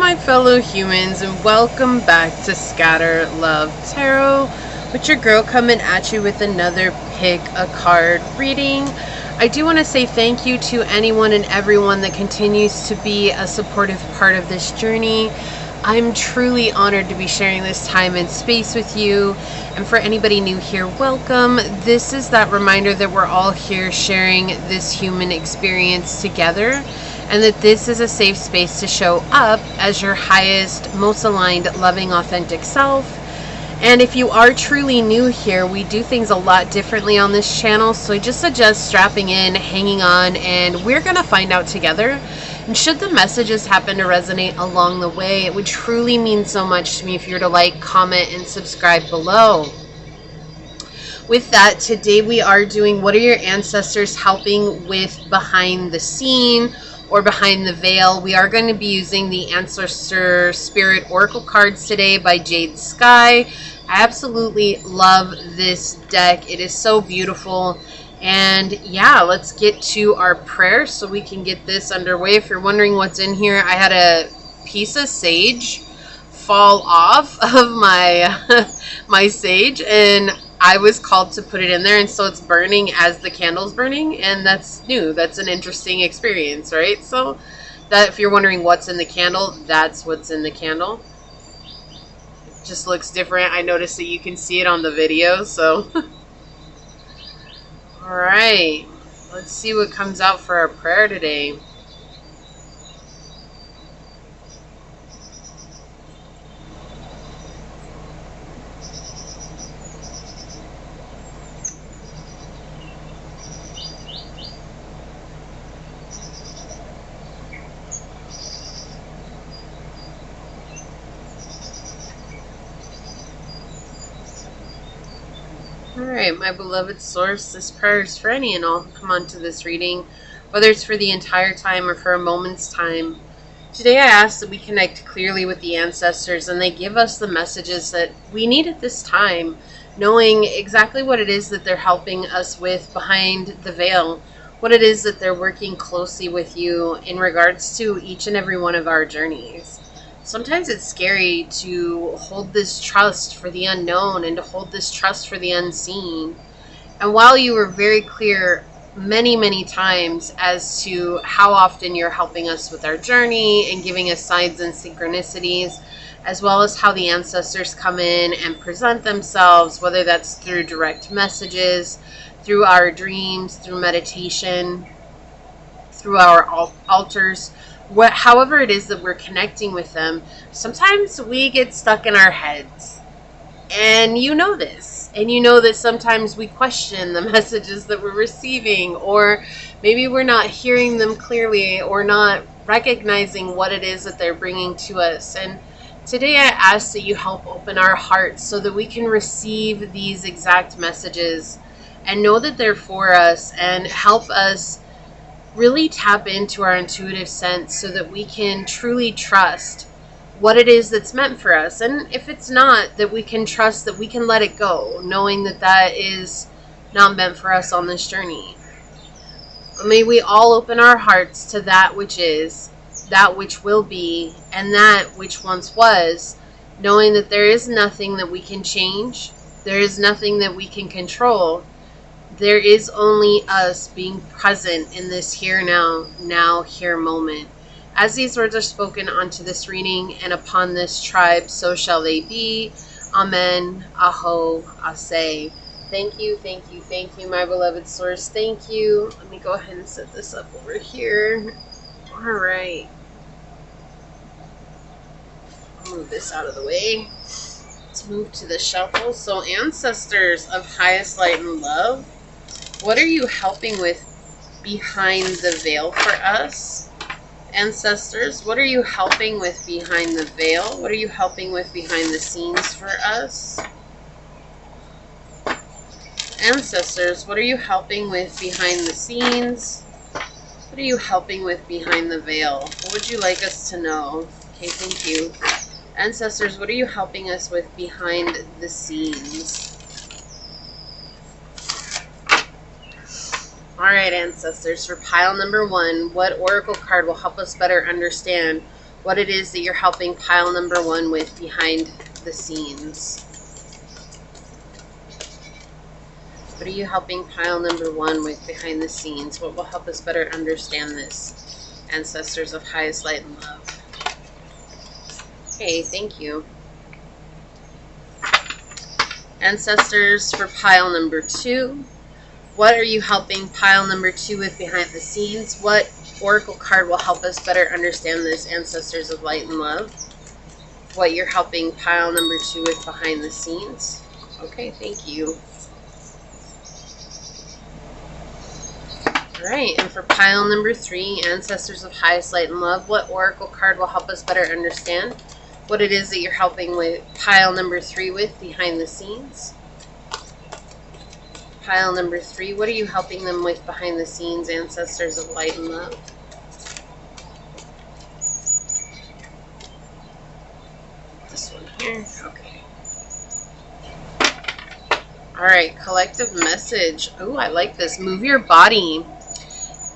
my fellow humans, and welcome back to Scatter Love Tarot, with your girl coming at you with another pick a card reading. I do want to say thank you to anyone and everyone that continues to be a supportive part of this journey. I'm truly honored to be sharing this time and space with you. And for anybody new here, welcome. This is that reminder that we're all here sharing this human experience together, and that this is a safe space to show up as your highest, most aligned, loving, authentic self. And if you are truly new here, we do things a lot differently on this channel, so I just suggest strapping in, hanging on, and we're going to find out together. And should the messages happen to resonate along the way, it would truly mean so much to me if you were to like, comment, and subscribe below. With that, today we are doing what are your ancestors helping with behind the scene or behind the veil. We are going to be using the Ancestor Spirit Oracle cards today by Jade Sky. I absolutely love this deck. It is so beautiful. And yeah, let's get to our prayer so we can get this underway. If you're wondering what's in here, I had a piece of sage fall off of my my sage, and I was called to put it in there, and so it's burning as the candle's burning, and that's new. That's an interesting experience, right? So that if you're wondering what's in the candle, that's what's in the candle. It just looks different. I noticed that you can see it on the video, so all right, let's see what comes out for our prayer today. Alright, my beloved source, this prayer is for any and all who come onto this reading, whether it's for the entire time or for a moment's time. Today I ask that we connect clearly with the ancestors and they give us the messages that we need at this time, knowing exactly what it is that they're helping us with behind the veil, what it is that they're working closely with you in regards to each and every one of our journeys. Sometimes it's scary to hold this trust for the unknown and to hold this trust for the unseen. And while you were very clear many times as to how often you're helping us with our journey and giving us signs and synchronicities, as well as how the ancestors come in and present themselves, whether that's through direct messages, through our dreams, through meditation, through our altars, however it is that we're connecting with them, sometimes we get stuck in our heads. And you know this. And you know that sometimes we question the messages that we're receiving, or maybe we're not hearing them clearly or not recognizing what it is that they're bringing to us. And today I ask that you help open our hearts so that we can receive these exact messages and know that they're for us, and help us really tap into our intuitive sense so that we can truly trust what it is that's meant for us. And if it's not, that we can trust that we can let it go, knowing that that is not meant for us on this journey. May we all open our hearts to that which is, that which will be, and that which once was, knowing that there is nothing that we can change, there is nothing that we can control. There is only us being present in this here now here moment. As these words are spoken onto this reading and upon this tribe, so shall they be. Amen. Aho. Aseh. Thank you, my beloved source. Thank you. Let me go ahead and set this up over here. All right. I'll move this out of the way. Let's move to the shuffle. So, ancestors of highest light and love, what are you helping with behind the veil for us? Ancestors, what are you helping with behind the veil? What are you helping with behind the scenes for us? Ancestors, what are you helping with behind the scenes? What are you helping with behind the veil? What would you like us to know? Okay, thank you. Ancestors, what are you helping us with behind the scenes? Alright, ancestors, for pile number 1, what oracle card will help us better understand what it is that you're helping pile number 1 with behind the scenes. What are you helping pile number 1 with behind the scenes? What will help us better understand this? Ancestors of highest light and love. Okay, thank you. Ancestors for pile number 2. What are you helping pile number 2 with behind the scenes? What oracle card will help us better understand this, ancestors of light and love? What you're helping pile number 2 with behind the scenes. Okay, thank you. Alright, and for pile number 3, ancestors of highest light and love, what oracle card will help us better understand what it is that you're helping with pile number 3 with behind the scenes? Pile number 3, what are you helping them with behind the scenes, ancestors of light and love? This one here, okay. Alright, collective message. Oh, I like this. Move your body.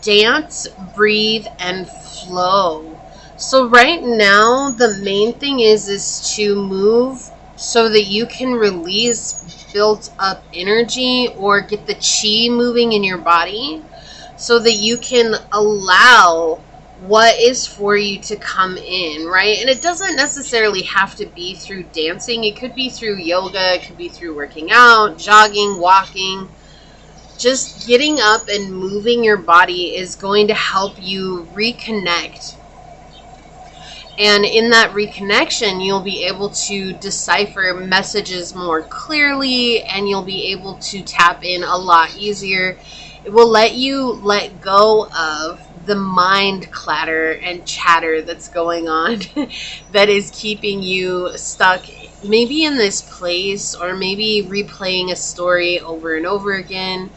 Dance, breathe, and flow. So right now, the main thing is to move so that you can release built up energy or get the chi moving in your body so that you can allow what is for you to come in, right? And it doesn't necessarily have to be through dancing. It could be through yoga. It could be through working out, jogging, walking. Just getting up and moving your body is going to help you reconnect. And in that reconnection, you'll be able to decipher messages more clearly, and you'll be able to tap in a lot easier. It will let you let go of the mind clatter and chatter that's going on that is keeping you stuck maybe in this place, or maybe replaying a story over and over again.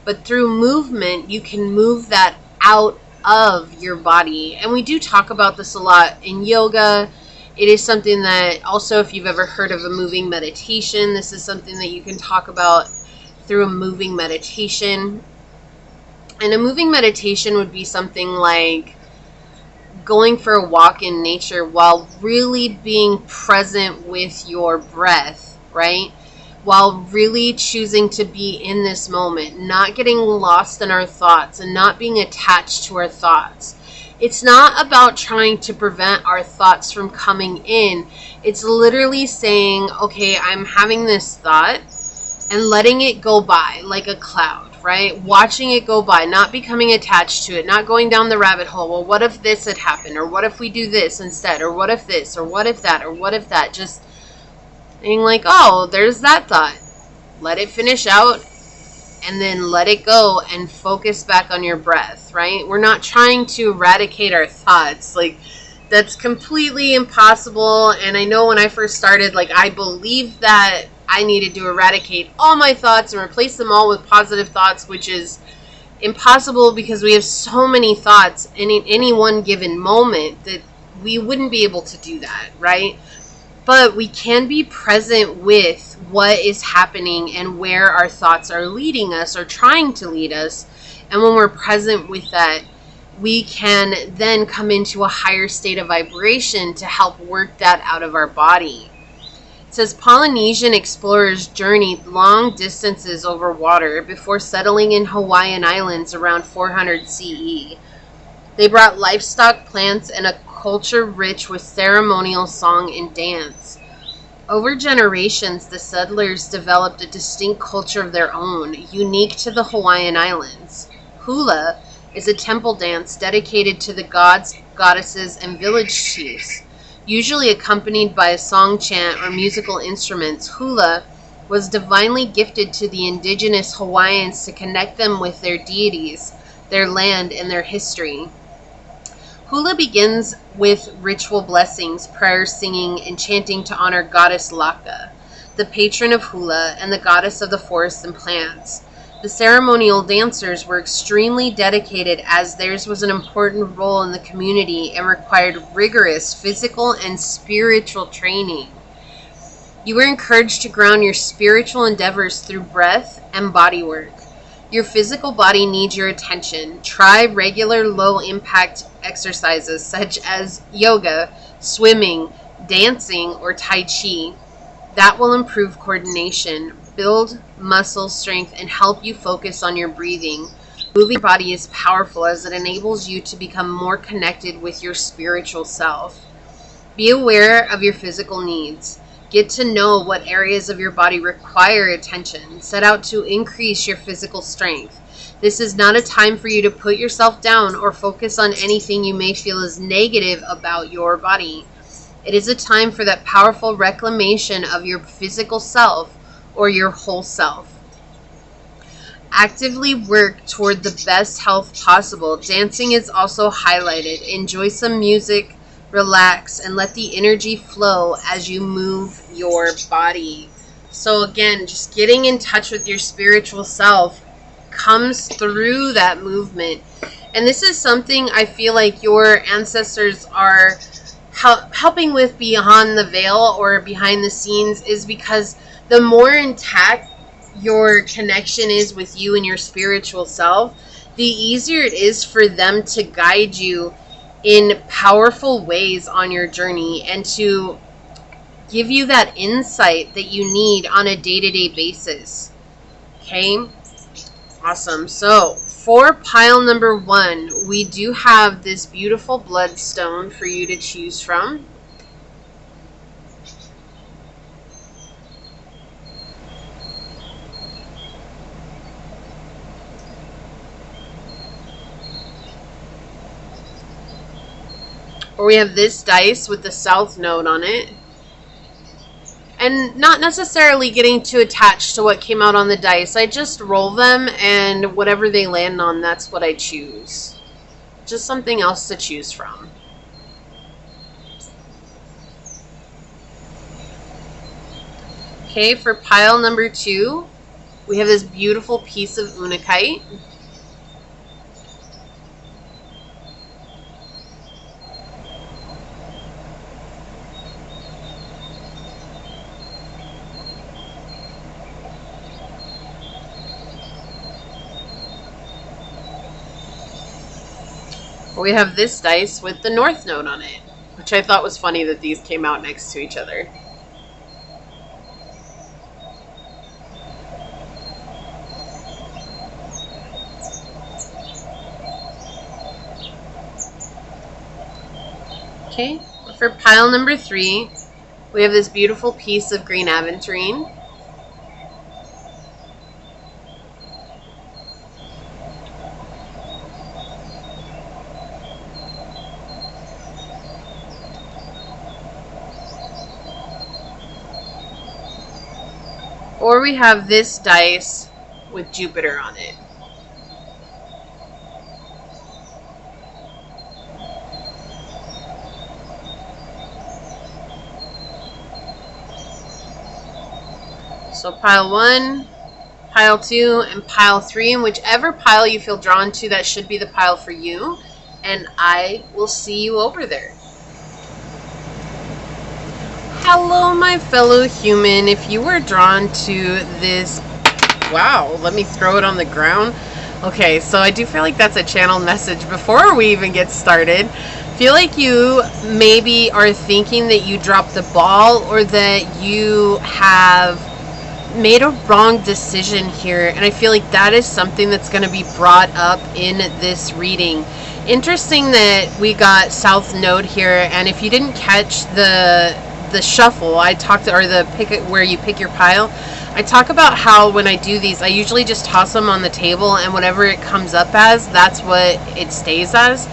But through movement, you can move that out of your body. And we do talk about this a lot in yoga. It is something that also, if you've ever heard of a moving meditation, this is something that you can talk about through a moving meditation. And a moving meditation would be something like going for a walk in nature while really being present with your breath, right? While really choosing to be in this moment, not getting lost in our thoughts and not being attached to our thoughts. It's not about trying to prevent our thoughts from coming in. It's literally saying, okay, I'm having this thought and letting it go by like a cloud, right? Watching it go by, not becoming attached to it, not going down the rabbit hole. Well, what if this had happened? Or what if we do this instead? Or what if this? Or what if that? Or what if that? Just being like, oh, there's that thought. Let it finish out and then let it go and focus back on your breath, right? We're not trying to eradicate our thoughts. Like, that's completely impossible. And I know when I first started, like, I believed that I needed to eradicate all my thoughts and replace them all with positive thoughts, which is impossible because we have so many thoughts in any one given moment that we wouldn't be able to do that, right? But we can be present with what is happening and where our thoughts are leading us or trying to lead us. And when we're present with that, we can then come into a higher state of vibration to help work that out of our body. It says Polynesian explorers journeyed long distances over water before settling in Hawaiian Islands around 400 CE. They brought livestock, plants, and a culture rich with ceremonial song and dance. Over generations, the settlers developed a distinct culture of their own, unique to the Hawaiian Islands. Hula is a temple dance dedicated to the gods, goddesses, and village chiefs. Usually accompanied by a song chant or musical instruments, hula was divinely gifted to the indigenous Hawaiians to connect them with their deities, their land, and their history. Hula begins with ritual blessings, prayers, singing, and chanting to honor Goddess Laka, the patron of hula and the goddess of the forests and plants. The ceremonial dancers were extremely dedicated as theirs was an important role in the community and required rigorous physical and spiritual training. You were encouraged to ground your spiritual endeavors through breath and body work. Your physical body needs your attention. Try regular low-impact exercises such as yoga, swimming, dancing, or Tai Chi. That will improve coordination, build muscle strength, and help you focus on your breathing. Moving your body is powerful as it enables you to become more connected with your spiritual self. Be aware of your physical needs. Get to know what areas of your body require attention. Set out to increase your physical strength. This is not a time for you to put yourself down or focus on anything you may feel is negative about your body. It is a time for that powerful reclamation of your physical self or your whole self. Actively work toward the best health possible. Dancing is also highlighted. Enjoy some music, relax, and let the energy flow as you move your body. So again, just getting in touch with your spiritual self comes through that movement. And this is something I feel like your ancestors are helping with beyond the veil or behind the scenes, is because the more intact your connection is with you and your spiritual self, the easier it is for them to guide you in powerful ways on your journey and to give you that insight that you need on a day-to-day basis. Okay? Awesome. So for pile number 1, we do have this beautiful bloodstone for you to choose from. Or we have this dice with the south node on it. And not necessarily getting too attached to what came out on the dice. I just roll them, and whatever they land on, that's what I choose. Just something else to choose from. Okay, for pile number 2, we have this beautiful piece of unakite. We have this dice with the north node on it, which I thought was funny that these came out next to each other. Okay, for pile number 3, we have this beautiful piece of green aventurine. Or we have this dice with Jupiter on it. So pile 1, pile 2, and pile 3, and whichever pile you feel drawn to, that should be the pile for you. And I will see you over there. Hello, my fellow human. If you were drawn to this, wow, let me throw it on the ground. Okay, so I do feel like that's a channel message before we even get started. Feel like you maybe are thinking that you dropped the ball or that you have made a wrong decision here, and I feel like that is something that's going to be brought up in this reading. Interesting that we got South Node here, and if you didn't catch the shuffle, I talked, or the pick where you pick your pile, I talk about how when I do these, I usually just toss them on the table, and whatever it comes up as, that's what it stays as.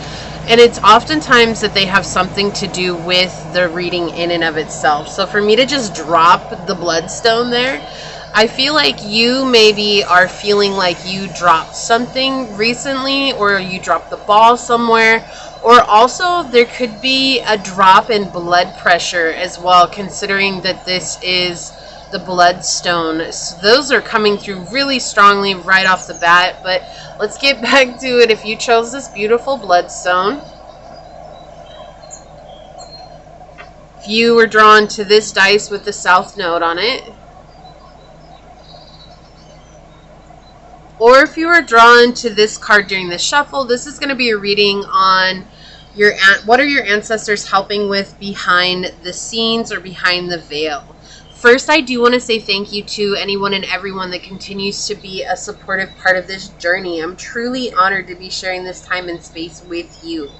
And it's oftentimes that they have something to do with the reading in and of itself. So for me to just drop the bloodstone there, I feel like you maybe are feeling like you dropped something recently, or you dropped the ball somewhere, or also there could be a drop in blood pressure as well, considering that this is the bloodstone. So those are coming through really strongly right off the bat, but let's get back to it. If you chose this beautiful bloodstone, if you were drawn to this dice with the south node on it, Or if you were drawn to this card during the shuffle, this is going to be a reading on what are your ancestors helping with behind the scenes or behind the veil. First, I do want to say thank you to anyone and everyone that continues to be a supportive part of this journey. I'm truly honored to be sharing this time and space with you.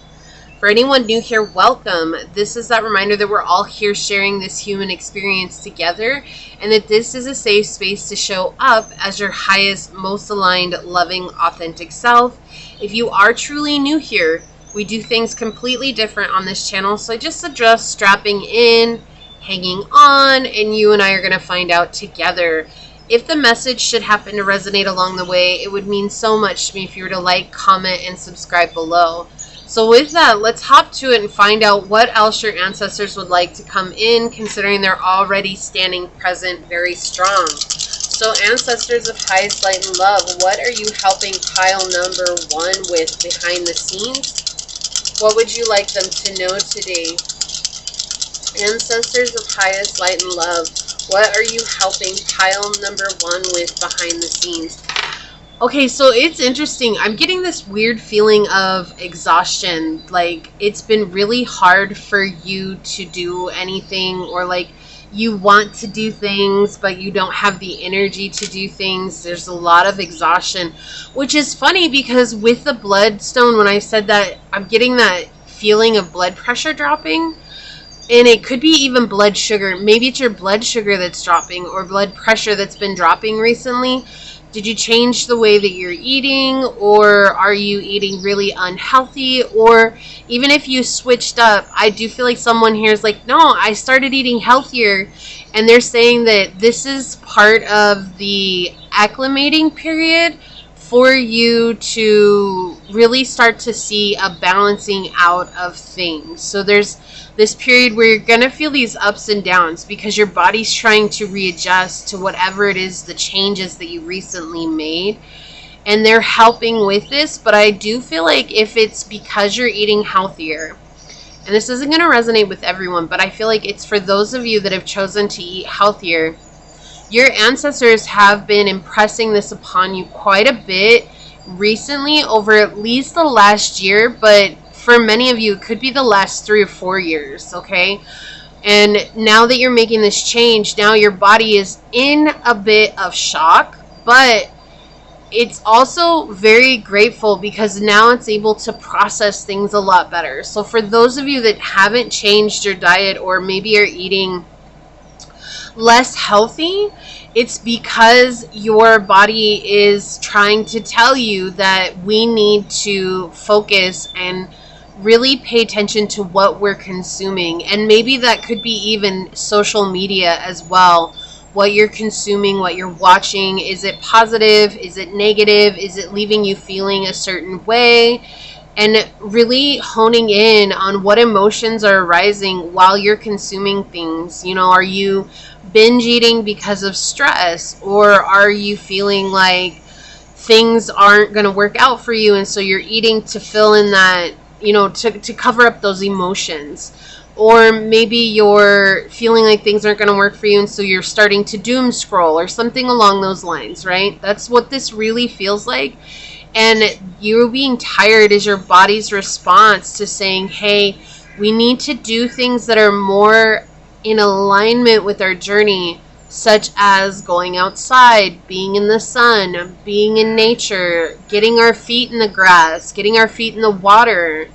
For anyone new here, welcome. This is that reminder that we're all here sharing this human experience together, and that this is a safe space to show up as your highest, most aligned, loving, authentic self. If you are truly new here, we do things completely different on this channel, so I just suggest strapping in, hanging on, and you and I are going to find out together. If the message should happen to resonate along the way, it would mean so much to me if you were to like, comment, and subscribe below. So with that, let's hop to it and find out what else your ancestors would like to come in, considering they're already standing present very strong. So ancestors of highest light and love, what are you helping pile number 1 with behind the scenes? What would you like them to know today? Ancestors of highest light and love, what are you helping pile number 1 with behind the scenes? Okay, so it's interesting. I'm getting this weird feeling of exhaustion. Like, it's been really hard for you to do anything, or like you want to do things, but you don't have the energy to do things. There's a lot of exhaustion, which is funny because with the bloodstone, when I said that, I'm getting that feeling of blood pressure dropping. And it could be even blood sugar. Maybe it's your blood sugar that's dropping, or blood pressure that's been dropping recently. Did you change the way that you're eating, or are you eating really unhealthy? Or even if you switched up, I do feel like someone here is like, no, I started eating healthier. And they're saying that this is part of the acclimating period for you to really start to see a balancing out of things. So there's this period where you're going to feel these ups and downs because your body's trying to readjust to whatever it is, the changes that you recently made. And they're helping with this, but I do feel like if it's because you're eating healthier, and this isn't going to resonate with everyone, but I feel like it's for those of you that have chosen to eat healthier, your ancestors have been impressing this upon you quite a bit recently, over at least the last year, but for many of you, it could be the last 3 or 4 years, okay? And now that you're making this change, now your body is in a bit of shock, but it's also very grateful because now it's able to process things a lot better. So for those of you that haven't changed your diet, or maybe you're eating less healthy, it's because your body is trying to tell you that we need to focus and really pay attention to what we're consuming. And maybe that could be even social media as well. What you're consuming, what you're watching, is it positive? Is it negative? Is it leaving you feeling a certain way? And really honing in on what emotions are arising while you're consuming things. You know, are you binge eating because of stress, or are you feeling like things aren't going to work out for you, and so you're eating to fill in that, you know, to cover up those emotions? Or maybe you're feeling like things aren't going to work for you, and so you're starting to doom scroll or something along those lines, right? That's what this really feels like. And you being tired is your body's response to saying, hey, we need to do things that are more in alignment with our journey, such as going outside, being in the sun, being in nature, getting our feet in the grass, getting our feet in the water,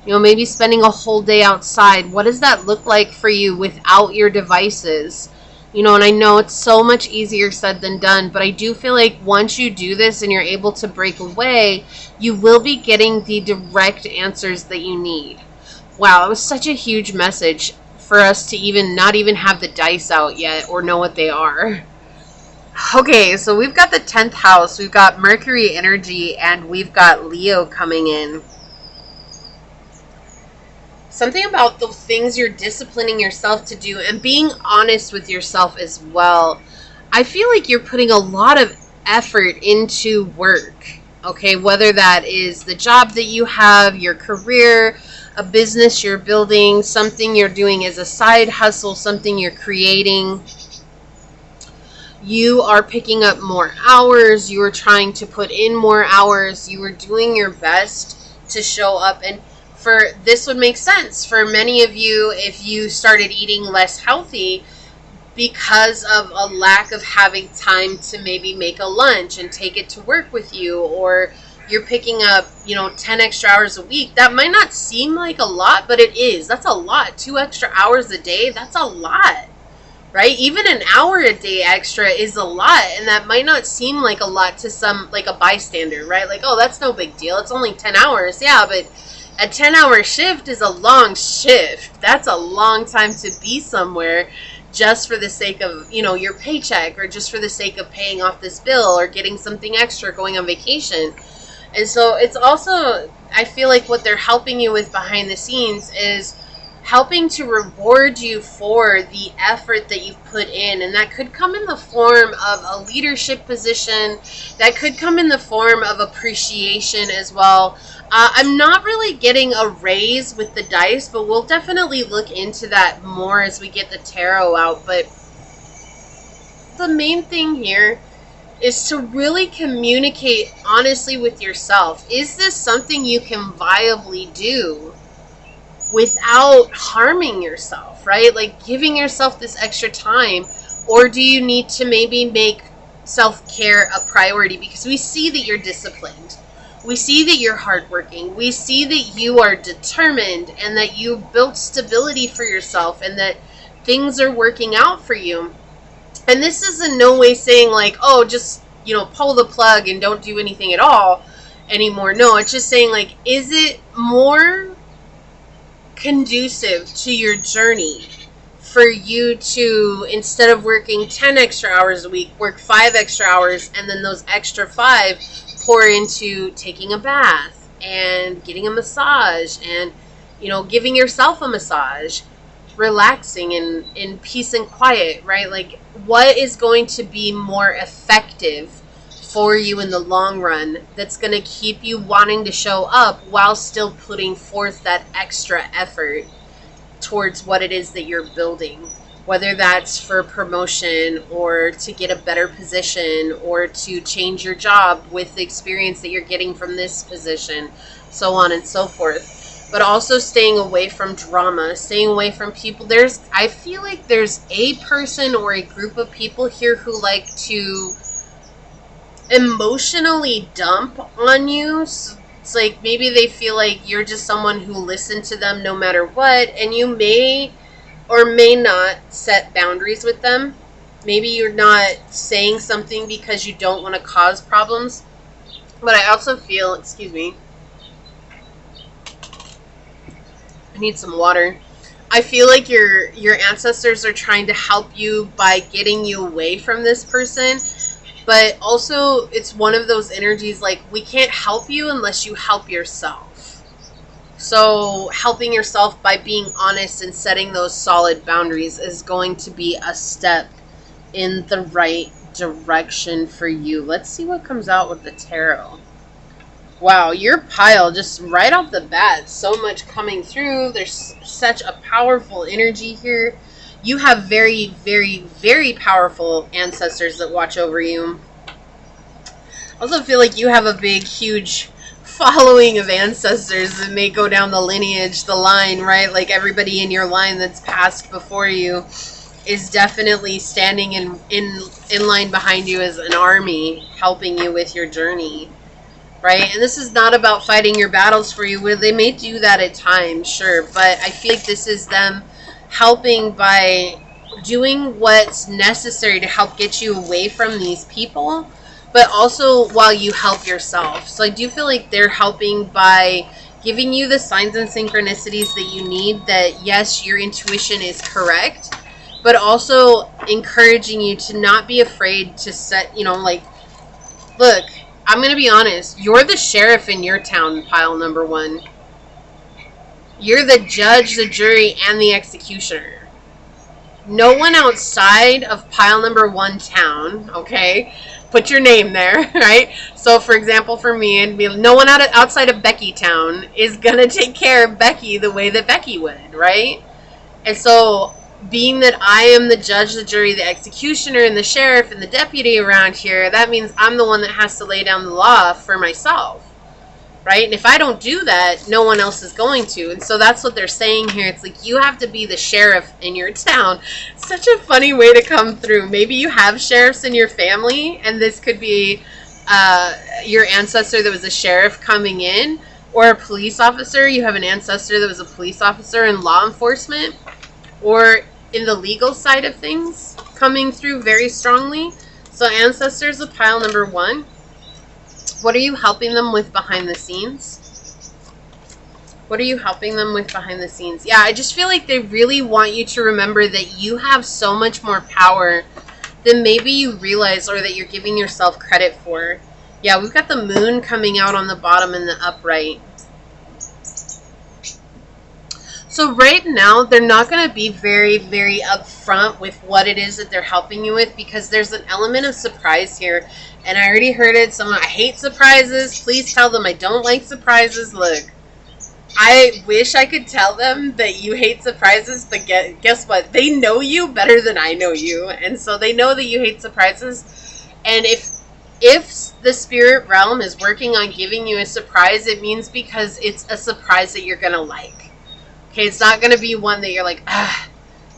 you know, maybe spending a whole day outside. What does that look like for you without your devices? You know, and I know it's so much easier said than done, but I do feel like once you do this and you're able to break away, you will be getting the direct answers that you need. Wow, it was such a huge message for us to even not even have the dice out yet or know what they are. Okay, so we've got the 10th house, we've got Mercury energy, and we've got Leo coming in. Something about the things you're disciplining yourself to do and being honest with yourself as well. I feel like you're putting a lot of effort into work, okay? Whether that is the job that you have, your career, a business you're building, something you're doing as a side hustle, something you're creating. you are picking up more hours, you are trying to put in more hours, you are doing your best to show up. And for this would make sense for many of you if you started eating less healthy because of a lack of having time to maybe make a lunch and take it to work with you, or you're picking up, 10 extra hours a week. That might not seem like a lot, but it is. That's a lot. 2 extra hours a day, that's a lot, right? Even an hour a day extra is a lot, and that might not seem like a lot to some, like a bystander, right? Like, oh, that's no big deal. It's only 10 hours. Yeah, but a 10-hour shift is a long shift. That's a long time to be somewhere just for the sake of, your paycheck, or just for the sake of paying off this bill or getting something extra, going on vacation. And so it's also, I feel like what they're helping you with behind the scenes is helping to reward you for the effort that you've put in. And that could come in the form of a leadership position. That could come in the form of appreciation as well. I'm not really getting a raise with the dice, but we'll definitely look into that more as we get the tarot out. But the main thing here is to really communicate honestly with yourself. Is this something you can viably do without harming yourself, right? Like giving yourself this extra time, or do you need to maybe make self-care a priority? Because we see that you're disciplined. We see that you're hardworking. We see that you are determined and that you built stability for yourself and that things are working out for you. And this is in no way saying like, oh, just, pull the plug and don't do anything at all anymore. No, it's just saying like, is it more conducive to your journey for you to, instead of working 10 extra hours a week, work 5 extra hours, and then those extra 5 pour into taking a bath and getting a massage and, giving yourself a massage, relaxing in peace and quiet, right? Like, what is going to be more effective for you in the long run that's going to keep you wanting to show up while still putting forth that extra effort towards what it is that you're building? Whether that's for promotion or to get a better position or to change your job with the experience that you're getting from this position, so on and so forth. But also staying away from drama, staying away from people. I feel like there's a person or a group of people here who like to emotionally dump on you. So it's like maybe they feel like you're just someone who listened to them no matter what, and you may or may not set boundaries with them. Maybe you're not saying something because you don't want to cause problems. But I also feel, excuse me, I need some water. I feel like your ancestors are trying to help you by getting you away from this person. But also, it's one of those energies like, we can't help you unless you help yourself. So helping yourself by being honest and setting those solid boundaries is going to be a step in the right direction for you. Let's see what comes out with the tarot. Wow, your pile, just right off the bat, so much coming through. There's such a powerful energy here. You have very, very, very powerful ancestors that watch over you. I also feel like you have a big, huge following of ancestors that may go down the lineage, the line, right? Like everybody in your line that's passed before you is definitely standing in line behind you as an army, helping you with your journey, right? And this is not about fighting your battles for you. Where they may do that at times, sure, but I feel like this is them helping by doing what's necessary to help get you away from these people, but also while you help yourself. So I do feel like they're helping by giving you the signs and synchronicities that you need, that yes, your intuition is correct, but also encouraging you to not be afraid to set, like, look, I'm going to be honest, you're the sheriff in your town, pile number 1. You're the judge, the jury, and the executioner. No one outside of pile number 1 town, okay? Put your name there, right? So, for example, for me, it'd be no one outside of Becky town is going to take care of Becky the way that Becky would, right? And so being that I am the judge, the jury, the executioner, and the sheriff, and the deputy around here, that means I'm the one that has to lay down the law for myself. Right? And if I don't do that, no one else is going to. And so that's what they're saying here. It's like you have to be the sheriff in your town. Such a funny way to come through. Maybe you have sheriffs in your family, and this could be your ancestor that was a sheriff coming in, or a police officer. You have an ancestor that was a police officer in law enforcement, or in the legal side of things coming through very strongly. So ancestors of pile number 1. What are you helping them with behind the scenes? What are you helping them with behind the scenes? Yeah, I just feel like they really want you to remember that you have so much more power than maybe you realize or that you're giving yourself credit for. Yeah, we've got the moon coming out on the bottom and the upright. So right now, they're not going to be very, very upfront with what it is that they're helping you with, because there's an element of surprise here. And I already heard it. Someone, I hate surprises. Please tell them I don't like surprises. Look, I wish I could tell them that you hate surprises, but guess what? They know you better than I know you. And so they know that you hate surprises. And if the spirit realm is working on giving you a surprise, it means because it's a surprise that you're going to like. Okay, it's not going to be one that you're like,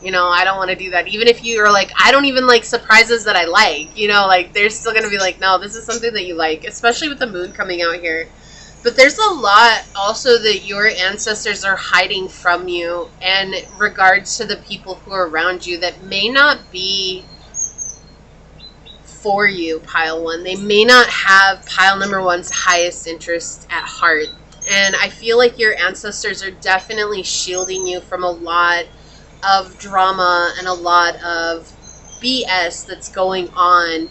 you know, I don't want to do that. Even if you're like, I don't even like surprises that I like, you know, like they're still going to be like, no, this is something that you like, especially with the moon coming out here. But there's a lot also that your ancestors are hiding from you in regards to the people who are around you that may not be for you, pile 1. They may not have pile number 1's highest interest at heart. And I feel like your ancestors are definitely shielding you from a lot of drama and a lot of BS that's going on.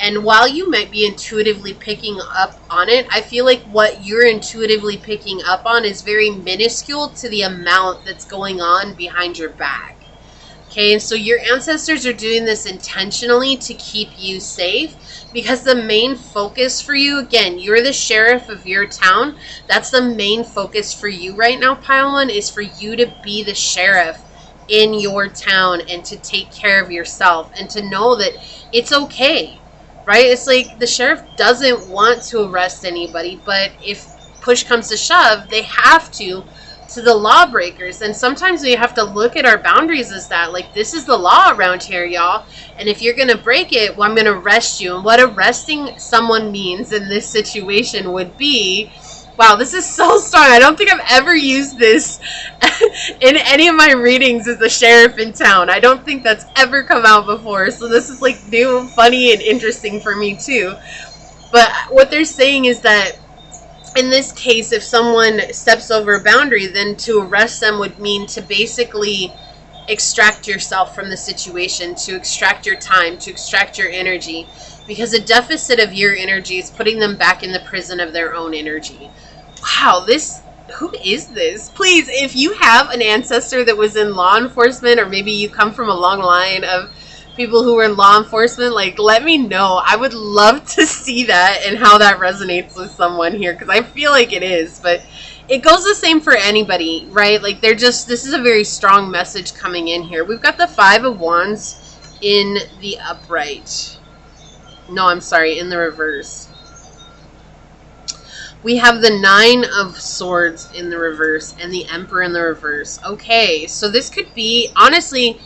And while you might be intuitively picking up on it, I feel like what you're intuitively picking up on is very minuscule to the amount that's going on behind your back. Okay, so your ancestors are doing this intentionally to keep you safe, because the main focus for you, again, you're the sheriff of your town. That's the main focus for you right now, pile 1, is for you to be the sheriff in your town and to take care of yourself and to know that it's okay, right? It's like the sheriff doesn't want to arrest anybody, but if push comes to shove, they have to the lawbreakers. And sometimes we have to look at our boundaries as that, like, this is the law around here, y'all, and if you're gonna break it, well, I'm gonna arrest you. And what arresting someone means in this situation would be, wow, this is so strong. I don't think I've ever used this in any of my readings as the sheriff in town. I don't think that's ever come out before, so this is like new, funny, and interesting for me too. But what they're saying is that in this case, if someone steps over a boundary, then to arrest them would mean to basically extract yourself from the situation, to extract your time, to extract your energy, because a deficit of your energy is putting them back in the prison of their own energy. Wow, who is this? Please, if you have an ancestor that was in law enforcement, or maybe you come from a long line of people who were in law enforcement, like, let me know. I would love to see that and how that resonates with someone here, because I feel like it is, but it goes the same for anybody, right? Like, this is a very strong message coming in here. We've got the 5 of Wands in the upright. No, I'm sorry, in the reverse. We have the 9 of Swords in the reverse and the Emperor in the reverse. Okay, so this could be, honestly,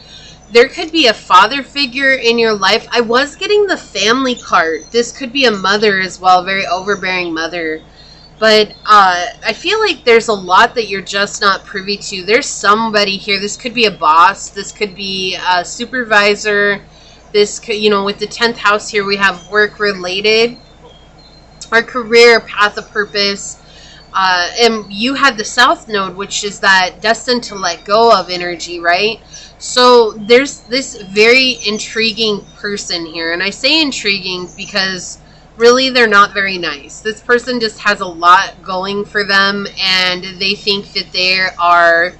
there could be a father figure in your life. I was getting the family card. This could be a mother as well, very overbearing mother. But I feel like there's a lot that you're just not privy to. There's somebody here. This could be a boss. This could be a supervisor. This could, you know, with the 10th house here, we have work related, our career, path of purpose. And you had the South Node, which is that destined to let go of energy, right? So there's this very intriguing person here. And I say intriguing because really they're not very nice. This person just has a lot going for them, and they think that they are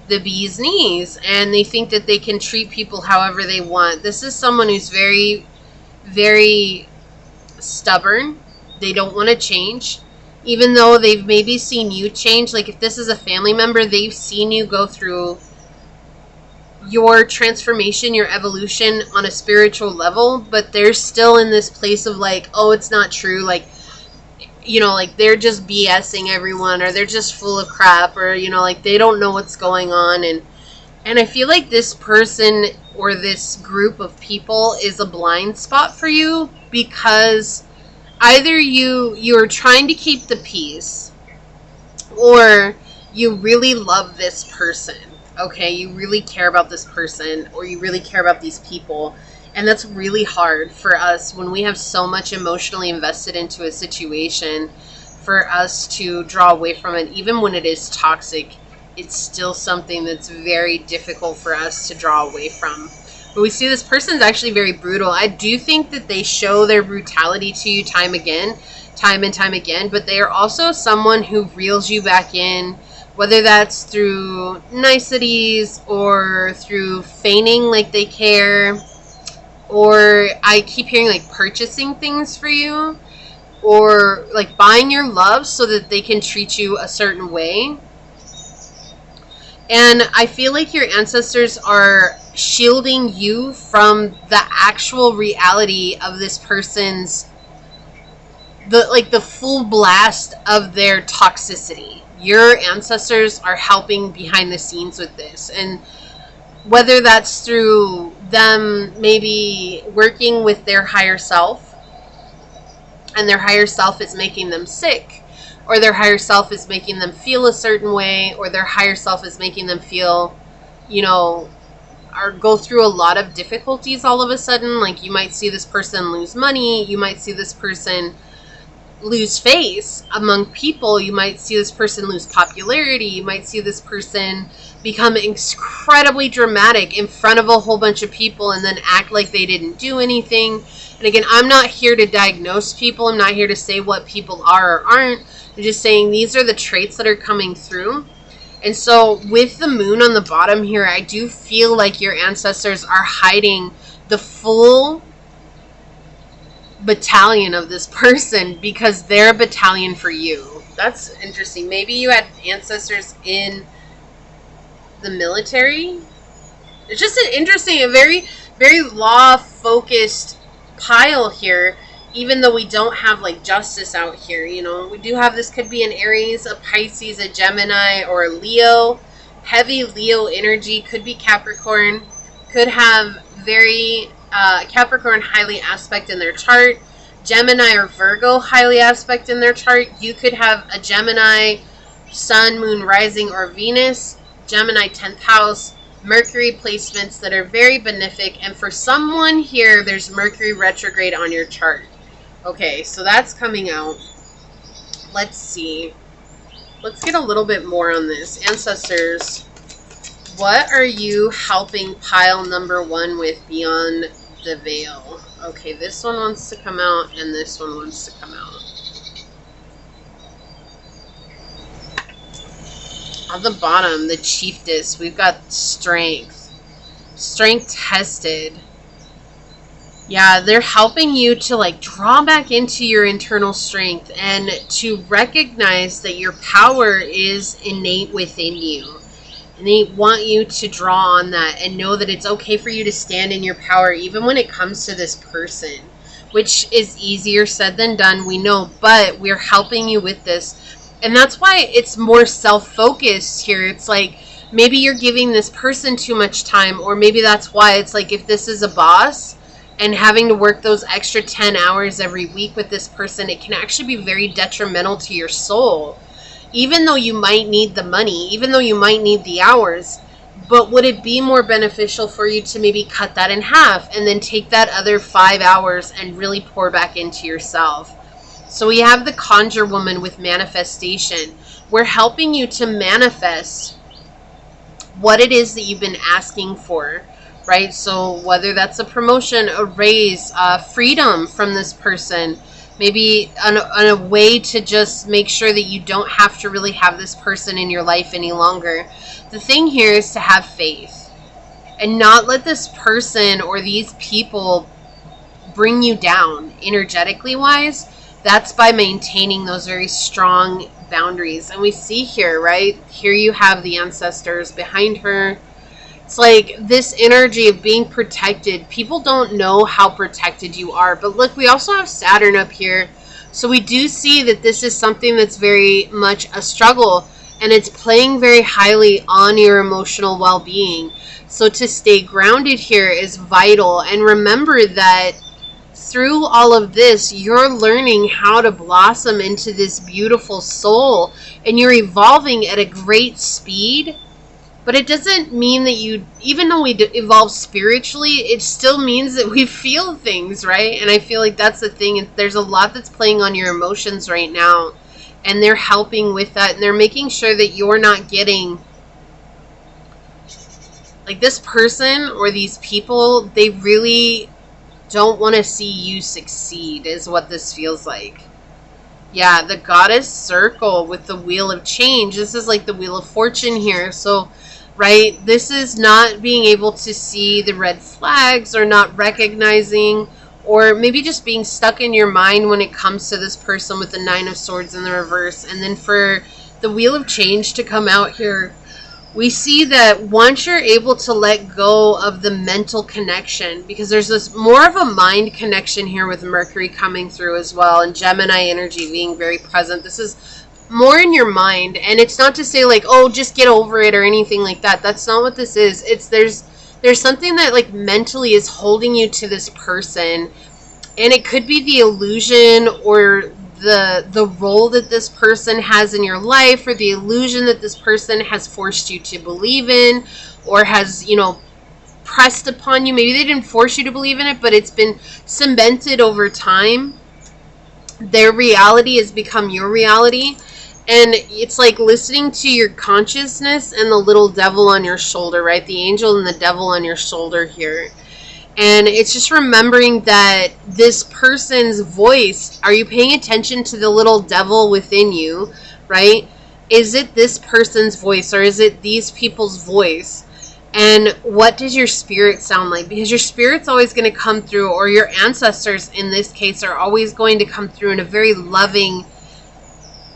the bee's knees, and they think that they can treat people however they want. This is someone who's very, very stubborn. They don't want to change. Even though they've maybe seen you change, like if this is a family member, they've seen you go through your transformation, your evolution on a spiritual level, but they're still in this place of like, oh, it's not true, like, you know, like they're just BSing everyone, or they're just full of crap, or, you know, like they don't know what's going on. And I feel like this person or this group of people is a blind spot for you, because either you're trying to keep the peace, or you really love this person. Okay, you really care about this person, or you really care about these people. And that's really hard for us when we have so much emotionally invested into a situation, for us to draw away from it. Even when it is toxic, it's still something that's very difficult for us to draw away from. But we see this person's actually very brutal. I do think that they show their brutality to you time and time again, but they are also someone who reels you back in, whether that's through niceties or through feigning like they care, or I keep hearing like purchasing things for you, or like buying your love so that they can treat you a certain way. And I feel like your ancestors are shielding you from the actual reality of this person's, the full blast of their toxicity. Your ancestors are helping behind the scenes with this. And whether that's through them maybe working with their higher self, and their higher self is making them sick, or their higher self is making them feel a certain way, or their higher self is making them feel, you know, or go through a lot of difficulties all of a sudden. Like you might see this person lose money, you might see this person lose face among people, you might see this person lose popularity, you might see this person become incredibly dramatic in front of a whole bunch of people and then act like they didn't do anything. And again, I'm not here to diagnose people, I'm not here to say what people are or aren't. I'm just saying these are the traits that are coming through. And so with the moon on the bottom here, I do feel like your ancestors are hiding the full battalion of this person, because they're a battalion for you. That's interesting. Maybe you had ancestors in the military. It's just an interesting, a very, very law-focused pile here, even though we don't have like justice out here. You know, we do have, this could be an Aries, a Pisces, a Gemini, or a Leo. Heavy Leo energy, could be Capricorn, could have very Capricorn highly aspect in their chart, Gemini or Virgo highly aspect in their chart. You could have a Gemini Sun, Moon, Rising, or Venus, Gemini 10th house, Mercury placements that are very benefic. And for someone here, there's Mercury retrograde on your chart. Okay, so that's coming out. Let's see. Let's get a little bit more on this. Ancestors, what are you helping pile number one with beyond the veil? Okay, this one wants to come out, and this one wants to come out. On the bottom, the chiefess, we've got strength. Strength tested. Yeah, they're helping you to like draw back into your internal strength and to recognize that your power is innate within you. And they want you to draw on that and know that it's okay for you to stand in your power, even when it comes to this person, which is easier said than done, we know, but we're helping you with this. And that's why it's more self-focused here. It's like maybe you're giving this person too much time, or maybe that's why it's like if this is a boss and having to work those extra 10 hours every week with this person, it can actually be very detrimental to your soul. Even though you might need the money, even though you might need the hours, but would it be more beneficial for you to maybe cut that in half and then take that other 5 hours and really pour back into yourself? So we have the Conjure Woman with manifestation. We're helping you to manifest what it is that you've been asking for, right? So whether that's a promotion, a raise, freedom from this person, maybe on a way to just make sure that you don't have to really have this person in your life any longer. The thing here is to have faith and not let this person or these people bring you down energetically wise. That's by maintaining those very strong boundaries. And we see here, right? Here you have the ancestors behind her. It's like this energy of being protected. People don't know how protected you are. But look, we also have Saturn up here. So we do see that this is something that's very much a struggle. And it's playing very highly on your emotional well-being. So to stay grounded here is vital. And remember that through all of this, you're learning how to blossom into this beautiful soul. And you're evolving at a great speed. But it doesn't mean that you, even though we evolve spiritually, it still means that we feel things, right? And I feel like that's the thing. There's a lot that's playing on your emotions right now. And they're helping with that. And they're making sure that you're not getting, like, this person or these people, they really don't want to see you succeed is what this feels like. Yeah, the goddess circle with the wheel of change. This is like the wheel of fortune here. So, right, this is not being able to see the red flags or not recognizing, or maybe just being stuck in your mind when it comes to this person with the 9 of Swords in the reverse. And then for the wheel of change to come out here, we see that once you're able to let go of the mental connection, because there's this more of a mind connection here with Mercury coming through as well, and Gemini energy being very present. This is more in your mind, and it's not to say like, oh, just get over it or anything like that. That's not what this is. It's there's something that like mentally is holding you to this person, and it could be the illusion or the role that this person has in your life, or the illusion that this person has forced you to believe in, or has, you know, pressed upon you. Maybe they didn't force you to believe in it, but it's been cemented over time. Their reality has become your reality. And it's like listening to your consciousness and the little devil on your shoulder, right? The angel and the devil on your shoulder here. And it's just remembering that this person's voice, are you paying attention to the little devil within you, right? Is it this person's voice, or is it these people's voice? And what does your spirit sound like? Because your spirit's always going to come through, or your ancestors in this case are always going to come through in a very loving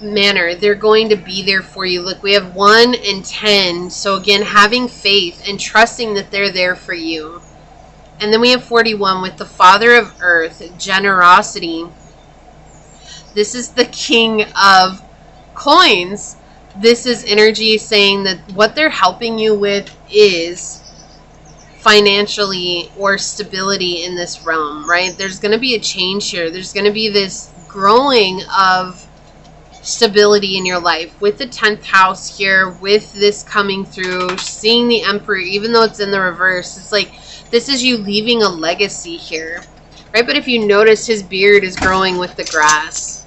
manner. They're going to be there for you. Look, we have 1 and 10. So again, having faith and trusting that they're there for you. And then we have 41 with the Father of Earth, generosity. This is the King of Coins. This is energy saying that what they're helping you with is financially or stability in this realm, right? There's going to be a change here. There's going to be this growing of stability in your life with the 10th house here, with this coming through, seeing the Emperor, even though it's in the reverse. It's like, this is you leaving a legacy here, right? But if you notice, his beard is growing with the grass.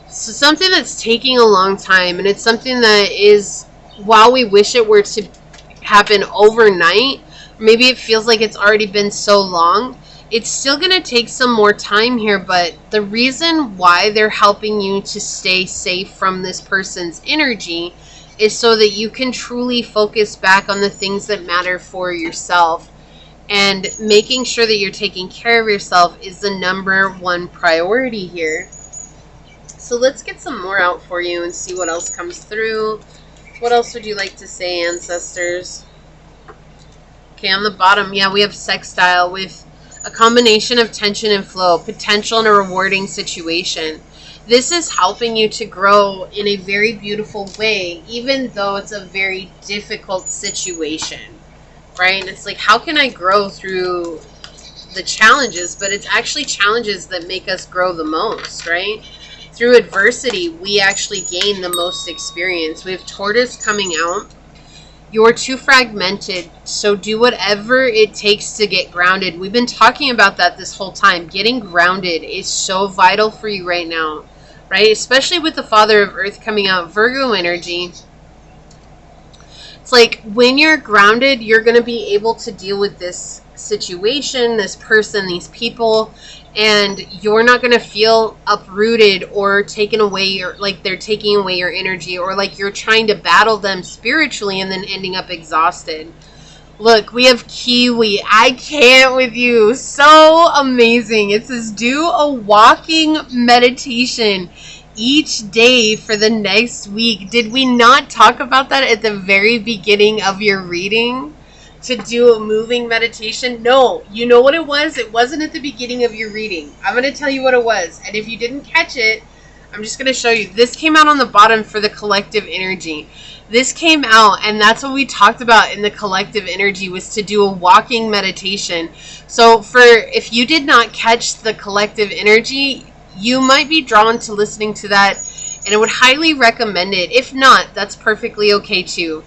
So something that's taking a long time, and it's something that is, while we wish it were to happen overnight, maybe it feels like it's already been so long, it's still going to take some more time here. But the reason why they're helping you to stay safe from this person's energy is so that you can truly focus back on the things that matter for yourself. And making sure that you're taking care of yourself is the #1 priority here. So let's get some more out for you and see what else comes through. What else would you like to say, ancestors? Okay, on the bottom, yeah, we have sextile with a combination of tension and flow, potential in a rewarding situation. This is helping you to grow in a very beautiful way, even though it's a very difficult situation. Right? And it's like, how can I grow through the challenges? But it's actually challenges that make us grow the most, right? Through adversity, we actually gain the most experience. We have Tortoise coming out. You're too fragmented, so do whatever it takes to get grounded. We've been talking about that this whole time. Getting grounded is so vital for you right now, right? Especially with the Father of Earth coming out, Virgo energy. It's like when you're grounded, you're going to be able to deal with this situation, this person, these people, and you're not going to feel uprooted or taken away, or like they're taking away your energy, or like you're trying to battle them spiritually and then ending up exhausted. Look, we have Kiwi. I can't with you. So amazing. It says do a walking meditation each day for the next week. Did we not talk about that at the very beginning of your reading? to do a moving meditation? No. You know what it was? It wasn't at the beginning of your reading. I'm going to tell you what it was. And if you didn't catch it, I'm just going to show you. This came out on the bottom for the collective energy. This came out, and that's what we talked about in the collective energy, was to do a walking meditation. So if you did not catch the collective energy, you might be drawn to listening to that, and I would highly recommend it. If not, that's perfectly okay too.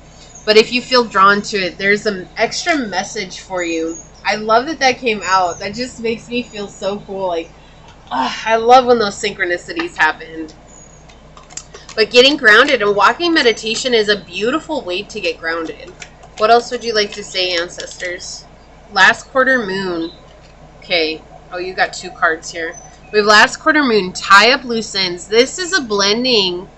But if you feel drawn to it, there's an extra message for you. I love that that came out. That just makes me feel so cool. Like, I love when those synchronicities happen. But getting grounded and walking meditation is a beautiful way to get grounded. What else would you like to say, ancestors? Last quarter moon. Okay. Oh, you got 2 cards here. We have last quarter moon, tie up loose ends. This is a blending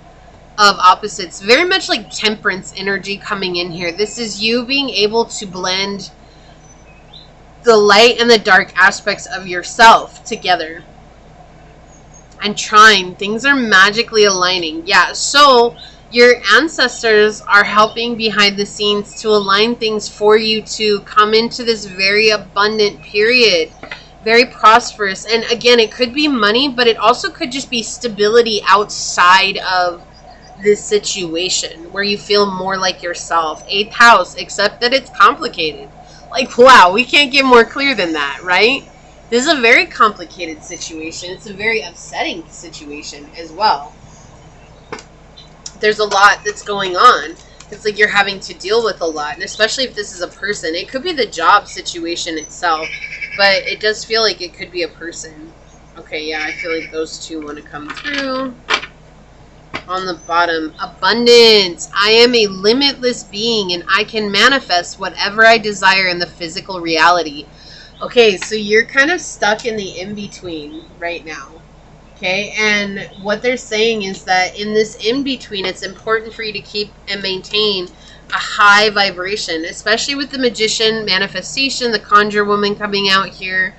of opposites, very much like temperance energy coming in here. This is you being able to blend the light and the dark aspects of yourself together and trying. Things are magically aligning. Yeah, so your ancestors are helping behind the scenes to align things for you to come into this very abundant period, very prosperous. And again, it could be money, but it also could just be stability outside of this situation where you feel more like yourself. 8th house, except that it's complicated. Like, wow, we can't get more clear than that, right? This is a very complicated situation. It's a very upsetting situation as well. There's a lot that's going on. It's like you're having to deal with a lot, and especially if this is a person. It could be the job situation itself, but it does feel like it could be a person. Okay, yeah, I feel like those 2 want to come through. On the bottom, abundance. I am a limitless being and I can manifest whatever I desire in the physical reality. Okay, so you're kind of stuck in the in-between right now. Okay, and what they're saying is that in this in-between, it's important for you to keep and maintain a high vibration, especially with the magician manifestation, the conjure woman coming out here.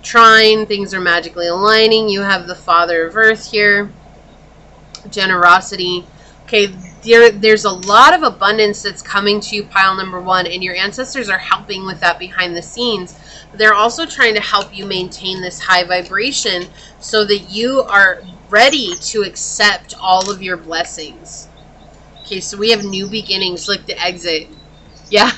Trine, things are magically aligning. You have the Father of Earth here. Generosity. Okay, there's a lot of abundance that's coming to you, pile number 1, and your ancestors are helping with that behind the scenes. They're also trying to help you maintain this high vibration so that you are ready to accept all of your blessings. Okay, so we have new beginnings, like the exit. Yeah,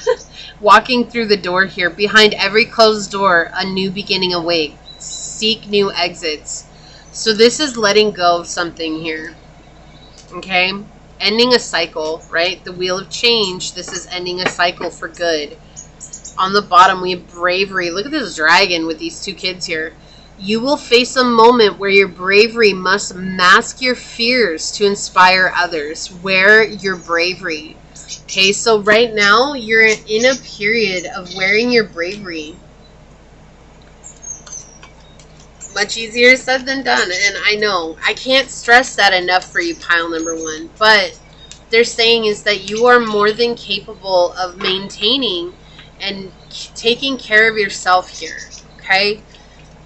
walking through the door here. Behind every closed door, a new beginning awaits. Seek new exits. So this is letting go of something here. Okay, ending a cycle, right? The wheel of change. This is ending a cycle for good. On the bottom, we have bravery. Look at this dragon with these 2 kids here. You will face a moment where your bravery must mask your fears to inspire others. Wear your bravery. Okay, so right now, you're in a period of wearing your bravery. Much easier said than done, and I know. I can't stress that enough for you, pile number 1. But they're saying is that you are more than capable of maintaining and taking care of yourself here, okay?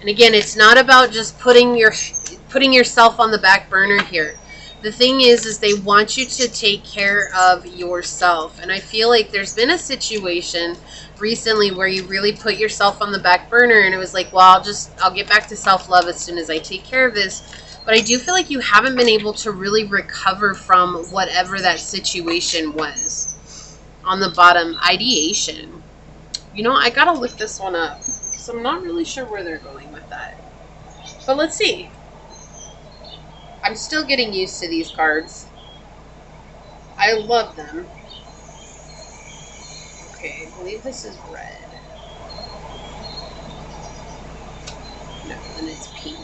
And again, it's not about just putting yourself on the back burner here. The thing is they want you to take care of yourself. And I feel like there's been a situation recently where you really put yourself on the back burner and it was like, well, I'll get back to self-love as soon as I take care of this. But I do feel like you haven't been able to really recover from whatever that situation was. On the bottom, ideation. You know, I gotta look this one up because I'm not really sure where they're going with that. But let's see. I'm still getting used to these cards. I love them. Okay, I believe this is red. No, then it's pink.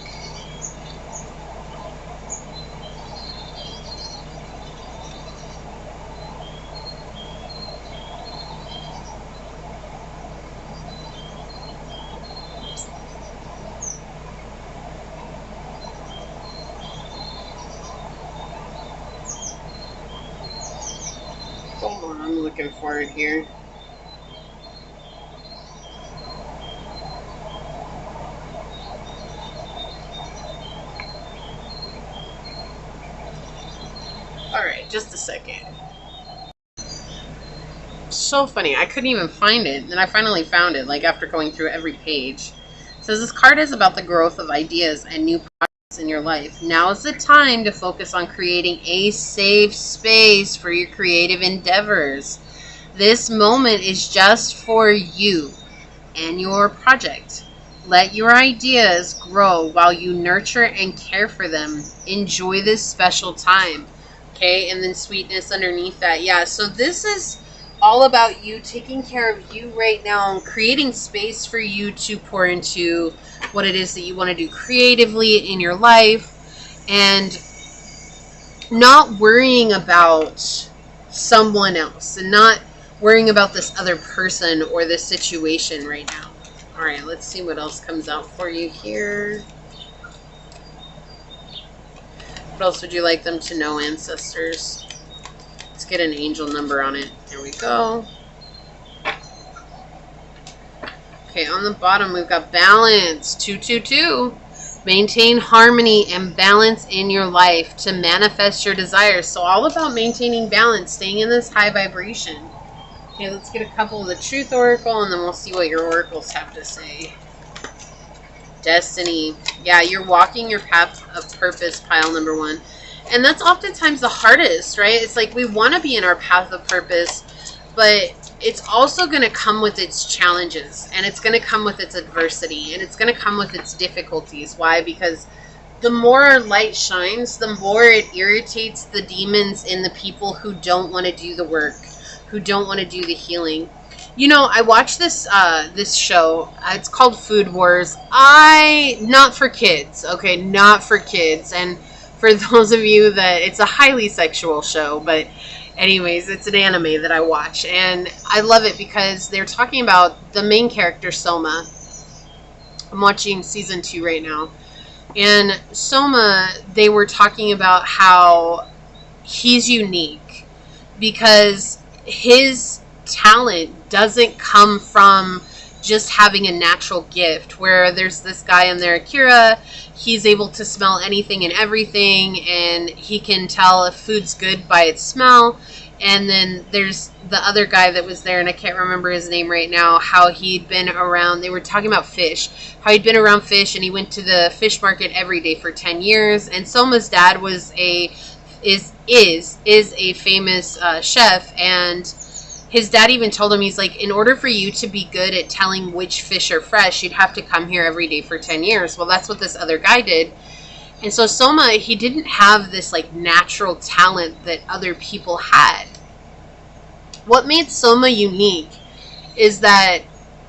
Hold on, I'm looking for it here. Alright, just a second. So funny. I couldn't even find it. And I finally found it, like after going through every page. It says this card is about the growth of ideas and new projects in your life. Now is the time to focus on creating a safe space for your creative endeavors. This moment is just for you and your project. Let your ideas grow while you nurture and care for them. Enjoy this special time. Okay, and then sweetness underneath that. Yeah, so this is all about you taking care of you right now and creating space for you to pour into what it is that you want to do creatively in your life, and not worrying about someone else and not worrying about this other person or this situation right now. All right, let's see what else comes out for you here. What else would you like them to know, ancestors? Let's get an angel number on it. Here we go. Okay, on the bottom we've got balance, 222. Maintain harmony and balance in your life to manifest your desires. So all about maintaining balance, staying in this high vibration. Okay, let's get a couple of the truth oracle, and then we'll see what your oracles have to say. Destiny. Yeah, you're walking your path of purpose, pile number 1. And that's oftentimes the hardest, right? It's like we want to be in our path of purpose, but it's also going to come with its challenges, and it's going to come with its adversity, and it's going to come with its difficulties. Why? Because the more light shines, the more it irritates the demons in the people who don't want to do the work, who don't want to do the healing. You know, I watched this this show. It's called Food Wars. Not for kids, okay? Not for kids. And for those of you that, it's a highly sexual show, but anyways, it's an anime that I watch. And I love it because they're talking about the main character, Soma. I'm watching season 2 right now. And Soma, they were talking about how he's unique because his talent doesn't come from just having a natural gift, where there's this guy in there, Akira, he's able to smell anything and everything, and he can tell if food's good by its smell. And then there's the other guy that was there, and I can't remember his name right now, how he'd been around, they were talking about fish, how he'd been around fish, and he went to the fish market every day for 10 years. And Soma's dad was is a famous chef, and his dad even told him, he's like, in order for you to be good at telling which fish are fresh, you'd have to come here every day for 10 years. Well, that's what this other guy did. And so Soma, he didn't have this like natural talent that other people had. What made Soma unique is that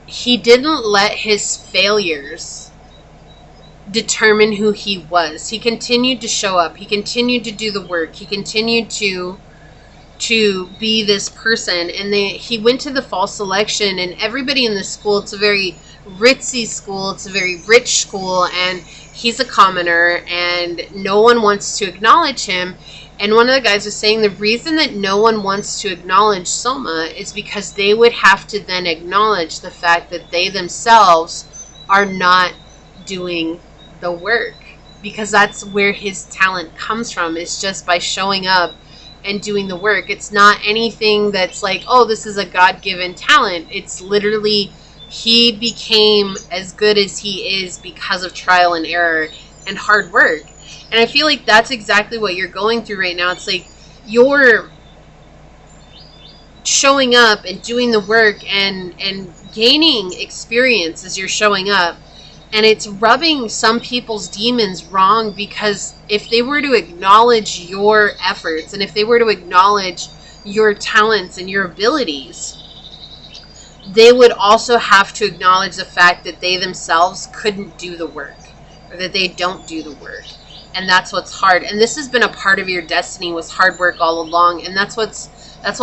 he didn't let his failures determine who he was. He continued to show up. He continued to do the work. He continued to be this person. And he went to the fall selection, and everybody in the school, it's a very ritzy school, it's a very rich school, and he's a commoner, and no one wants to acknowledge him. And one of the guys was saying the reason that no one wants to acknowledge Soma is because they would have to then acknowledge the fact that they themselves are not doing the work, because that's where his talent comes from. It's just by showing up and doing the work. It's not anything that's like, oh, this is a God-given talent. It's literally, he became as good as he is because of trial and error and hard work. And I feel like that's exactly what you're going through right now. It's like you're showing up and doing the work and gaining experience as you're showing up. And it's rubbing some people's demons wrong, because if they were to acknowledge your efforts, and if they were to acknowledge your talents and your abilities, they would also have to acknowledge the fact that they themselves couldn't do the work, or that they don't do the work. And that's what's hard. And this has been a part of your destiny, was hard work all along. And that's why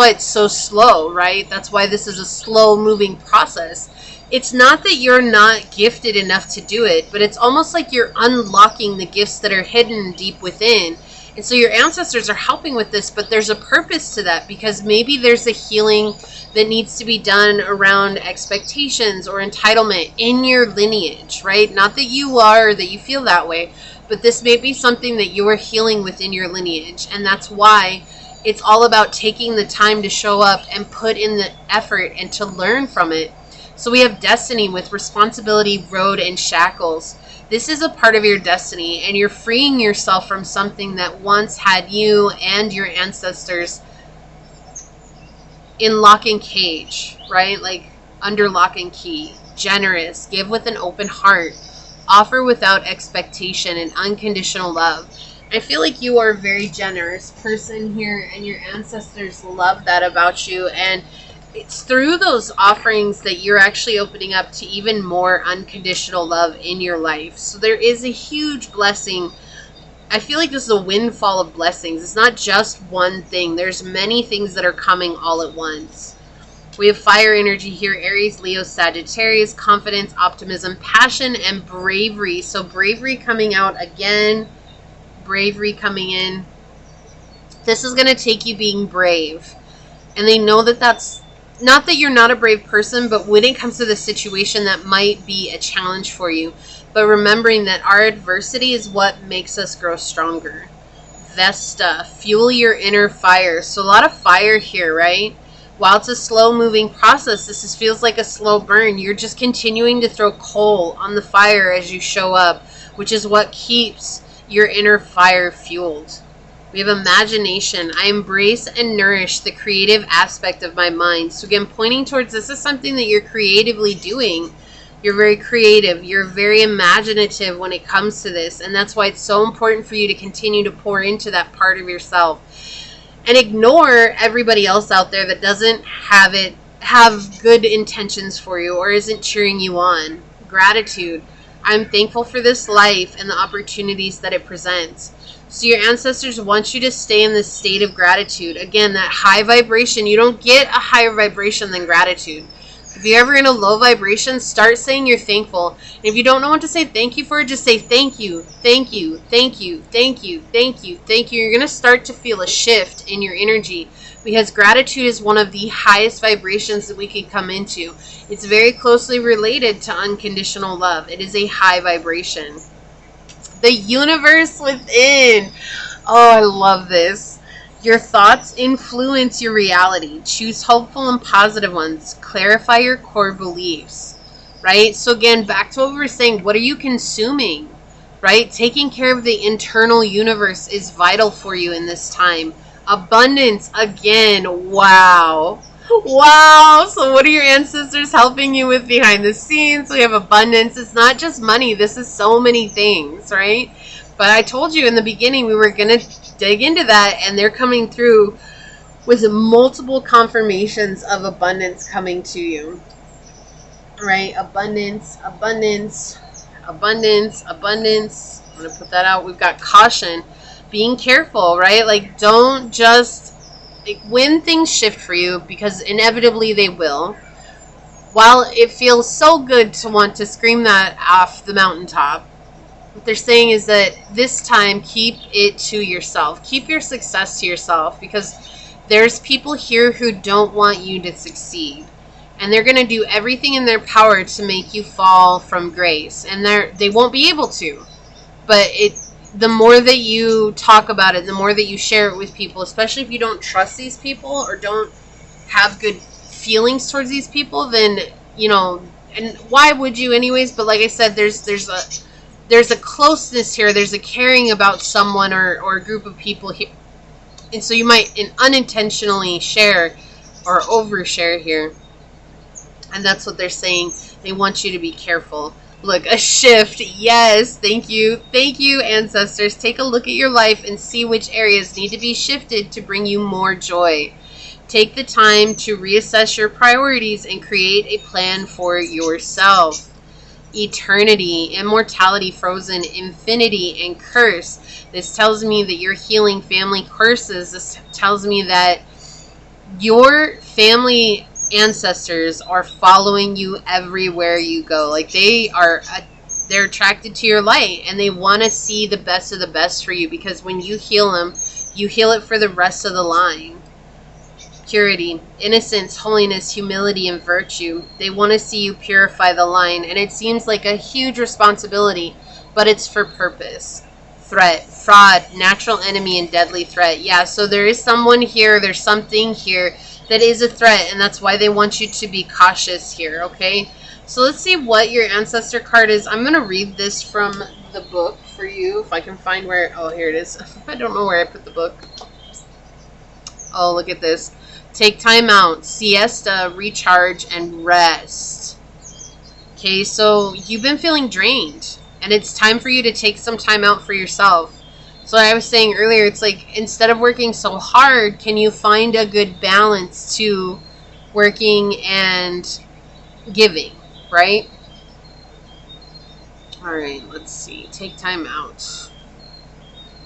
it's so slow, right? That's why this is a slow moving process. It's not that you're not gifted enough to do it, but it's almost like you're unlocking the gifts that are hidden deep within. And so your ancestors are helping with this, but there's a purpose to that, because maybe there's a healing that needs to be done around expectations or entitlement in your lineage, right? Not that you are, or that you feel that way, but this may be something that you are healing within your lineage. And that's why It's all about taking the time to show up and put in the effort and to learn from it. So we have destiny with responsibility, road, and shackles. This is a part of your destiny, and you're freeing yourself from something that once had you and your ancestors in lock and cage, right? Like under lock and key. Generous, give with an open heart, offer without expectation, and unconditional love. I feel like you are a very generous person here, and your ancestors love that about you. And it's through those offerings that you're actually opening up to even more unconditional love in your life. So there is a huge blessing. I feel like this is a windfall of blessings. It's not just one thing. There's many things that are coming all at once. We have fire energy here, Aries, Leo, Sagittarius, confidence, optimism, passion, and bravery. So bravery coming out again, bravery coming in. This is going to take you being brave. And they know that that's not that you're not a brave person, but when it comes to the situation, that might be a challenge for you. But remembering that our adversity is what makes us grow stronger. Vesta, fuel your inner fire. So a lot of fire here, right? While it's a slow-moving process, this feels like a slow burn. You're just continuing to throw coal on the fire as you show up, which is what keeps your inner fire fueled. We have imagination. I embrace and nourish the creative aspect of my mind. So again, pointing towards this is something that you're creatively doing. You're very creative. You're very imaginative when it comes to this. And that's why it's so important for you to continue to pour into that part of yourself. And ignore everybody else out there that doesn't have good intentions for you or isn't cheering you on. Gratitude. I'm thankful for this life and the opportunities that it presents. So your ancestors want you to stay in this state of gratitude. Again, that high vibration. You don't get a higher vibration than gratitude. If you're ever in a low vibration, start saying you're thankful. And if you don't know what to say thank you for, just say thank you, thank you, thank you, thank you, thank you, thank you. You're going to start to feel a shift in your energy, because gratitude is one of the highest vibrations that we can come into. It's very closely related to unconditional love. It is a high vibration. The universe within. Oh, I love this. Your thoughts influence your reality. Choose hopeful and positive ones. Clarify your core beliefs. Right? So again, back to what we were saying. What are you consuming? Right? Taking care of the internal universe is vital for you in this time. Abundance. Again. Wow. Wow. So what are your ancestors helping you with behind the scenes? We have abundance. It's not just money. This is so many things, right? But I told you in the beginning we were going to dig into that, and they're coming through with multiple confirmations of abundance coming to you. Right? Abundance, abundance, abundance, abundance. I'm going to put that out. We've got caution. Being careful, right? Like, don't just... Like, when things shift for you, because inevitably they will, while it feels so good to want to scream that off the mountaintop, what they're saying is that this time, keep it to yourself. Keep your success to yourself, because there's people here who don't want you to succeed. And they're going to do everything in their power to make you fall from grace. And they won't be able to. But the more that you talk about it, the more that you share it with people, especially if you don't trust these people or don't have good feelings towards these people, then, you know, and why would you anyways? But like I said, there's a closeness here. There's a caring about someone or a group of people here. And so you might unintentionally share or overshare here. And that's what they're saying. They want you to be careful. Look, a shift. Yes, thank you. Thank you, ancestors. Take a look at your life and see which areas need to be shifted to bring you more joy. Take the time to reassess your priorities and create a plan for yourself. Eternity, immortality, frozen, infinity, and curse. This tells me that you're healing family curses. This tells me that your family ancestors are following you everywhere you go. Like, they're attracted to your light, and they want to see the best of the best for you, because when you heal them, you heal it for the rest of the line. Purity, innocence, holiness, humility, and virtue. They want to see you purify the line, and it seems like a huge responsibility, but it's for purpose. threat, fraud, natural enemy, and deadly threat. Yeah, so there is someone here, there's something here that is a threat, and that's why they want you to be cautious here, okay? So let's see what your ancestor card is. I'm going to read this from the book for you, if I can find where, oh, here it is. I don't know where I put the book. Oh, look at this. Take time out, siesta, recharge, and rest. Okay, so you've been feeling drained, and it's time for you to take some time out for yourself. So I was saying earlier, it's like, instead of working so hard, can you find a good balance to working and giving, right? All right, let's see. Take time out.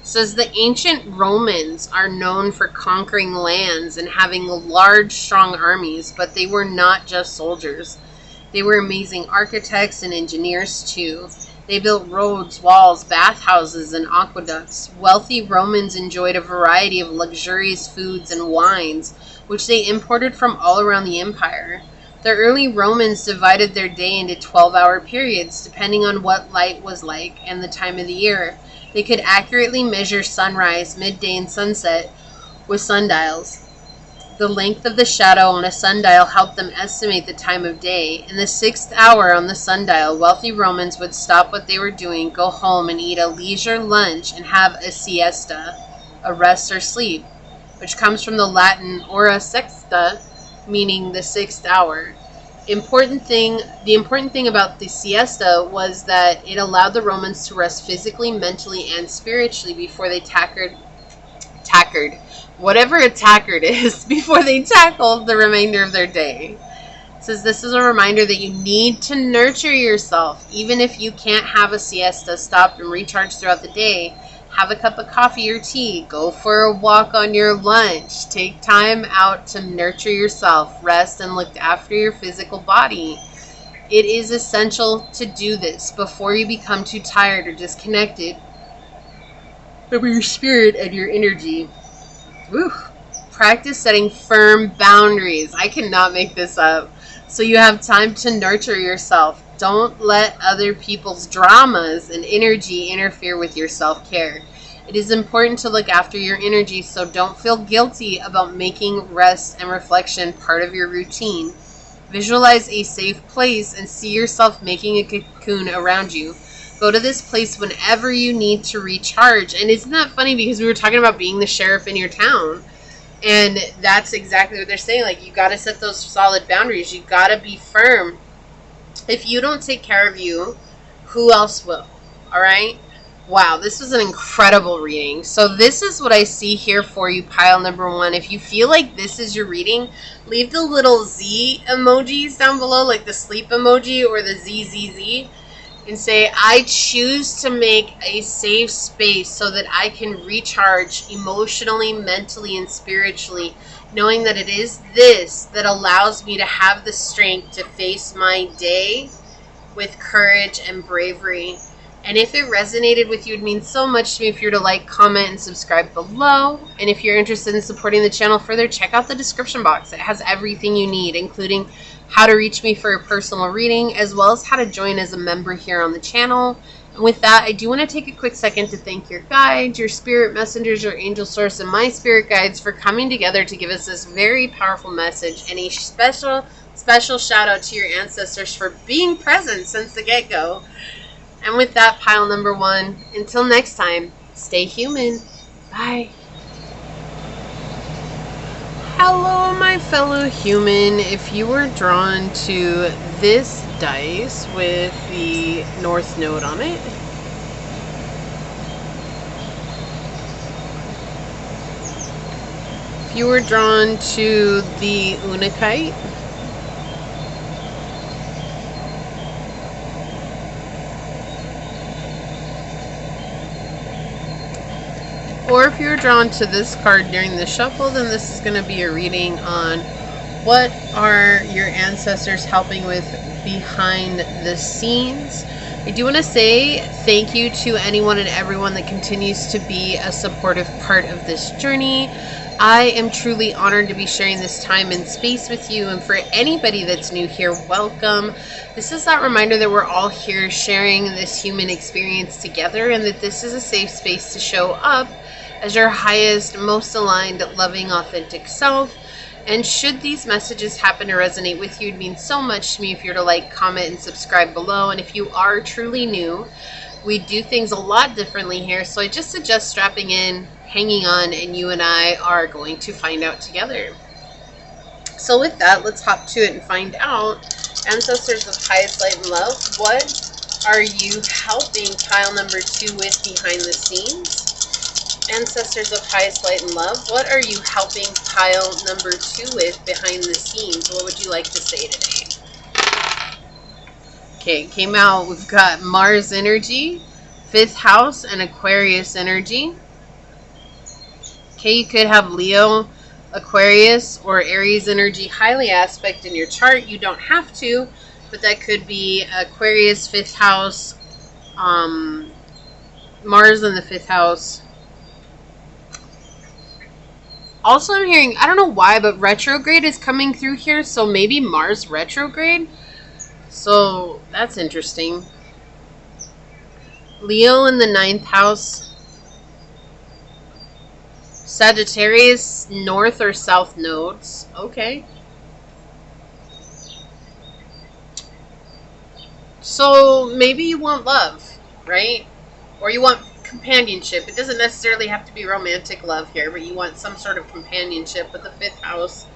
It says the ancient Romans are known for conquering lands and having large, strong armies, but they were not just soldiers. They were amazing architects and engineers too. They built roads, walls, bathhouses, and aqueducts. Wealthy Romans enjoyed a variety of luxurious foods and wines, which they imported from all around the empire. The early Romans divided their day into 12-hour periods, depending on what light was like and the time of the year. They could accurately measure sunrise, midday, and sunset with sundials. The length of the shadow on a sundial helped them estimate the time of day. In the 6th hour on the sundial, wealthy Romans would stop what they were doing, go home, and eat a leisure lunch and have a siesta, a rest or sleep, which comes from the Latin ora sexta, meaning the 6th hour. The important thing about the siesta was that it allowed the Romans to rest physically, mentally, and spiritually before they tackled the remainder of their day. It says this is a reminder that you need to nurture yourself. Even if you can't have a siesta, stop and recharge throughout the day. Have a cup of coffee or tea. Go for a walk on your lunch. Take time out to nurture yourself. Rest and look after your physical body. It is essential to do this before you become too tired or disconnected from your spirit and your energy. Woo. Practice setting firm boundaries. I cannot make this up. So you have time to nurture yourself. Don't let other people's dramas and energy interfere with your self-care. It is important to look after your energy, so don't feel guilty about making rest and reflection part of your routine. Visualize a safe place and see yourself making a cocoon around you. Go to this place whenever you need to recharge. And isn't that funny? Because we were talking about being the sheriff in your town. And that's exactly what they're saying. Like, you got to set those solid boundaries. You got to be firm. If you don't take care of you, who else will? All right? Wow, this was an incredible reading. So this is what I see here for you, pile number 1. If you feel like this is your reading, leave the little Z emojis down below, like the sleep emoji or the ZZZ, and say, I choose to make a safe space so that I can recharge emotionally, mentally, and spiritually, knowing that it is this that allows me to have the strength to face my day with courage and bravery. And if it resonated with you, it means so much to me if you're to like, comment, and subscribe below. And if you're interested in supporting the channel further, check out the description box. It has everything you need, including how to reach me for a personal reading, as well as how to join as a member here on the channel. And with that, I do want to take a quick second to thank your guides, your spirit messengers, your angel source, and my spirit guides for coming together to give us this very powerful message. And a special shout out to your ancestors for being present since the get-go. And with that, pile number 1, until next time, stay human. Bye. Hello, my fellow human. If you were drawn to this dice with the North Node on it, if you were drawn to the Unakite, or if you're drawn to this card during the shuffle, then this is going to be a reading on what are your ancestors helping with behind the scenes. I do want to say thank you to anyone and everyone that continues to be a supportive part of this journey. I am truly honored to be sharing this time and space with you. And for anybody that's new here, welcome. This is that reminder that we're all here sharing this human experience together, and that this is a safe space to show up as your highest, most aligned, loving, authentic self. And should these messages happen to resonate with you, it'd mean so much to me if you're to like, comment, and subscribe below. And if you are truly new, we do things a lot differently here, so I just suggest strapping in, hanging on, and you and I are going to find out together. So with that, let's hop to it and find out. Ancestors of highest light and love, what are you helping pile number 2 with behind the scenes? Ancestors of highest light and love, what are you helping pile number 2 with behind the scenes? What would you like to say today? Okay, it came out, we've got Mars energy, 5th house, and Aquarius energy. Okay, you could have Leo, Aquarius, or Aries energy highly aspect in your chart. You don't have to, but that could be Aquarius, 5th house, Mars in the 5th house. Also, I'm hearing, I don't know why, but retrograde is coming through here, so maybe Mars retrograde. So that's interesting. Leo in the 9th house. Sagittarius, north or south nodes. Okay. So maybe you want love, right? Or you want companionship. It doesn't necessarily have to be romantic love here, but you want some sort of companionship with the 5th house.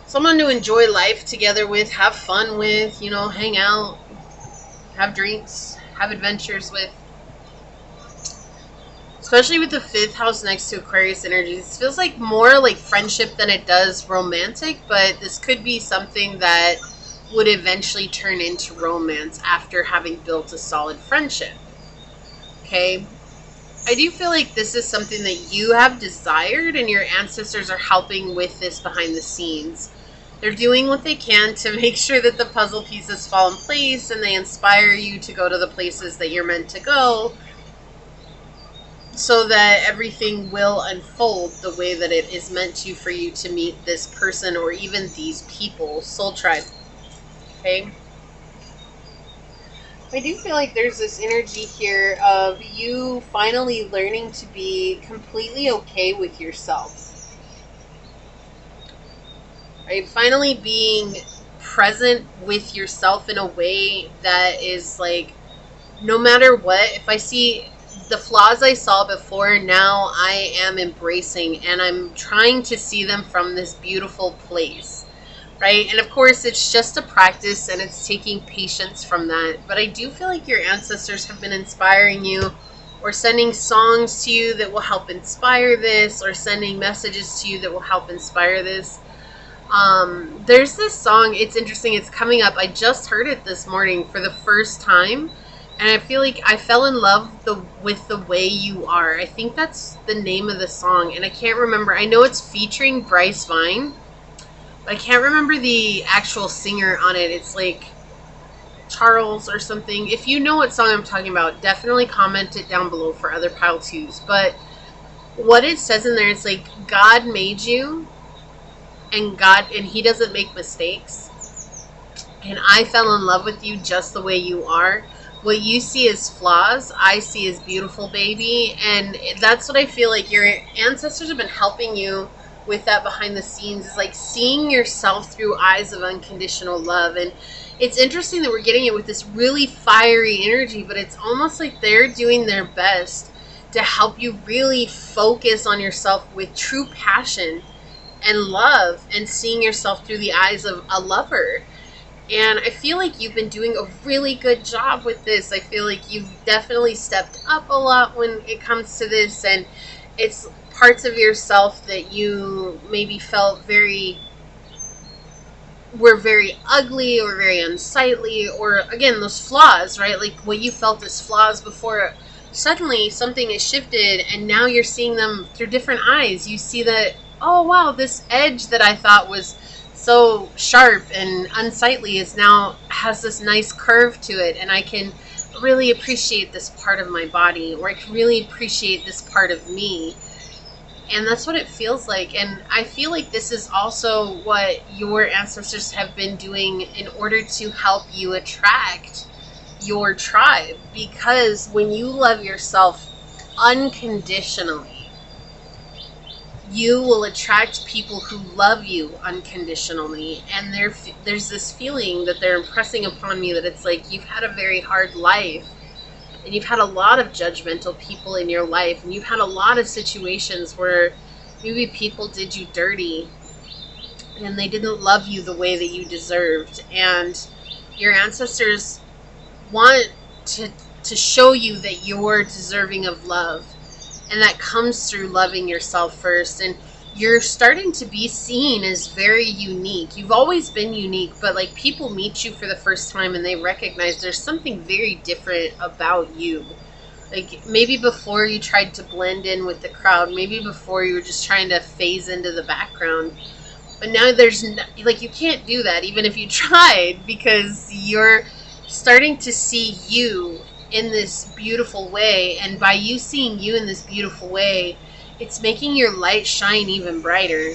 Someone to enjoy life together with, have fun with, you know, hang out, have drinks, have adventures with. Especially with the 5th house next to Aquarius energy. This feels like more like friendship than it does romantic, but this could be something that would eventually turn into romance after having built a solid friendship. Okay? I do feel like this is something that you have desired, and your ancestors are helping with this behind the scenes. They're doing what they can to make sure that the puzzle pieces fall in place, and they inspire you to go to the places that you're meant to go, so that everything will unfold the way that it is meant to for you to meet this person or even these people. Soul tribe. Okay? I do feel like there's this energy here of you finally learning to be completely okay with yourself. Right? Finally being present with yourself in a way that is like, no matter what, if I see the flaws I saw before, now I am embracing, and I'm trying to see them from this beautiful place. Right? And of course, it's just a practice, and it's taking patience from that. But I do feel like your ancestors have been inspiring you, or sending songs to you that will help inspire this, or sending messages to you that will help inspire this. There's this song, it's interesting, it's coming up. I just heard it this morning for the first time, and I feel like I fell in love with the way you are. I think that's the name of the song, and I can't remember. I know it's featuring Bryce Vine. I can't remember the actual singer on it. It's like Charles or something. If you know what song I'm talking about, definitely comment it down below for other pile twos. But what it says in there, it's like, God made you, and he doesn't make mistakes. And I fell in love with you just the way you are. What you see as flaws, I see as beautiful, baby. And that's what I feel like your ancestors have been helping you with that behind the scenes, is like seeing yourself through eyes of unconditional love. And it's interesting that we're getting it with this really fiery energy, but it's almost like they're doing their best to help you really focus on yourself with true passion and love, and seeing yourself through the eyes of a lover. And I feel like you've been doing a really good job with this. I feel like you've definitely stepped up a lot when it comes to this, and it's parts of yourself that you maybe felt were very ugly or very unsightly, or again, those flaws, right? Like what you felt as flaws before, suddenly something has shifted, and now you're seeing them through different eyes. You see that, oh wow, this edge that I thought was so sharp and unsightly is now has this nice curve to it, and I can really appreciate this part of my body, or I can really appreciate this part of me. And that's what it feels like. And I feel like this is also what your ancestors have been doing in order to help you attract your tribe. Because when you love yourself unconditionally, you will attract people who love you unconditionally. And there's this feeling that they're impressing upon me that it's like you've had a very hard life. And you've had a lot of judgmental people in your life. And you've had a lot of situations where maybe people did you dirty. And they didn't love you the way that you deserved. And your ancestors want to show you that you're deserving of love. And that comes through loving yourself first. And you're starting to be seen as very unique. You've always been unique, but like people meet you for the first time and they recognize there's something very different about you. Like maybe before you tried to blend in with the crowd, maybe before you were just trying to phase into the background. But now there's like you can't do that even if you tried, because you're starting to see you in this beautiful way. And by you seeing you in this beautiful way, it's making your light shine even brighter.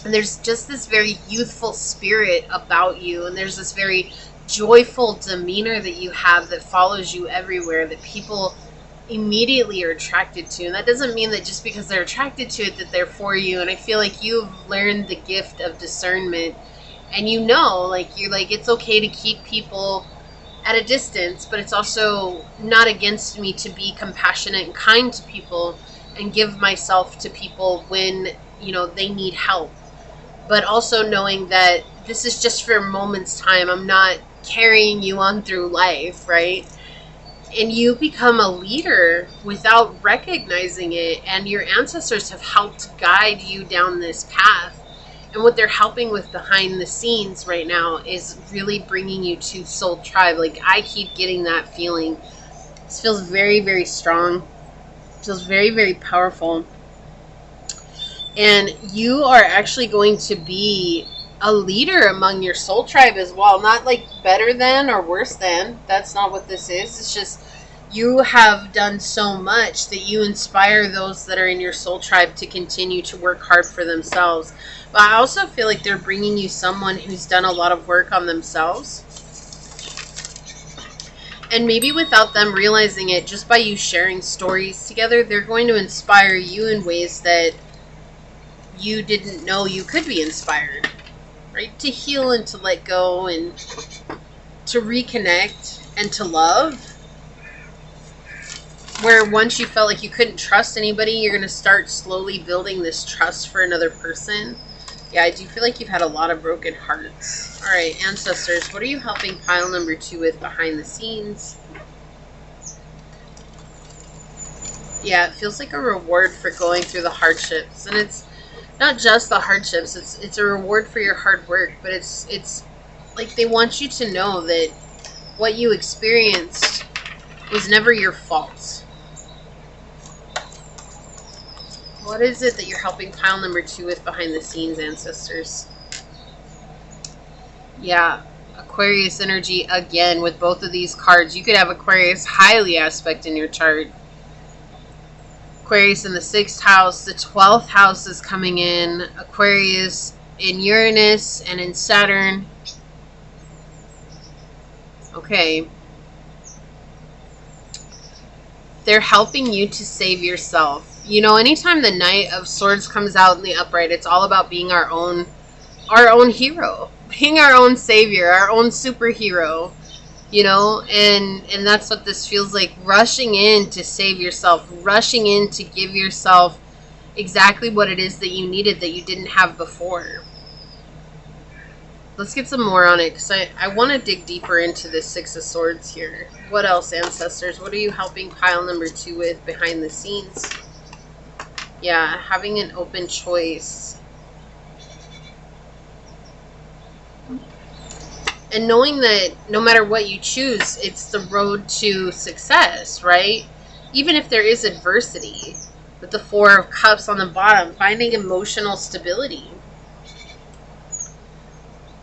And there's just this very youthful spirit about you. And there's this very joyful demeanor that you have that follows you everywhere, that people immediately are attracted to. And that doesn't mean that just because they're attracted to it that they're for you. And I feel like you've learned the gift of discernment. And you know, like you're like, it's okay to keep people at a distance, but it's also not against me to be compassionate and kind to people and give myself to people when, you know, they need help. But also knowing that this is just for a moment's time. I'm not carrying you on through life, right? And you become a leader without recognizing it. And your ancestors have helped guide you down this path. And what they're helping with behind the scenes right now is really bringing you to soul tribe. Like I keep getting that feeling. This feels very, very strong. It feels very, very powerful. And you are actually going to be a leader among your soul tribe as well. Not like better than or worse than. That's not what this is. It's just you have done so much that you inspire those that are in your soul tribe to continue to work hard for themselves. But I also feel like they're bringing you someone who's done a lot of work on themselves. And maybe without them realizing it, just by you sharing stories together, they're going to inspire you in ways that you didn't know you could be inspired. Right? To heal and to let go and to reconnect and to love. Where once you felt like you couldn't trust anybody, you're going to start slowly building this trust for another person. Yeah, I do feel like you've had a lot of broken hearts. All right, ancestors, what are you helping pile number 2 with behind the scenes? Yeah, it feels like a reward for going through the hardships. And it's not just the hardships. It's a reward for your hard work. But it's like they want you to know that what you experienced was never your fault. What is it that you're helping pile number 2 with behind the scenes, ancestors? Yeah, Aquarius energy again with both of these cards. You could have Aquarius highly aspect in your chart. Aquarius in the 6th house. The 12th house is coming in. Aquarius in Uranus and in Saturn. Okay. They're helping you to save yourself. You know, anytime the Knight of Swords comes out in the upright, it's all about being our own hero, being our own savior, our own superhero, you know, and that's what this feels like, rushing in to save yourself, rushing in to give yourself exactly what it is that you needed that you didn't have before. Let's get some more on it, because I want to dig deeper into this 6 of Swords here. What else, ancestors? What are you helping pile number 2 with behind the scenes? Yeah, having an open choice. And knowing that no matter what you choose, it's the road to success, right? Even if there is adversity. With the 4 of Cups on the bottom, finding emotional stability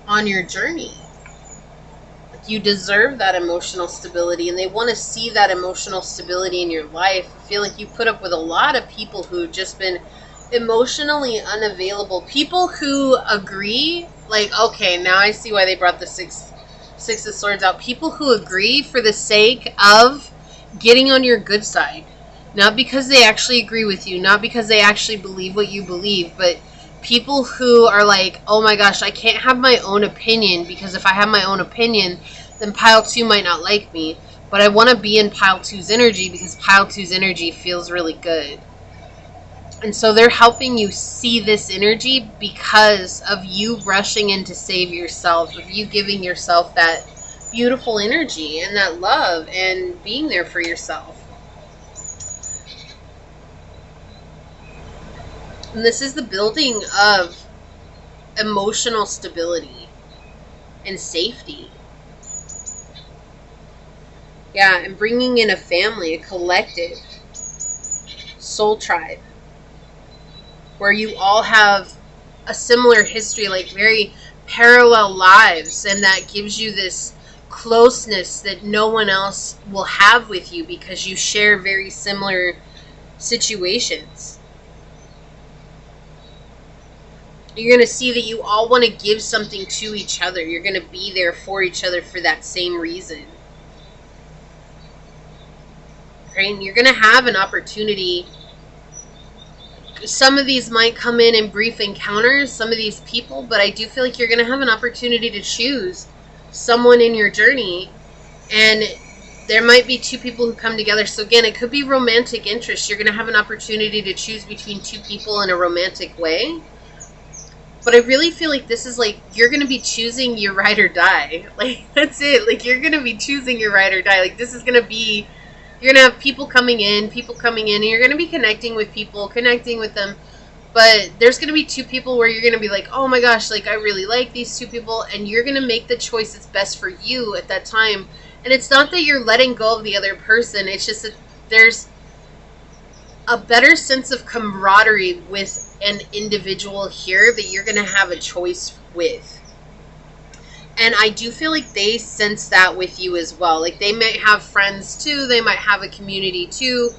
on your journey. The you deserve that emotional stability, and they want to see that emotional stability in your life. I feel like you put up with a lot of people who've just been emotionally unavailable. People who agree, like, okay, now I see why they brought the Six of Swords out. People who agree for the sake of getting on your good side. Not because they actually agree with you, not because they actually believe what you believe, but people who are like, oh my gosh, I can't have my own opinion, because if I have my own opinion, then pile 2 might not like me. But I want to be in pile 2's energy because pile 2's energy feels really good. And so they're helping you see this energy because of you rushing in to save yourself, of you giving yourself that beautiful energy and that love and being there for yourself. And this is the building of emotional stability and safety. Yeah, and bringing in a family, a collective, soul tribe, where you all have a similar history, like very parallel lives, and that gives you this closeness that no one else will have with you because you share very similar situations. You're going to see that you all want to give something to each other. You're going to be there for each other for that same reason. Right? And you're going to have an opportunity. Some of these might come in brief encounters, some of these people, but I do feel like you're going to have an opportunity to choose someone in your journey. And there might be 2 people who come together. So again, it could be romantic interest. You're going to have an opportunity to choose between 2 people in a romantic way. But I really feel like this is like, you're going to be choosing your ride or die. Like, that's it. Like, you're going to be choosing your ride or die. Like, this is going to be, you're going to have people coming in, and you're going to be connecting with people, connecting with them. But there's going to be 2 people where you're going to be like, oh my gosh, like, I really like these 2 people. And you're going to make the choice that's best for you at that time. And it's not that you're letting go of the other person. It's just that there's a better sense of camaraderie with an individual here that you're going to have a choice with. And I do feel like they sense that with you as well. Like, they might have friends too, they might have a community too,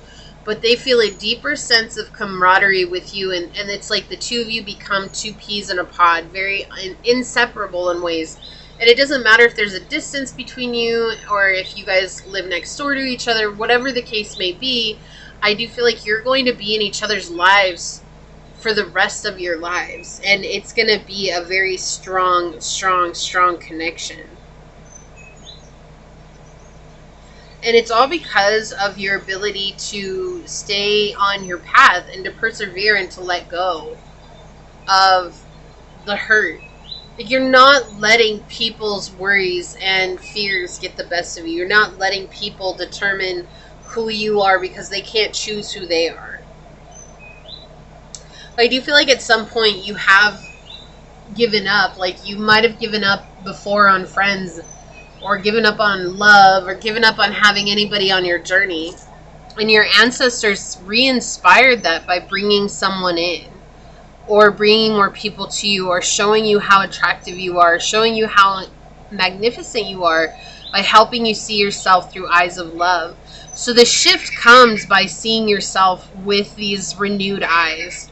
but they feel a deeper sense of camaraderie with you, and it's like the 2 of you become 2 peas in a pod, very inseparable in ways. And it doesn't matter if there's a distance between you or if you guys live next door to each other, whatever the case may be. I do feel like you're going to be in each other's lives for the rest of your lives. And it's going to be a very strong connection. And it's all because of your ability to stay on your path and to persevere and to let go of the hurt. Like, you're not letting people's worries and fears get the best of you. You're not letting people determine who you are because they can't choose who they are. I do feel like at some point you have given up. Like, you might have given up before on friends, or given up on love, or given up on having anybody on your journey. And your ancestors re-inspired that by bringing someone in, or bringing more people to you, or showing you how attractive you are, showing you how magnificent you are, by helping you see yourself through eyes of love. So the shift comes by seeing yourself with these renewed eyes.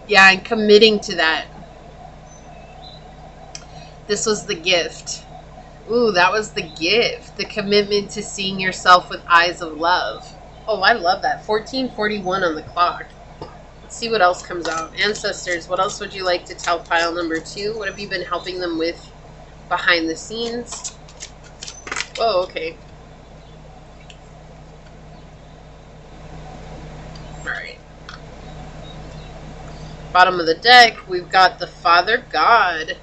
Yeah, and committing to that. This was the gift. Ooh, that was the gift. The commitment to seeing yourself with eyes of love. Oh, I love that. 14:41 on the clock. Let's see what else comes out. Ancestors, what else would you like to tell pile number 2? What have you been helping them with behind the scenes? Oh, okay. Alright. Bottom of the deck, we've got the Father God.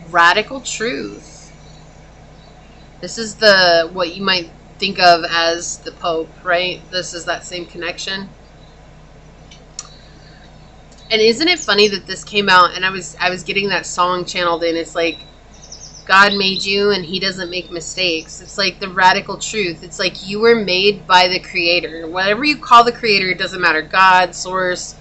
Radical truth. This is the, what you might think of as the Pope, right? This is that same connection. And isn't it funny that this came out and I was getting that song channeled in. It's like, God made you and he doesn't make mistakes. It's like the radical truth. It's like you were made by the Creator. Whatever you call the Creator, it doesn't matter. God, source,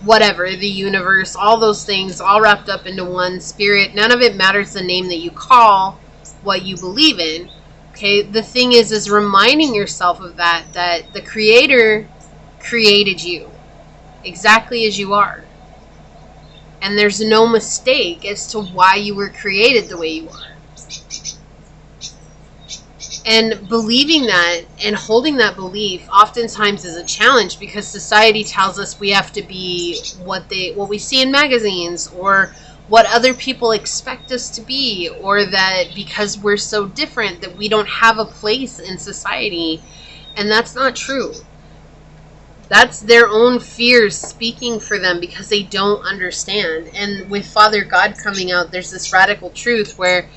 whatever, the universe, all those things, all wrapped up into one spirit. None of it matters the name that you call. what you believe in. Okay, the thing is reminding yourself of that the Creator created you exactly as you are. And there's no mistake as to why you were created the way you are. And believing that and holding that belief oftentimes is a challenge, because society tells us we have to be what we see in magazines, or what other people expect us to be, or that because we're so different that we don't have a place in society. And that's not true. That's their own fears speaking for them, because they don't understand. And with Father God coming out, there's this radical truth where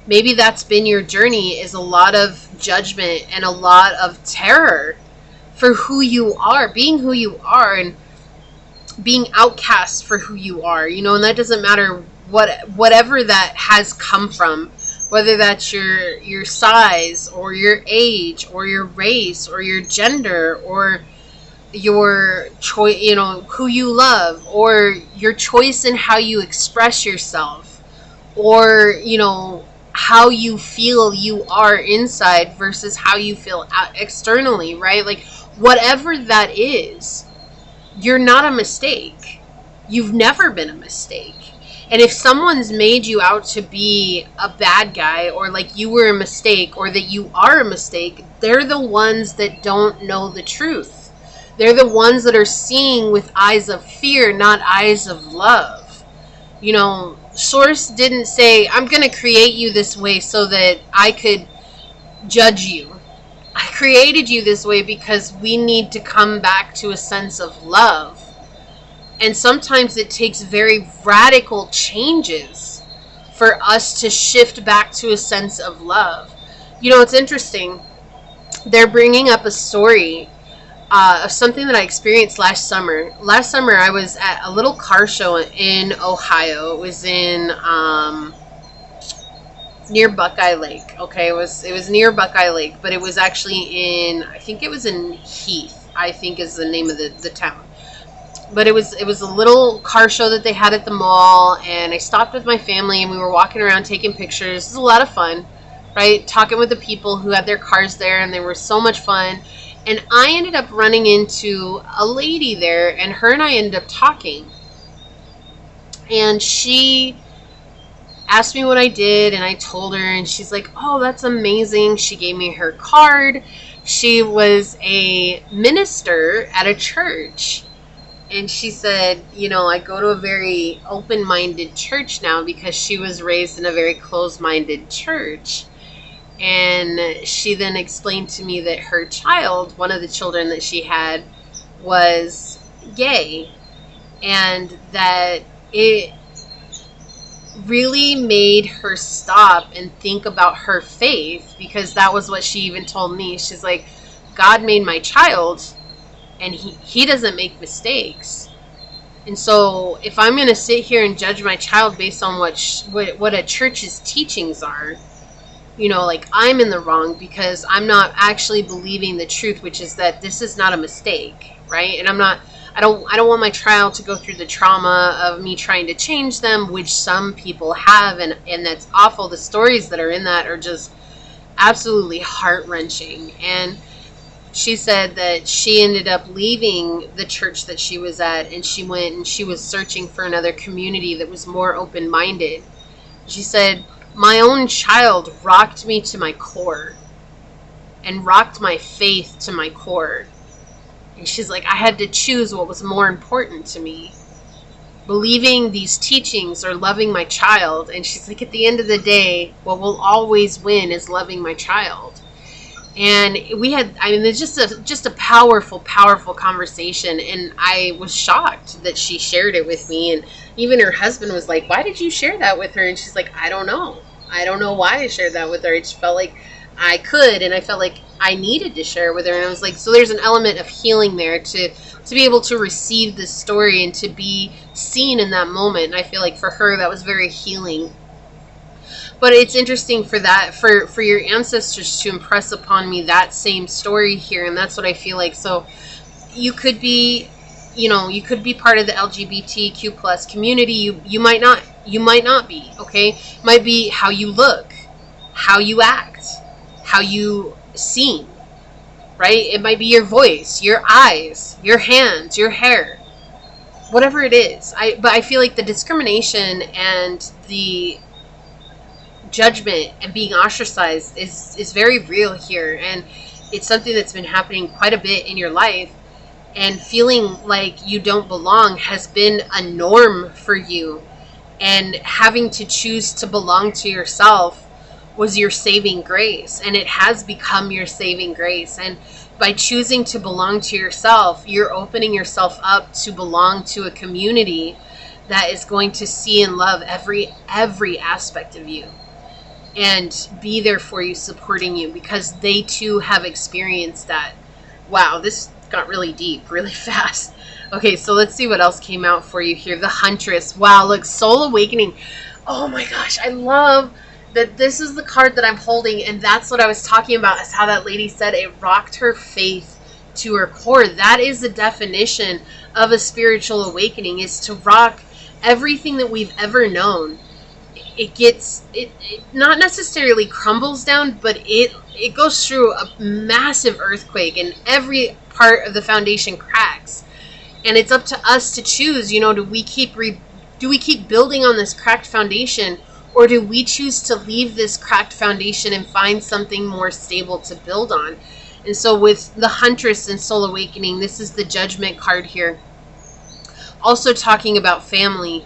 maybe that's been your journey, is a lot of judgment and a lot of terror for who you are, being who you are, and being outcast for who you are, you know. And that doesn't matter whatever that has come from, whether that's your size, or your age, or your race, or your gender, or your choice, you know, who you love, or your choice in how you express yourself, or, you know, how you feel you are inside versus how you feel externally, right? Like, whatever that is, you're not a mistake. You've never been a mistake. And if someone's made you out to be a bad guy, or like you were a mistake, or that you are a mistake, they're the ones that don't know the truth. They're the ones that are seeing with eyes of fear, not eyes of love. You know, Source didn't say, I'm going to create you this way so that I could judge you. I created you this way because we need to come back to a sense of love. And sometimes it takes very radical changes for us to shift back to a sense of love. You know, it's interesting. They're bringing up a story of something that I experienced last summer. Last summer, I was at a little car show in Ohio. It was in near Buckeye Lake. Okay, it was near Buckeye Lake, but it was actually in, I think it was in Heath, I think is the name of the town. But it was a little car show that they had at the mall, and I stopped with my family, and we were walking around taking pictures. It was a lot of fun, right? Talking with the people who had their cars there, and they were so much fun. And I ended up running into a lady there, and her and I ended up talking. And she asked me what I did, and I told her, and she's like, oh, that's amazing. She gave me her card. She was a minister at a church. And she said, you know, I go to a very open-minded church now, because she was raised in a very closed-minded church. And she then explained to me that her child, one of the children that she had, was gay. And that it really made her stop and think about her faith, because that was what she even told me. She's like, God made my child, and he doesn't make mistakes. And so if I'm going to sit here and judge my child based on what a church's teachings are, you know, like, I'm in the wrong, because I'm not actually believing the truth, which is that this is not a mistake, right? And I don't want my child to go through the trauma of me trying to change them, which some people have, and that's awful. The stories that are in that are just absolutely heart-wrenching. And she said that she ended up leaving the church that she was at, and she went and she was searching for another community that was more open-minded. She said, my own child rocked me to my core, and rocked my faith to my core. And she's like, I had to choose what was more important to me, believing these teachings or loving my child. And she's like, at the end of the day, what will always win is loving my child. And we had, I mean, it's just a powerful, powerful conversation. And I was shocked that she shared it with me. And even her husband was like, why did you share that with her? And she's like, I don't know. I don't know why I shared that with her. It just felt like I could, and I felt like I needed to share it with her. And I was like, so there's an element of healing there to be able to receive this story and to be seen in that moment. And I feel like for her, that was very healing. But it's interesting for that, for your ancestors to impress upon me that same story here. And that's what I feel like. So you could be, you know, you could be part of the LGBTQ plus community. You might not be, okay? It might be how you look, how you act, how you sing, right? It might be your voice, your eyes, your hands, your hair, whatever it is. But I feel like the discrimination and the judgment and being ostracized is very real here, and it's something that's been happening quite a bit in your life, and feeling like you don't belong has been a norm for you, and having to choose to belong to yourself was your saving grace, and it has become your saving grace. And by choosing to belong to yourself, you're opening yourself up to belong to a community that is going to see and love every aspect of you and be there for you, supporting you, because they too have experienced that. Wow, this got really deep really fast. Okay, so let's see what else came out for you here. The Huntress. Wow, look, Soul Awakening. Oh my gosh, I love that this is the card that I'm holding, and that's what I was talking about, is how that lady said it rocked her faith to her core. That is the definition of a spiritual awakening, is to rock everything that we've ever known. It not necessarily crumbles down, but it goes through a massive earthquake, and every part of the foundation cracks. And it's up to us to choose, do we keep building on this cracked foundation, or do we choose to leave this cracked foundation and find something more stable to build on? And so with the Huntress and Soul Awakening, this is the Judgment card here. Also talking about family,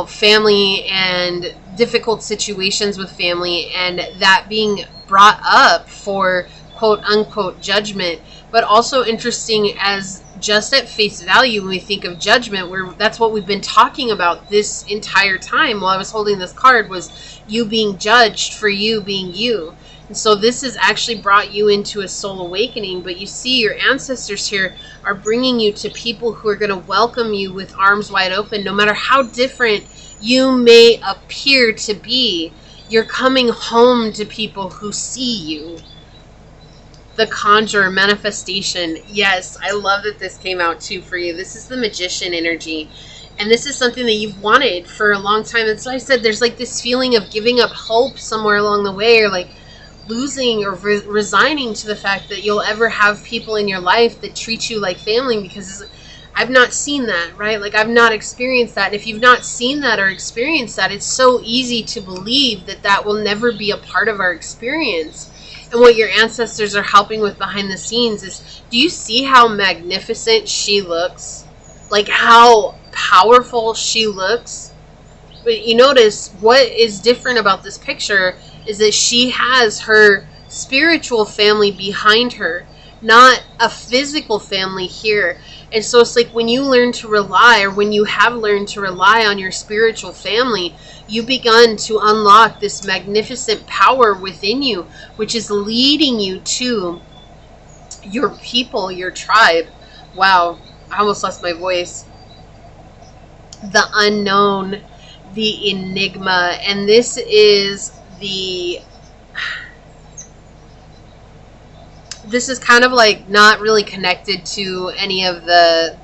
family and difficult situations with family, and that being brought up for quote unquote judgment. But also interesting, as just at face value, when we think of judgment, that's what we've been talking about this entire time while I was holding this card, was you being judged for you being you. And so this has actually brought you into a soul awakening, but you see your ancestors here are bringing you to people who are going to welcome you with arms wide open. No matter how different you may appear to be, you're coming home to people who see you. The Conjurer, manifestation. Yes, I love that this came out too for you. This is the Magician energy. And this is something that you've wanted for a long time. And so I said there's like this feeling of giving up hope somewhere along the way, or like losing or resigning to the fact that you'll ever have people in your life that treat you like family, because I've not seen that, right? Like, I've not experienced that. And if you've not seen that or experienced that, it's so easy to believe that that will never be a part of our experience. And what your ancestors are helping with behind the scenes is, do you see how magnificent she looks? Like how powerful she looks? But you notice what is different about this picture is that she has her spiritual family behind her, not a physical family here. And so it's like when you learn to rely, or when you have learned to rely on your spiritual family, you've begun to unlock this magnificent power within you, which is leading you to your people, your tribe. Wow, I almost lost my voice. The Unknown, the Enigma, and this is this is kind of like not really connected to any of the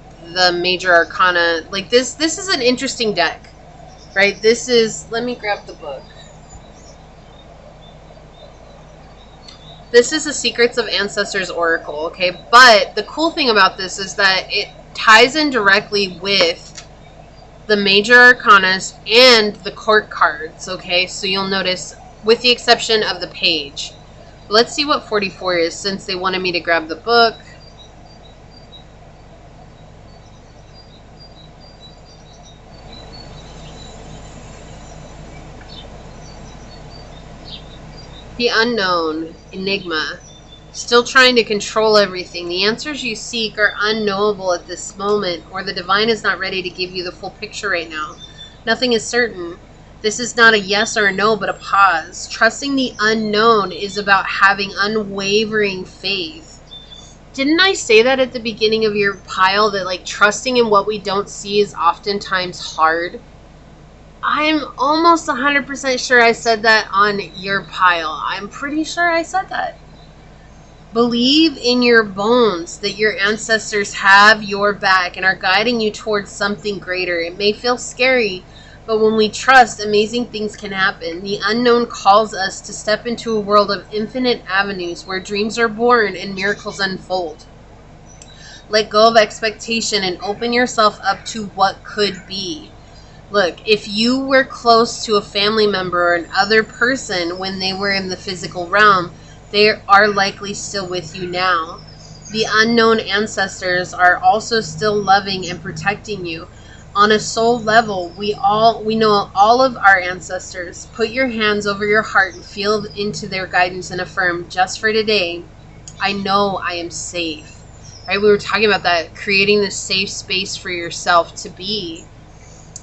major arcana. Like this is an interesting deck, right? This is, let me grab the book. This is the Secrets of Ancestors Oracle, okay? But the cool thing about this is that it ties in directly with the major arcanas and the court cards, okay? So you'll notice, with the exception of the page. Let's see what 44 is, since they wanted me to grab the book. The Unknown, Enigma. Still trying to control everything. The answers you seek are unknowable at this moment, or the divine is not ready to give you the full picture right now. Nothing is certain. This is not a yes or a no, but a pause. Trusting the unknown is about having unwavering faith. Didn't I say that at the beginning of your pile, that like trusting in what we don't see is oftentimes hard? I'm almost 100% sure I said that on your pile. I'm pretty sure I said that. Believe in your bones that your ancestors have your back and are guiding you towards something greater. It may feel scary, But when we trust, amazing things can happen. The unknown calls us to step into a world of infinite avenues where dreams are born and miracles unfold. Let go of expectation and open yourself up to what could be. Look, if you were close to a family member or another person when they were in the physical realm, they are likely still with you now. The unknown ancestors are also still loving and protecting you. On a soul level, we know all of our ancestors. Put your hands over your heart and feel into their guidance and affirm, just for today, I know I am safe. Right? We were talking about that, creating this safe space for yourself to be.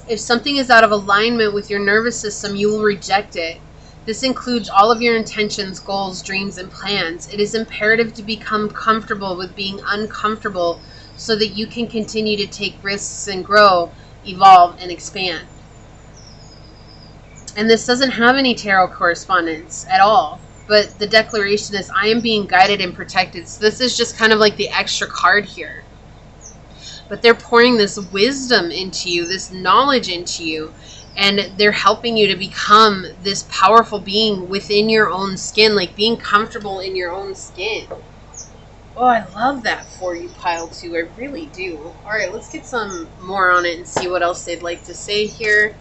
If something is out of alignment with your nervous system, you will reject it. This includes all of your intentions, goals, dreams, and plans. It is imperative to become comfortable with being uncomfortable so that you can continue to take risks and grow, evolve, and expand. And this doesn't have any tarot correspondence at all. But the declaration is, I am being guided and protected. So this is just kind of like the extra card here. But they're pouring this wisdom into you, this knowledge into you. And they're helping you to become this powerful being within your own skin. Like being comfortable in your own skin. Oh, I love that for you, pile 2. I really do. Alright, let's get some more on it and see what else they'd like to say here.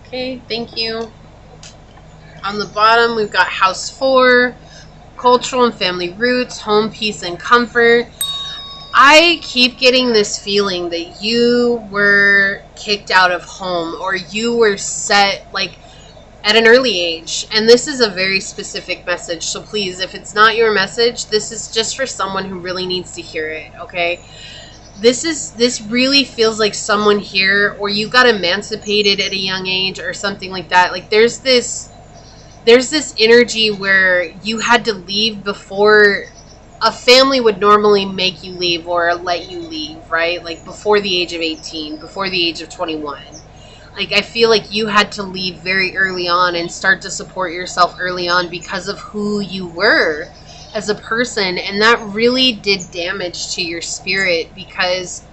Okay, thank you. On the bottom, we've got house 4, cultural and family roots, home, peace, and comfort. I keep getting this feeling that you were kicked out of home or you were set like at an early age. And this is a very specific message. So please, if it's not your message, this is just for someone who really needs to hear it, okay? This really feels like someone here, or you got emancipated at a young age or something like that. Like there's this energy where you had to leave before a family would normally make you leave or let you leave, right? Like before the age of 18, before the age of 21. Like I feel like you had to leave very early on and start to support yourself early on because of who you were as a person. And that really did damage to your spirit because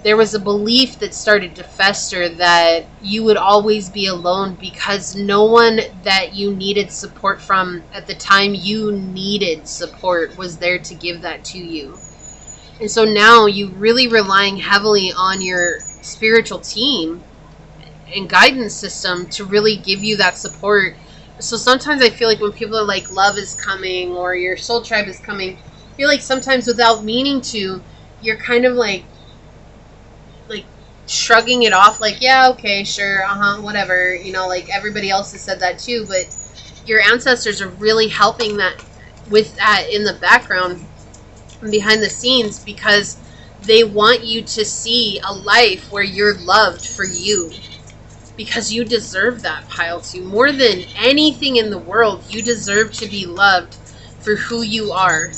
there was a belief that started to fester that you would always be alone because no one that you needed support from at the time you needed support was there to give that to you. And so now you really relying heavily on your spiritual team and guidance system to really give you that support. So sometimes I feel like when people are like, love is coming or your soul tribe is coming, I feel like sometimes without meaning to, you're kind of like shrugging it off like, yeah, okay, sure, whatever, you know, like everybody else has said that too, but your ancestors are really helping that with that in the background and behind the scenes because they want you to see a life where you're loved for you because you deserve that, pile 2. More than anything in the world, you deserve to be loved for who you are.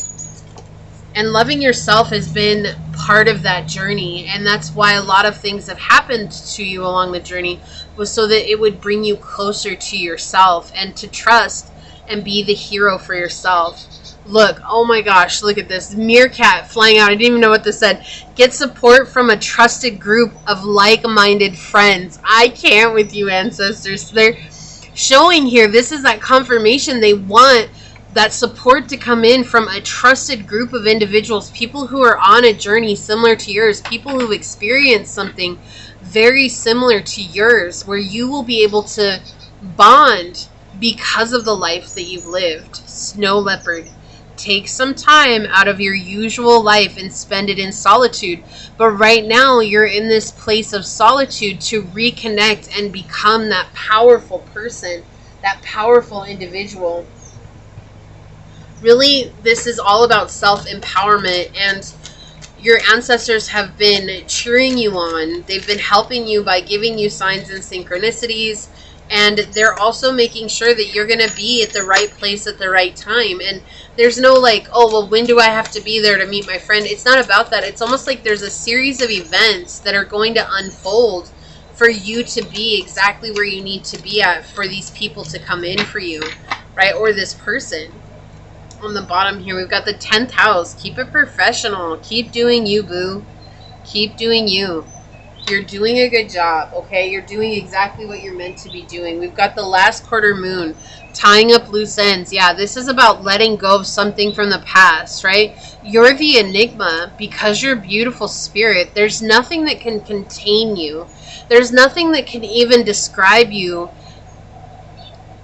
And loving yourself has been part of that journey. And that's why a lot of things have happened to you along the journey was so that it would bring you closer to yourself and to trust and be the hero for yourself. Look, oh my gosh, look at this. Meerkat flying out. I didn't even know what this said. Get support from a trusted group of like-minded friends. I can't with you, ancestors. They're showing here, this is that confirmation they want that support to come in from a trusted group of individuals, people who are on a journey similar to yours, people who've experienced something very similar to yours, where you will be able to bond because of the life that you've lived. Snow leopard, take some time out of your usual life and spend it in solitude. But right now you're in this place of solitude to reconnect and become that powerful person, that powerful individual. Really, this is all about self-empowerment, and your ancestors have been cheering you on. They've been helping you by giving you signs and synchronicities, and they're also making sure that you're going to be at the right place at the right time. And there's no like, oh, well, when do I have to be there to meet my friend? It's not about that. It's almost like there's a series of events that are going to unfold for you to be exactly where you need to be at for these people to come in for you, right? Or this person. On the bottom here, we've got the 10th house. Keep it professional. Keep doing you, boo. Keep doing you. You're doing a good job, okay? You're doing exactly what you're meant to be doing. We've got the last quarter moon, tying up loose ends. Yeah, this is about letting go of something from the past, right? You're the enigma because you're beautiful spirit. There's nothing that can contain you. There's nothing that can even describe you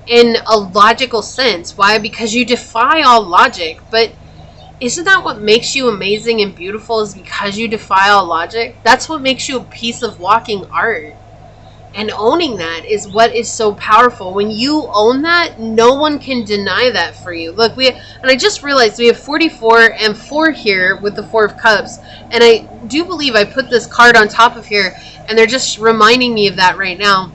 in a logical sense. Why? Because you defy all logic. But isn't that what makes you amazing and beautiful, is because you defy all logic? That's what makes you a piece of walking art. And owning that is what is so powerful. When you own that, no one can deny that for you. Look, and I just realized we have 44 and 4 here with the 4 of Cups. And I do believe I put this card on top of here, and they're just reminding me of that right now.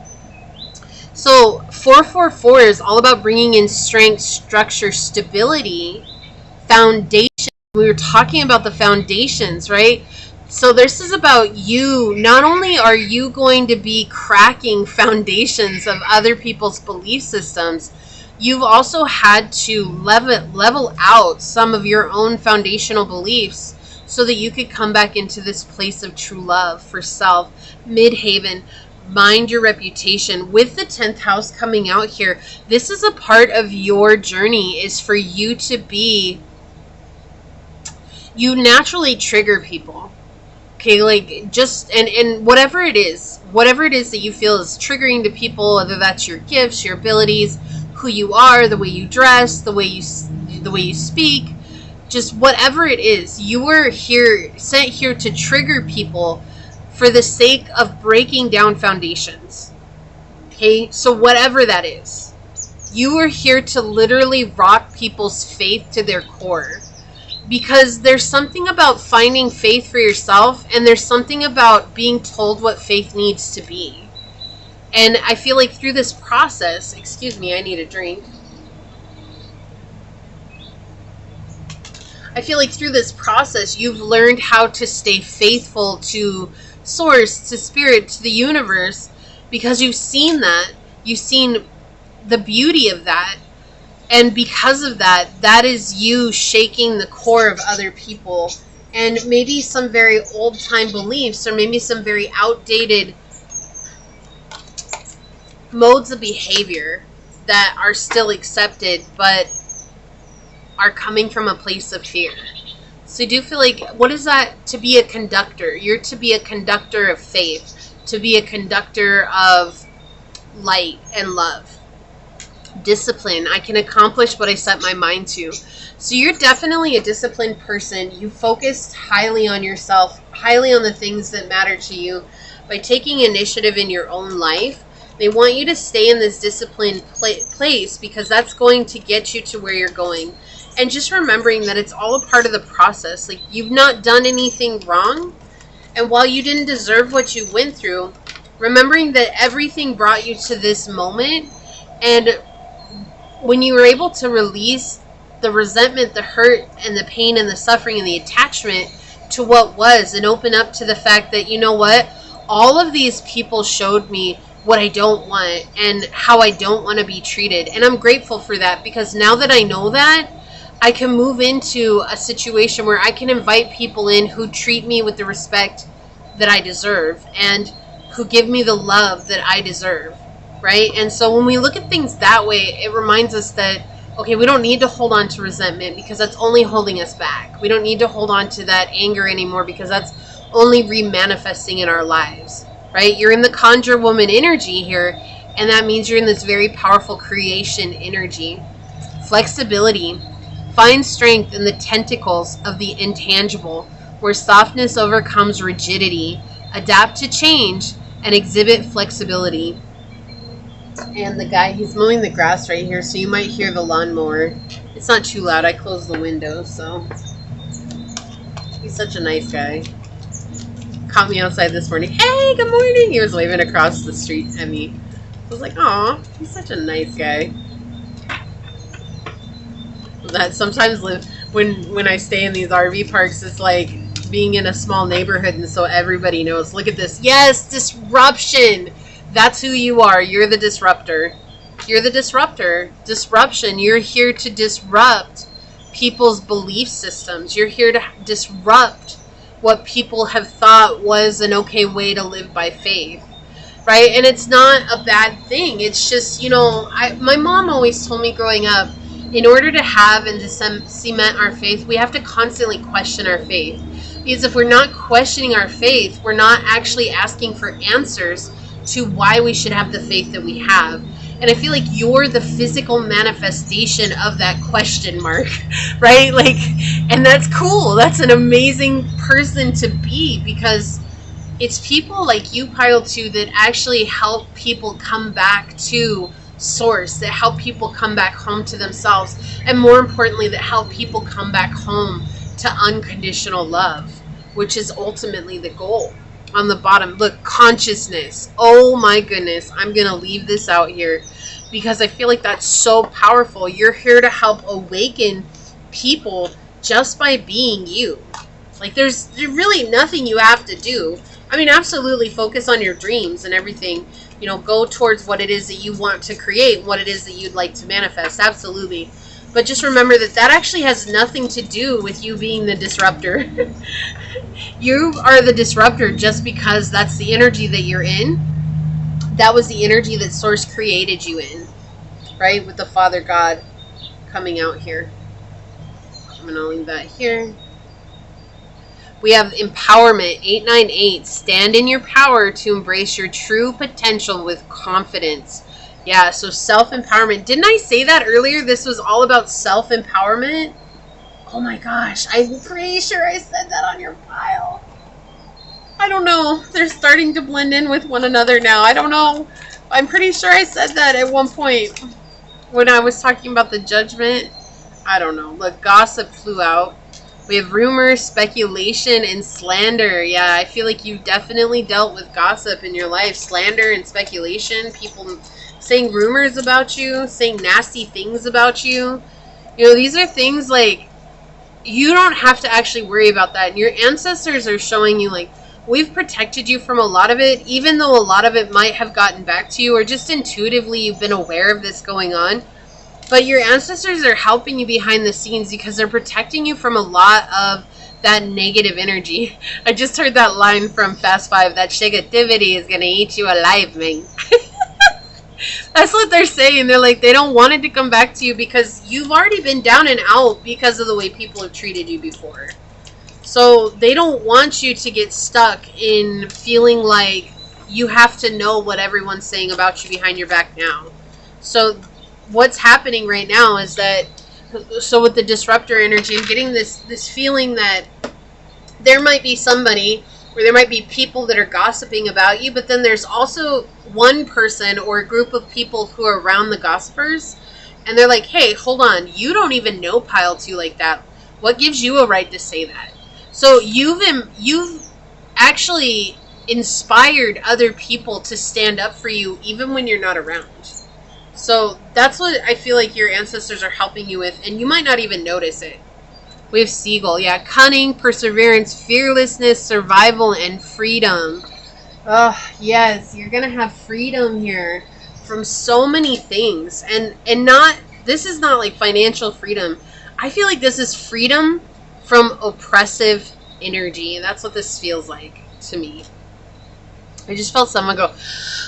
So 444 is all about bringing in strength, structure, stability, foundation. We were talking about the foundations, right? So this is about you. Not only are you going to be cracking foundations of other people's belief systems, you've also had to level out some of your own foundational beliefs so that you could come back into this place of true love for self, midhaven, mind your reputation. With the 10th house coming out here, this is a part of your journey, is for you to be, you naturally trigger people. Okay, like just, and whatever it is that you feel is triggering to people, whether that's your gifts, your abilities, who you are, the way you dress, the way you speak, just whatever it is, you were sent here to trigger people for the sake of breaking down foundations. Okay, so whatever that is, you were here to literally rock people's faith to their core. Because there's something about finding faith for yourself, and there's something about being told what faith needs to be. And I feel like through this process, excuse me, I need a drink. I feel like through this process, you've learned how to stay faithful to source, to spirit, to the universe, because you've seen that. You've seen the beauty of that. And because of that, that is you shaking the core of other people. And maybe some very old-time beliefs, or maybe some very outdated modes of behavior that are still accepted, but are coming from a place of fear. So I do feel like, what is that? To be a conductor. You're to be a conductor of faith. To be a conductor of light and love. Discipline. I can accomplish what I set my mind to. So you're definitely a disciplined person. You focused highly on yourself, highly on the things that matter to you. By taking initiative in your own life, they want you to stay in this disciplined place, because that's going to get you to where you're going. And just remembering that it's all a part of the process. Like, you've not done anything wrong. And while you didn't deserve what you went through, remembering that everything brought you to this moment. And when you were able to release the resentment, the hurt, and the pain, and the suffering, and the attachment to what was, and open up to the fact that, you know what, all of these people showed me what I don't want and how I don't want to be treated. And I'm grateful for that, because now that I know that, I can move into a situation where I can invite people in who treat me with the respect that I deserve, and who give me the love that I deserve. Right? And so when we look at things that way, it reminds us that, okay, we don't need to hold on to resentment, because that's only holding us back. We don't need to hold on to that anger anymore, because that's only remanifesting in our lives. Right? You're in the conjure woman energy here, and that means you're in this very powerful creation energy. Flexibility. Find strength in the tentacles of the intangible, where softness overcomes rigidity. Adapt to change and exhibit flexibility. And the guy, he's mowing the grass right here, so you might hear the lawnmower. It's not too loud. I closed the window, so. He's such a nice guy. Caught me outside this morning. Hey, good morning. He was waving across the street at me. I was like, aw, he's such a nice guy. That sometimes when I stay in these RV parks, it's like being in a small neighborhood, and so everybody knows. Look at this. Yes, disruption. That's who you are. You're the disruptor. You're the disruptor. Disruption. You're here to disrupt people's belief systems. You're here to disrupt what people have thought was an okay way to live by faith, right? And it's not a bad thing. It's just, my mom always told me growing up, in order to have and to cement our faith, we have to constantly question our faith. Because if we're not questioning our faith, we're not actually asking for answers to why we should have the faith that we have. And I feel like you're the physical manifestation of that question mark, right? Like, and that's cool. That's an amazing person to be, because it's people like you, Pile 2, that actually help people come back to source, that help people come back home to themselves, and more importantly, that help people come back home to unconditional love, which is ultimately the goal. On the bottom, look, consciousness. Oh my goodness, I'm gonna leave this out here because I feel like that's so powerful. You're here to help awaken people just by being you. Like, there's really nothing you have to do. I mean, absolutely focus on your dreams and everything. Go towards what it is that you want to create, what it is that you'd like to manifest. Absolutely. But just remember that actually has nothing to do with you being the disruptor. You are the disruptor just because that's the energy that you're in. That was the energy that Source created you in, right? With the Father God coming out here. I'm going to leave that here. We have empowerment, 898. Stand in your power to embrace your true potential with confidence. Yeah, so self-empowerment. Didn't I say that earlier? This was all about self-empowerment? Oh my gosh, I'm pretty sure I said that on your file. I don't know. They're starting to blend in with one another now. I don't know. I'm pretty sure I said that at one point when I was talking about the judgment. I don't know. Look, gossip flew out. We have rumors, speculation, and slander. Yeah, I feel like you've definitely dealt with gossip in your life. Slander and speculation. People saying rumors about you, saying nasty things about you. These are things like, you don't have to actually worry about that. And your ancestors are showing you, like, we've protected you from a lot of it, even though a lot of it might have gotten back to you, or just intuitively you've been aware of this going on. But your ancestors are helping you behind the scenes because they're protecting you from a lot of that negative energy. I just heard that line from Fast Five, that negativity is going to eat you alive, man. That's what they're saying. They're like, they don't want it to come back to you because you've already been down and out because of the way people have treated you before. So they don't want you to get stuck in feeling like you have to know what everyone's saying about you behind your back now. So what's happening right now is that, so with the disruptor energy, I'm getting this feeling that there might be somebody, or there might be people that are gossiping about you, but then there's also one person or a group of people who are around the gossipers, and they're like, hey, hold on, you don't even know Pile 2 like that. What gives you a right to say that? So you've actually inspired other people to stand up for you even when you're not around. So that's what I feel like your ancestors are helping you with, and you might not even notice it. We have Seagull. Yeah, cunning, perseverance, fearlessness, survival, and freedom. Oh, yes, you're going to have freedom here from so many things. And not, this is not like financial freedom. I feel like this is freedom from oppressive energy. That's what this feels like to me. I just felt someone go,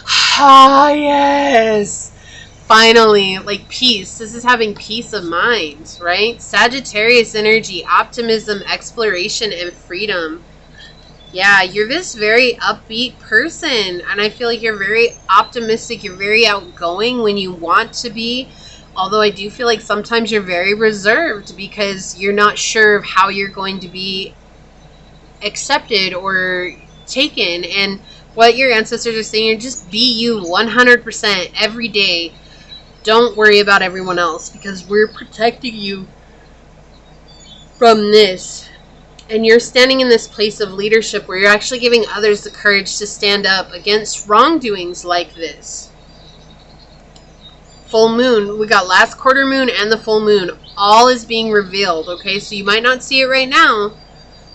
ah, yes. Finally, like peace. This is having peace of mind, right? Sagittarius energy, optimism, exploration, and freedom. Yeah, you're this very upbeat person, and I feel like you're very optimistic. You're very outgoing when you want to be, although I do feel like sometimes you're very reserved because you're not sure of how you're going to be accepted or taken. And what your ancestors are saying, just be you 100% every day. Don't worry about everyone else because we're protecting you from this. And you're standing in this place of leadership where you're actually giving others the courage to stand up against wrongdoings like this. Full moon. We got last quarter moon and the full moon. All is being revealed, okay? So you might not see it right now,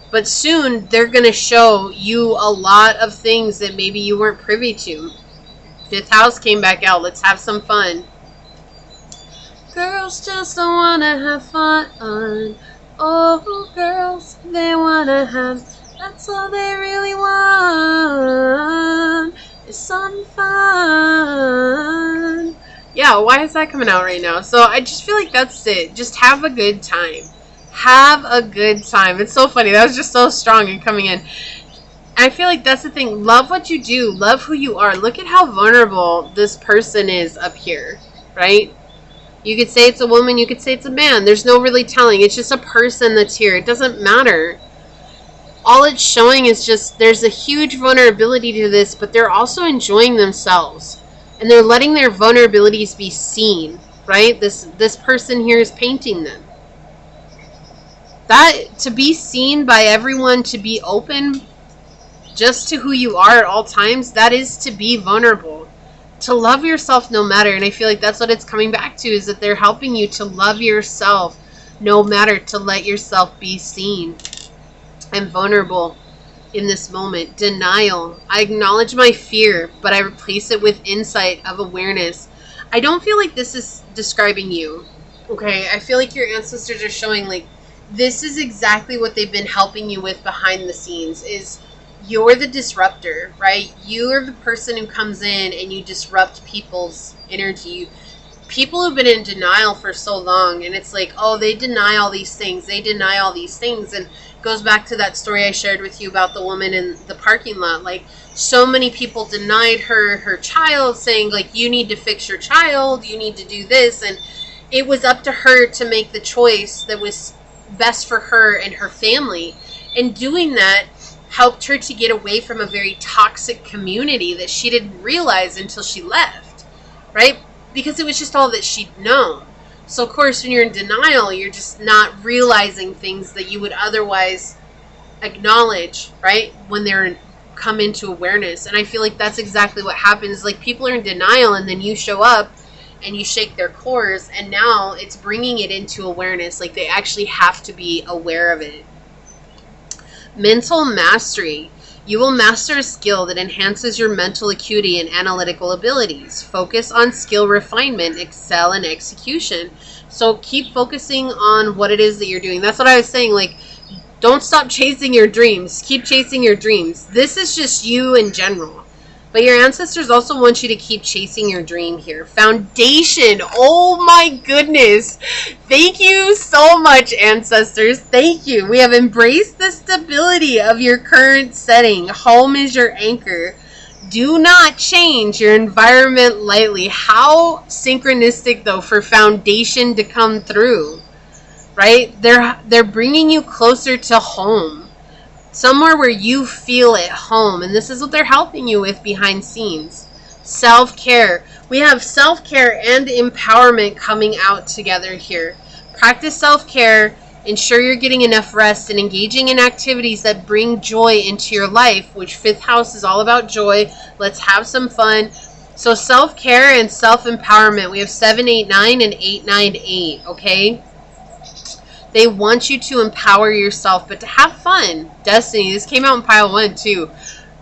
but soon they're going to show you a lot of things that maybe you weren't privy to. Fifth house came back out. Let's have some fun. Girls just don't want to have fun. Oh, girls, they want to have a that's all they really want is some fun. Yeah, why is that coming out right now? So I just feel like that's it. Just have a good time. Have a good time. It's so funny. That was just so strong and coming in. I feel like that's the thing. Love what you do. Love who you are. Look at how vulnerable this person is up here, right? You could say it's a woman. You could say it's a man. There's no really telling. It's just a person that's here. It doesn't matter. All it's showing is just there's a huge vulnerability to this, but they're also enjoying themselves. And they're letting their vulnerabilities be seen, right? This person here is painting them. That, to be seen by everyone, to be open just to who you are at all times, that is to be vulnerable. To love yourself no matter. And I feel like that's what it's coming back to, is that they're helping you to love yourself no matter, to let yourself be seen and vulnerable in this moment. Denial. I acknowledge my fear, but I replace it with insight of awareness. I don't feel like this is describing you. Okay, I feel like your ancestors are showing like this is exactly what they've been helping you with behind the scenes, is you're the disruptor, right? You are the person who comes in and you disrupt people's energy. People who've been in denial for so long, and it's like, oh, they deny all these things. They deny all these things. And it goes back to that story I shared with you about the woman in the parking lot. Like, so many people denied her child, saying, like, you need to fix your child. You need to do this. And it was up to her to make the choice that was best for her and her family. And doing that helped her to get away from a very toxic community that she didn't realize until she left, right? Because it was just all that she'd known. So of course, when you're in denial, you're just not realizing things that you would otherwise acknowledge, right? When they're come into awareness. And I feel like that's exactly what happens. Like, people are in denial, and then you show up and you shake their cores, and now it's bringing it into awareness. Like, they actually have to be aware of it. Mental mastery. You will master a skill that enhances your mental acuity and analytical abilities. Focus on skill refinement, excel in execution. So keep focusing on what it is that you're doing. That's what I was saying. Like, don't stop chasing your dreams. Keep chasing your dreams. This is just you in general. But your ancestors also want you to keep chasing your dream here. Foundation. Oh my goodness. Thank you so much, ancestors. Thank you. We have embraced the stability of your current setting. Home is your anchor. Do not change your environment lightly. How synchronistic, though, for foundation to come through, right? They're bringing you closer to home. Somewhere where you feel at home. And this is what they're helping you with behind scenes. Self-care. We have self-care and empowerment coming out together here. Practice self-care. Ensure you're getting enough rest and engaging in activities that bring joy into your life, which 5th house is all about joy. Let's have some fun. So self-care and self-empowerment. We have 789 and 898, okay? They want you to empower yourself, but to have fun. Destiny. This came out in pile 1 too.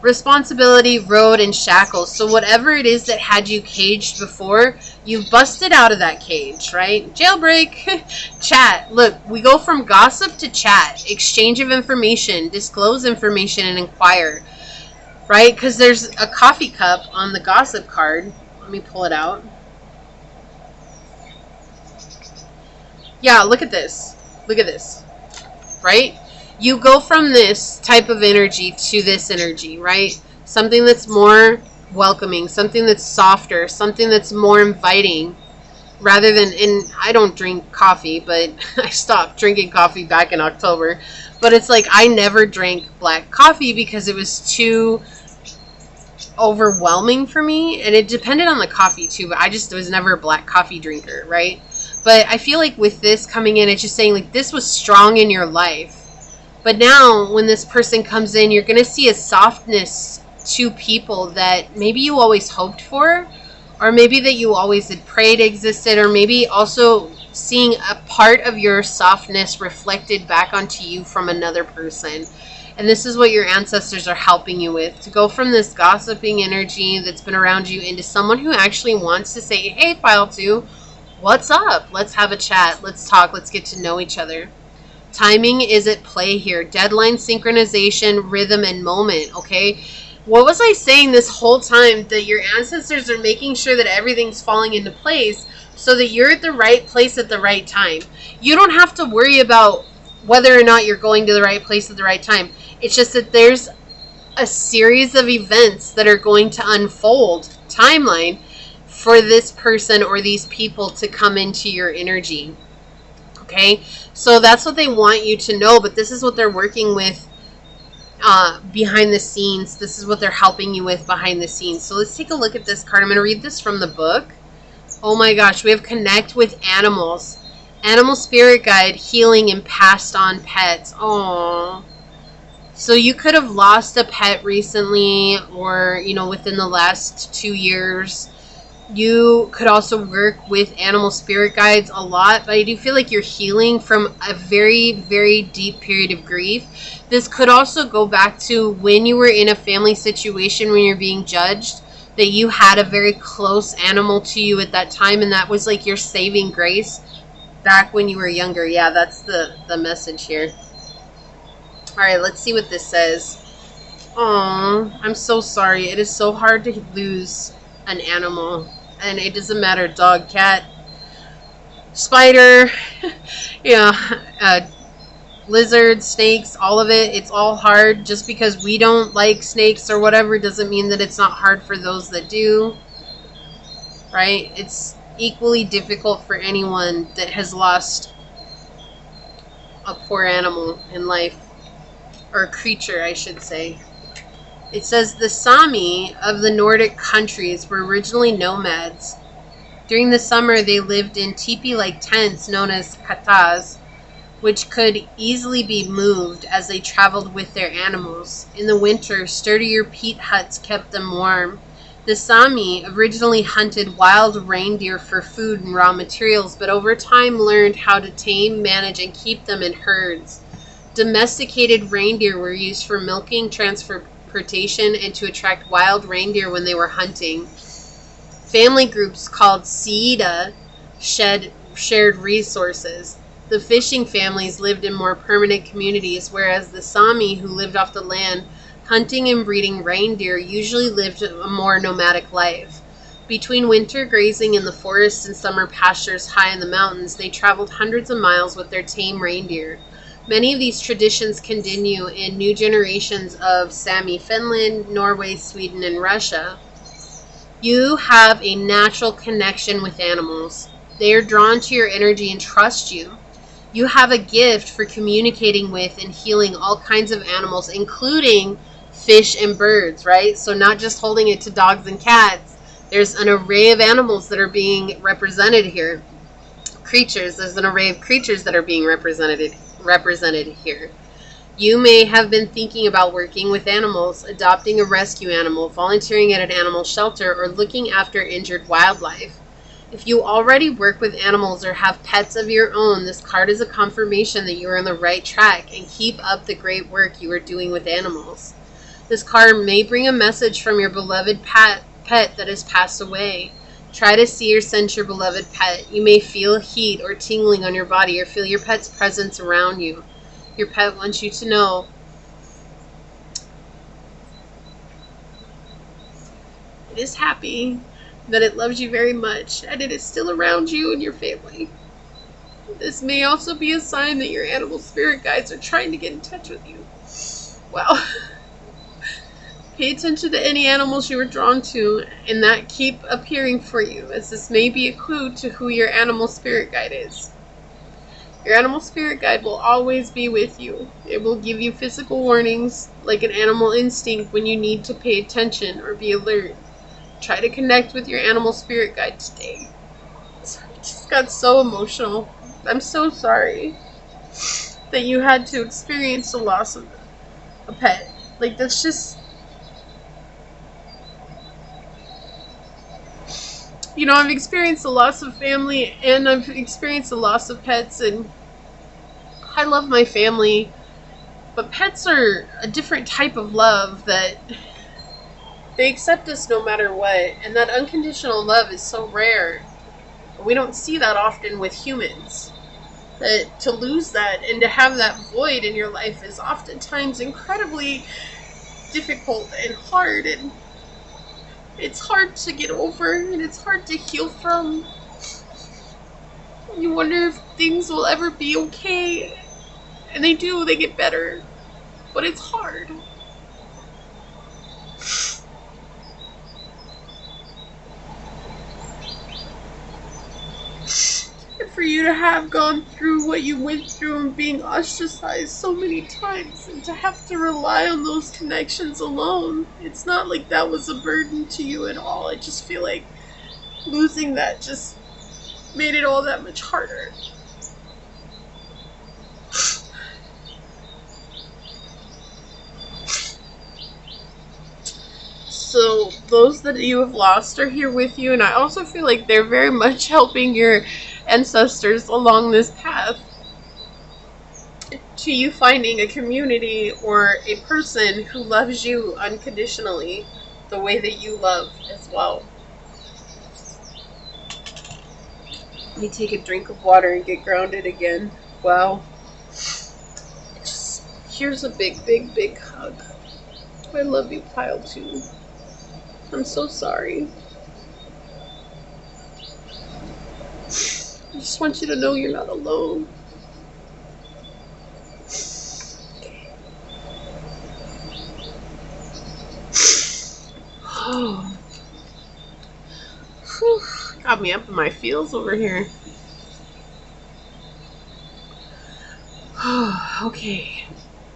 Responsibility, road, and shackles. So whatever it is that had you caged before, you've busted out of that cage, right? Jailbreak. Chat. Look, we go from gossip to chat. Exchange of information, disclose information, and inquire. Right? Because there's a coffee cup on the gossip card. Let me pull it out. Yeah, look at this. Look at this, right? You go from this type of energy to this energy, right? Something that's more welcoming, something that's softer, something that's more inviting, rather than, and I don't drink coffee, but I stopped drinking coffee back in October. But it's like, I never drank black coffee because it was too overwhelming for me. And it depended on the coffee too, but I just was never a black coffee drinker, right? But I feel like with this coming in, it's just saying like this was strong in your life. But now when this person comes in, you're going to see a softness to people that maybe you always hoped for, or maybe that you always had prayed existed, or maybe also seeing a part of your softness reflected back onto you from another person. And this is what your ancestors are helping you with, to go from this gossiping energy that's been around you into someone who actually wants to say, hey, pile 2, what's up? Let's have a chat. Let's talk. Let's get to know each other. Timing is at play here. Deadline, synchronization, rhythm, and moment, okay? What was I saying this whole time? That your ancestors are making sure that everything's falling into place so that you're at the right place at the right time. You don't have to worry about whether or not you're going to the right place at the right time. It's just that there's a series of events that are going to unfold, timeline, for this person or these people to come into your energy. Okay, so that's what they want you to know, but this is what they're working with behind the scenes. This is what they're helping you with behind the scenes. So let's take a look at this card. I'm going to read this from the book. Oh my gosh, we have connect with animals. Animal spirit guide, healing, and passed on pets. Aww. So you could have lost a pet recently, or, you know, within the last 2 years. You could also work with animal spirit guides a lot, but I do feel like you're healing from a very, very deep period of grief. This could also go back to when you were in a family situation when you're being judged, that you had a very close animal to you at that time, and that was like your saving grace back when you were younger. Yeah, that's the message here. All right, let's see what this says. Oh, I'm so sorry. It is so hard to lose an animal, and it doesn't matter, dog, cat, spider, lizards, snakes, all of it. It's all hard. Just because we don't like snakes or whatever doesn't mean that it's not hard for those that do, right? It's equally difficult for anyone that has lost a poor animal in life, or a creature, I should say. It says the Sami of the Nordic countries were originally nomads. During the summer, they lived in teepee-like tents known as katas, which could easily be moved as they traveled with their animals. In the winter, sturdier peat huts kept them warm. The Sami originally hunted wild reindeer for food and raw materials, but over time learned how to tame, manage, and keep them in herds. Domesticated reindeer were used for milking, transportation, and to attract wild reindeer when they were hunting. Family groups called Siida shared resources. The fishing families lived in more permanent communities, whereas the Sami, who lived off the land, hunting and breeding reindeer, usually lived a more nomadic life. Between winter grazing in the forests and summer pastures high in the mountains, they traveled hundreds of miles with their tame reindeer. Many of these traditions continue in new generations of Sami, Finland, Norway, Sweden, and Russia. You have a natural connection with animals. They are drawn to your energy and trust you. You have a gift for communicating with and healing all kinds of animals, including fish and birds, right? So not just holding it to dogs and cats. There's an array of animals that are being represented here. Creatures. There's an array of creatures that are being represented here. You may have been thinking about working with animals, adopting a rescue animal, volunteering at an animal shelter, or looking after injured wildlife. If you already work with animals or have pets of your own, this card is a confirmation that you are on the right track, and keep up the great work you are doing with animals. This card may bring a message from your beloved pet that has passed away. Try to see or sense your beloved pet. You may feel heat or tingling on your body, or feel your pet's presence around you. Your pet wants you to know it is happy, that it loves you very much, and it is still around you and your family. This may also be a sign that your animal spirit guides are trying to get in touch with you. Wow. Pay attention to any animals you are drawn to, and that keep appearing for you, as this may be a clue to who your animal spirit guide is. Your animal spirit guide will always be with you. It will give you physical warnings, like an animal instinct, when you need to pay attention or be alert. Try to connect with your animal spirit guide today. Sorry, I just got so emotional. I'm so sorry that you had to experience the loss of a pet. Like, that's just... You know, I've experienced the loss of family, and I've experienced the loss of pets, and I love my family, but pets are a different type of love that they accept us no matter what, and that unconditional love is so rare. We don't see that often with humans. That to lose that and to have that void in your life is oftentimes incredibly difficult and hard, and it's hard to get over, and it's hard to heal from. You wonder if things will ever be okay, and they do, they get better, but it's hard. And for you to have gone through what you went through and being ostracized so many times, and to have to rely on those connections alone, it's not like that was a burden to you at all. I just feel like losing that just made it all that much harder. So those that you have lost are here with you, and I also feel like they're very much helping your ancestors along this path to you finding a community or a person who loves you unconditionally the way that you love as well. Let me take a drink of water and get grounded again. Wow. Here's a big, big, big hug. I love you, Pile 2. I'm so sorry. I just want you to know you're not alone. Oh. Whew. Got me up in my feels over here. Okay.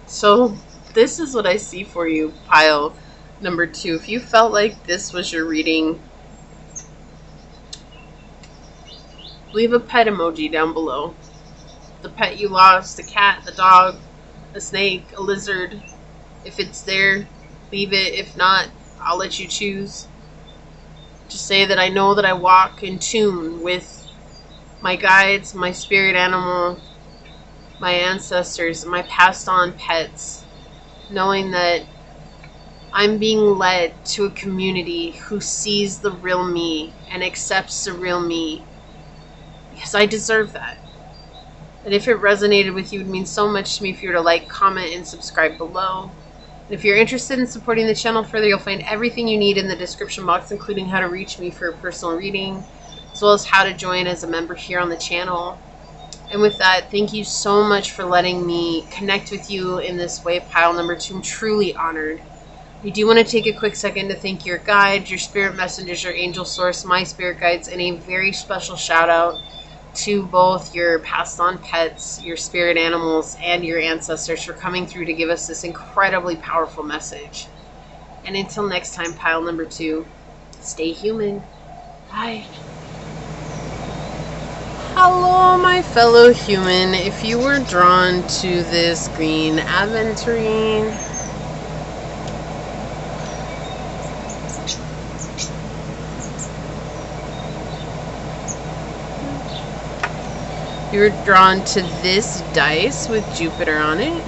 So this is what I see for you, Pile number 2. If you felt like this was your reading, leave a pet emoji down below. The pet you lost, a cat, a dog, a snake, a lizard. If it's there, leave it. If not, I'll let you choose. Just say that I know that I walk in tune with my guides, my spirit animal, my ancestors, my passed on pets, knowing that I'm being led to a community who sees the real me and accepts the real me, because I deserve that. And if it resonated with you, it would mean so much to me if you were to like, comment, and subscribe below. And if you're interested in supporting the channel further, you'll find everything you need in the description box, including how to reach me for a personal reading, as well as how to join as a member here on the channel. And with that, thank you so much for letting me connect with you in this way, Pile number 2. I'm truly honored. We do want to take a quick second to thank your guides, your spirit messengers, your angel source, my spirit guides, and a very special shout out to both your passed on pets, your spirit animals, and your ancestors for coming through to give us this incredibly powerful message. And until next time, Pile number 2, stay human. Bye. Hello, my fellow human. If you were drawn to this green aventurine, you were drawn to this dice with Jupiter on it,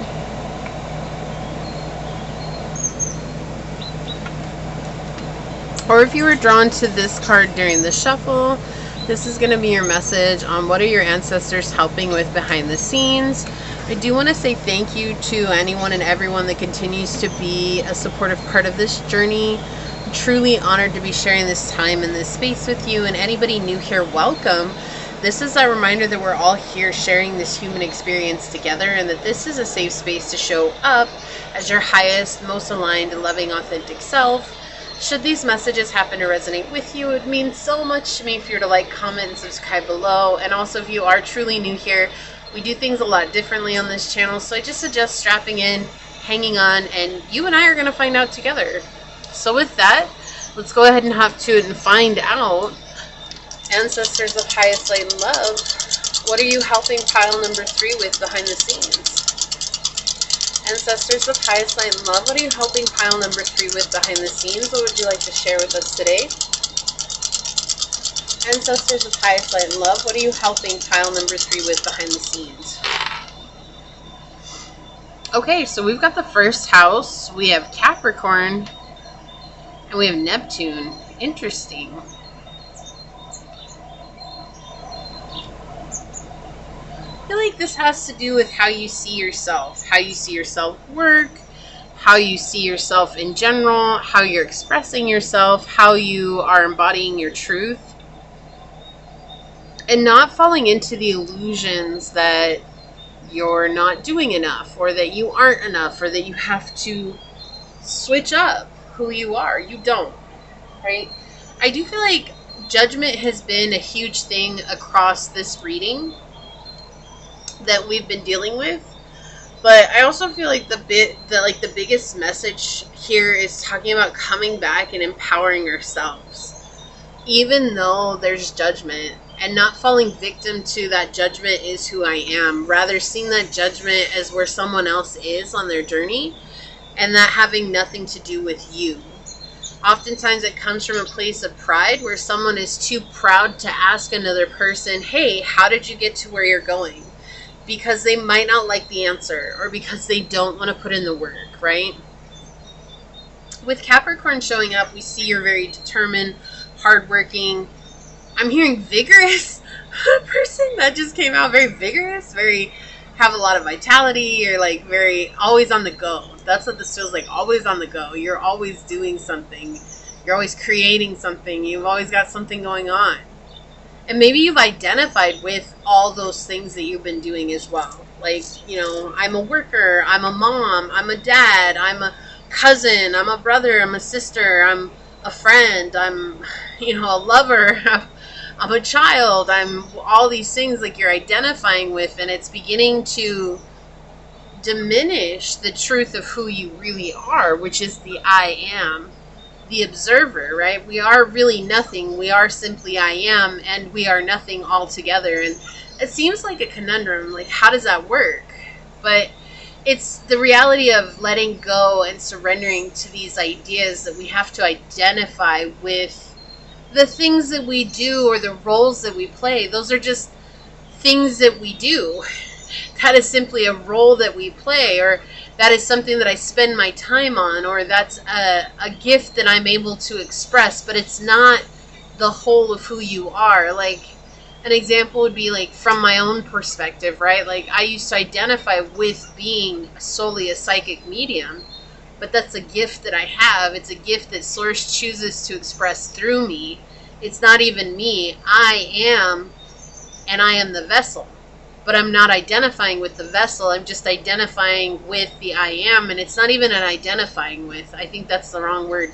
or if you were drawn to this card during the shuffle, this is going to be your message on what are your ancestors helping with behind the scenes. I do want to say thank you to anyone and everyone that continues to be a supportive part of this journey. I'm truly honored to be sharing this time in this space with you, and anybody new here, welcome. This is a reminder that we're all here sharing this human experience together, and that this is a safe space to show up as your highest, most aligned, and loving, authentic self. Should these messages happen to resonate with you, it would mean so much to me if you were to like, comment, and subscribe below. And also, if you are truly new here, we do things a lot differently on this channel, so I just suggest strapping in, hanging on, and you and I are going to find out together. So with that, let's go ahead and hop to it and find out. Ancestors of highest light and love, what are you helping Pile number 3 with behind the scenes? Ancestors of highest light and love, what are you helping Pile number 3 with behind the scenes? What would you like to share with us today? Ancestors of highest light and love, what are you helping Pile number 3 with behind the scenes? Okay, so we've got the first house. We have Capricorn, and we have Neptune. Interesting. I feel like this has to do with how you see yourself, how you see your self-work, how you see yourself in general, how you're expressing yourself, how you are embodying your truth, and not falling into the illusions that you're not doing enough, or that you aren't enough, or that you have to switch up who you are. You don't, right? I do feel like judgment has been a huge thing across this reading that we've been dealing with. But I also feel like the biggest message here is talking about coming back and empowering ourselves, even though there's judgment, and not falling victim to that judgment is who I am. Rather, seeing that judgment as where someone else is on their journey, and that having nothing to do with you. Oftentimes it comes from a place of pride, where someone is too proud to ask another person, hey, how did you get to where you're going? Because they might not like the answer, or because they don't want to put in the work, right? With Capricorn showing up, we see you're very determined, hardworking. I'm hearing vigorous person. That just came out. Very vigorous, have a lot of vitality. You're like very always on the go. That's what this feels like. Always on the go. You're always doing something. You're always creating something. You've always got something going on. And maybe you've identified with all those things that you've been doing as well. Like, I'm a worker, I'm a mom, I'm a dad, I'm a cousin, I'm a brother, I'm a sister, I'm a friend, I'm, a lover, I'm a child, I'm all these things like you're identifying with, and it's beginning to diminish the truth of who you really are, which is the I am. The observer, right? We are really nothing. We are simply I am, and we are nothing altogether. And it seems like a conundrum. Like, how does that work? But it's the reality of letting go and surrendering to these ideas that we have to identify with the things that we do, or the roles that we play. Those are just things that we do. That is simply a role that we play, or that is something that I spend my time on, or that's a gift that I'm able to express, but it's not the whole of who you are. Like, an example would be like from my own perspective, right? Like, I used to identify with being solely a psychic medium, but that's a gift that I have. It's a gift that Source chooses to express through me. It's not even me. I am, and I am the vessel. But I'm not identifying with the vessel. I'm just identifying with the I am. And it's not even an identifying with. I think that's the wrong word.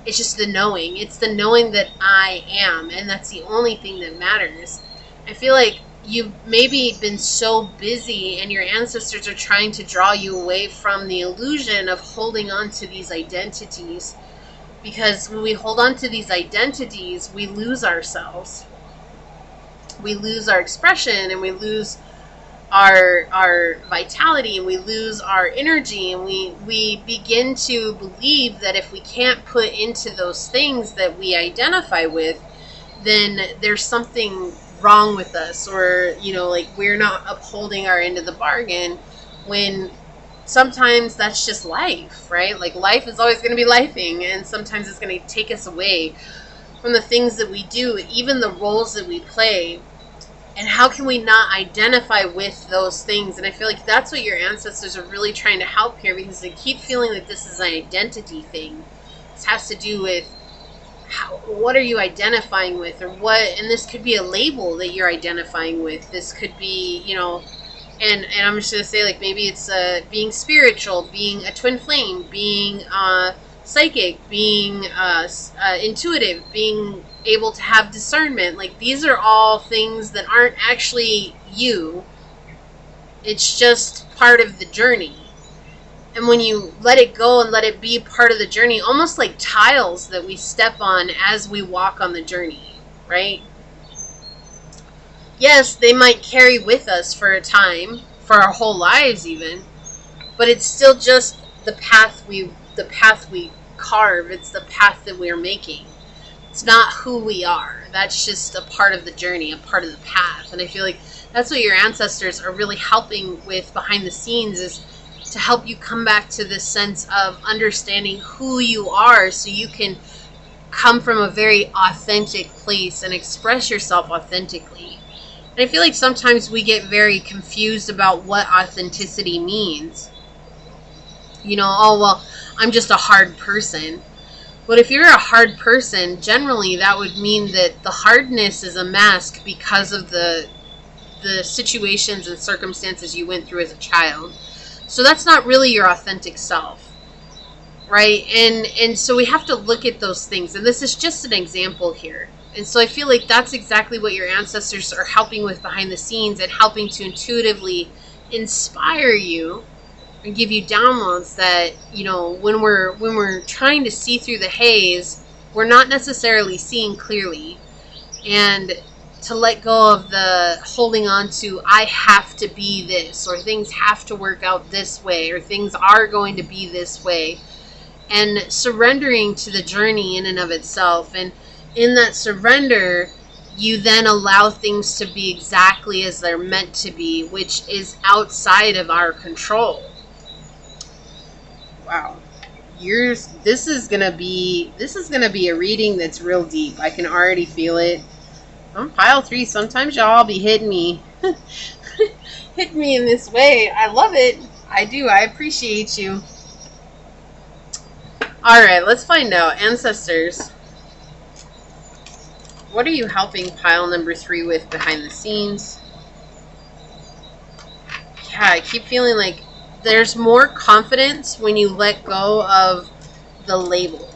It's just the knowing. It's the knowing that I am. And that's the only thing that matters. I feel like you've maybe been so busy, and your ancestors are trying to draw you away from the illusion of holding on to these identities. Because when we hold on to these identities, we lose ourselves. We lose our expression, and we lose our vitality, and we lose our energy, and we begin to believe that if we can't put into those things that we identify with, then there's something wrong with us, or like we're not upholding our end of the bargain, when sometimes that's just life, right? Like, life is always going to be lifing, and sometimes it's going to take us away from the things that we do, even the roles that we play. And how can we not identify with those things? And I feel like that's what your ancestors are really trying to help here, because they keep feeling that this is an identity thing. This has to do with what are you identifying with, or what, and this could be a label that you're identifying with. This could be, and I'm just going to say, like, maybe it's being spiritual, being a twin flame, being psychic, being intuitive, being able to have discernment. Like, these are all things that aren't actually you. It's just part of the journey. And when you let it go and let it be part of the journey, almost like tiles that we step on as we walk on the journey, right? Yes, they might carry with us for a time, for our whole lives even, but it's still just the path we carve. It's the path that we're making. It's not who we are. That's just a part of the journey, a part of the path. And I feel like that's what your ancestors are really helping with behind the scenes, is to help you come back to this sense of understanding who you are, so you can come from a very authentic place and express yourself authentically. And I feel like sometimes we get very confused about what authenticity means. Oh, well, I'm just a hard person. But if you're a hard person, generally that would mean that the hardness is a mask because of the situations and circumstances you went through as a child. So that's not really your authentic self, right? And so we have to look at those things. And this is just an example here. And so I feel like that's exactly what your ancestors are helping with behind the scenes, and helping to intuitively inspire you and give you downloads that, when we're trying to see through the haze, we're not necessarily seeing clearly. And to let go of the holding on to, I have to be this, or things have to work out this way, or things are going to be this way, and surrendering to the journey in and of itself. And in that surrender, you then allow things to be exactly as they're meant to be, which is outside of our control. Wow. This is gonna be a reading that's real deep. I can already feel it. On pile 3, sometimes y'all be hitting me. Hitting me in this way. I love it. I do. I appreciate you. Alright, let's find out. Ancestors, what are you helping pile number 3 with behind the scenes? Yeah, I keep feeling like there's more confidence when you let go of the label.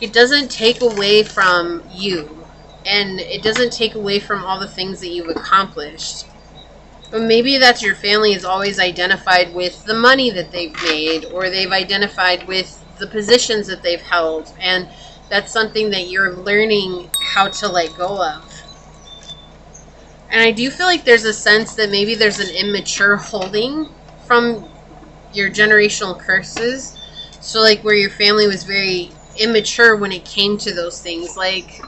It doesn't take away from you, and it doesn't take away from all the things that you've accomplished. But maybe that's your family is always identified with the money that they've made, or they've identified with the positions that they've held, and that's something that you're learning how to let go of. And I do feel like there's a sense that maybe there's an immature holding from your generational curses. So like where your family was very immature when it came to those things. Like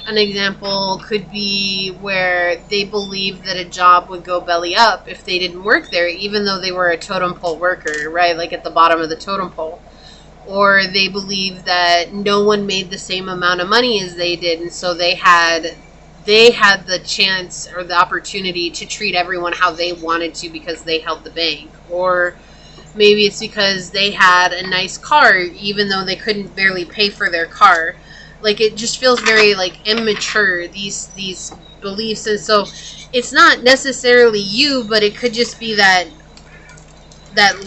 an example could be where they believed that a job would go belly up if they didn't work there, even though they were a totem pole worker, right? Like at the bottom of the totem pole. Or they believed that no one made the same amount of money as they did, and so they had the chance or the opportunity to treat everyone how they wanted to because they held the bank. Or maybe it's because they had a nice car even though they couldn't barely pay for their car. Like it just feels very like immature, these beliefs. And so it's not necessarily you, but it could just be that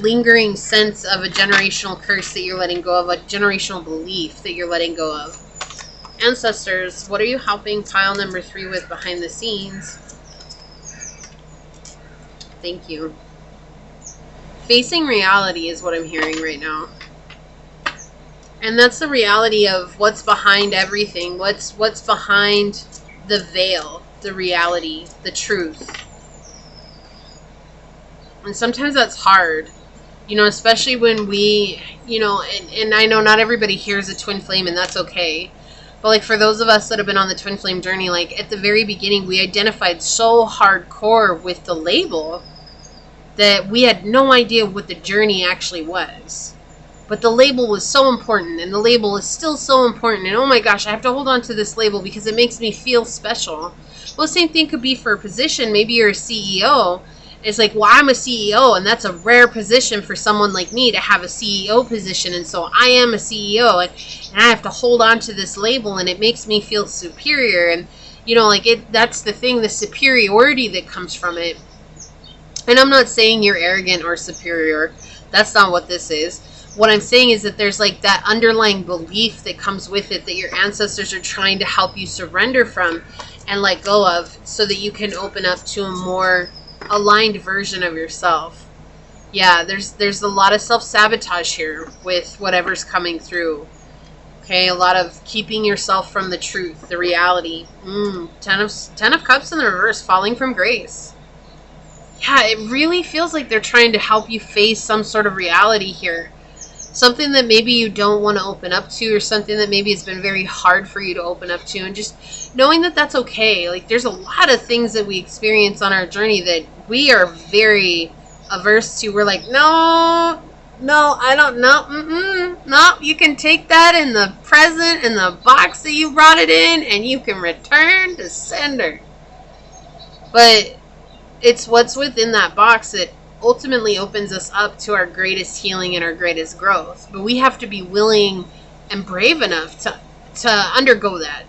lingering sense of a generational curse that you're letting go of, a generational belief that you're letting go of. Ancestors, what are you helping pile number 3 with behind the scenes? Thank you. Facing reality is what I'm hearing right now. And that's the reality of what's behind everything. What's behind the veil, the reality, the truth. And sometimes that's hard. Especially when we, and I know not everybody hears a twin flame, and that's okay. But like for those of us that have been on the twin flame journey, like at the very beginning, we identified so hardcore with the label that we had no idea what the journey actually was. But the label was so important, and the label is still so important. And oh my gosh, I have to hold on to this label because it makes me feel special. Well, the same thing could be for a position. Maybe you're a CEO. It's like, well, I'm a CEO, and that's a rare position for someone like me to have a CEO position. And so I am a CEO, and I have to hold on to this label, and it makes me feel superior. And, that's the thing, the superiority that comes from it. And I'm not saying you're arrogant or superior. That's not what this is. What I'm saying is that there's like that underlying belief that comes with it that your ancestors are trying to help you surrender from and let go of, so that you can open up to a more aligned version of yourself. Yeah, there's a lot of self-sabotage here with whatever's coming through. Okay, a lot of keeping yourself from the truth, the reality. 10 of Cups in the reverse, falling from grace. Yeah, it really feels like they're trying to help you face some sort of reality here. Something that maybe you don't want to open up to, or something that maybe it's been very hard for you to open up to, and just knowing that that's okay. Like there's a lot of things that we experience on our journey that we are very averse to. We're like, no, No, I don't know. No, you can take that in the present, in the box that you brought it in, and you can return to sender. But it's what's within that box that ultimately opens us up to our greatest healing and our greatest growth. But we have to be willing and brave enough to undergo that.